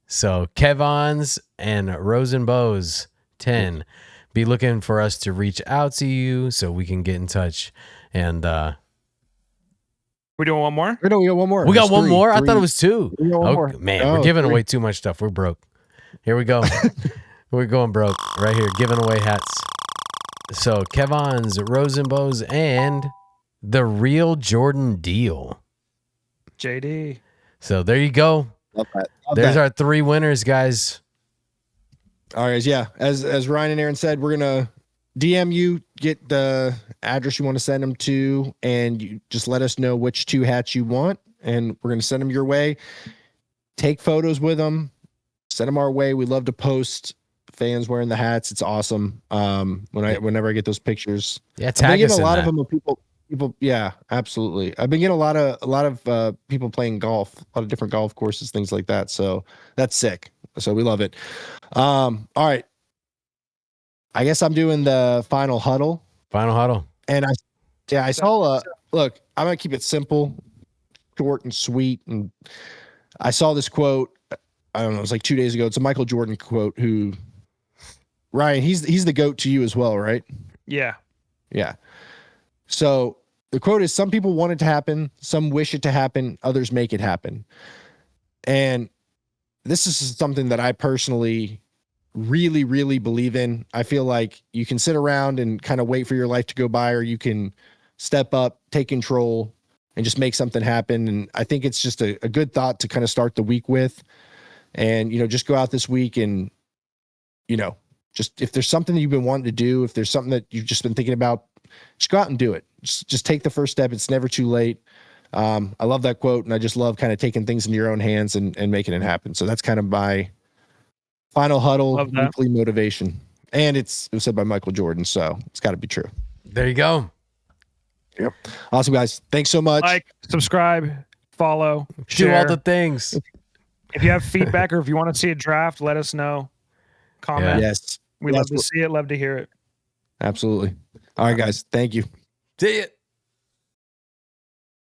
So Kevons and Rosenbows 10. Be looking for us to reach out to you so we can get in touch. And we doing one more? No, we got one more. We got one more? I thought it was 2. More. Man, we're giving away too much stuff. We're broke. Here we go. We're going broke right here, giving away hats. So Kevons, Rosenbows, and the real Jordan Deal. JD. So there you go. Love that. There's our 3 winners, guys. All right, yeah. As Ryan and Aaron said, we're gonna DM you, get the address you want to send them to, and you just let us know which 2 hats you want, and we're gonna send them your way. Take photos with them, send them our way. We love to post fans wearing the hats. It's awesome. Whenever I get those pictures, tag us in a lot that. of them are people. Yeah, absolutely. I've been getting a lot of people playing golf, a lot of different golf courses, things like that. So that's sick. So we love it. All right. I guess I'm doing the final huddle. Final huddle. And I saw look, I'm gonna keep it simple, short and sweet. And I saw this quote. I don't know, it was like 2 days ago. It's a Michael Jordan quote. Who, Ryan, he's the GOAT to you as well, right? Yeah. Yeah. So the quote is, some people want it to happen, some wish it to happen, others make it happen. And this is something that I personally really, really believe in. I feel like you can sit around and kind of wait for your life to go by, or you can step up, take control, and just make something happen. And I think it's just a good thought to kind of start the week with. And, just go out this week and, just if there's something that you've been wanting to do, if there's something that you've just been thinking about, just go out and do it. Just take the first step. It's never too late. I love that quote, and I just love kind of taking things into your own hands and making it happen. So that's kind of my final huddle weekly motivation. And it was said by Michael Jordan, so it's got to be true. There you go. Yep. Awesome, guys. Thanks so much. Like, subscribe, follow, share. Do all the things. If you have feedback or if you want to see a draft, let us know. Comment. Yeah. Yes. We love to see it, love to hear it. Absolutely. All right, guys. Thank you. See it.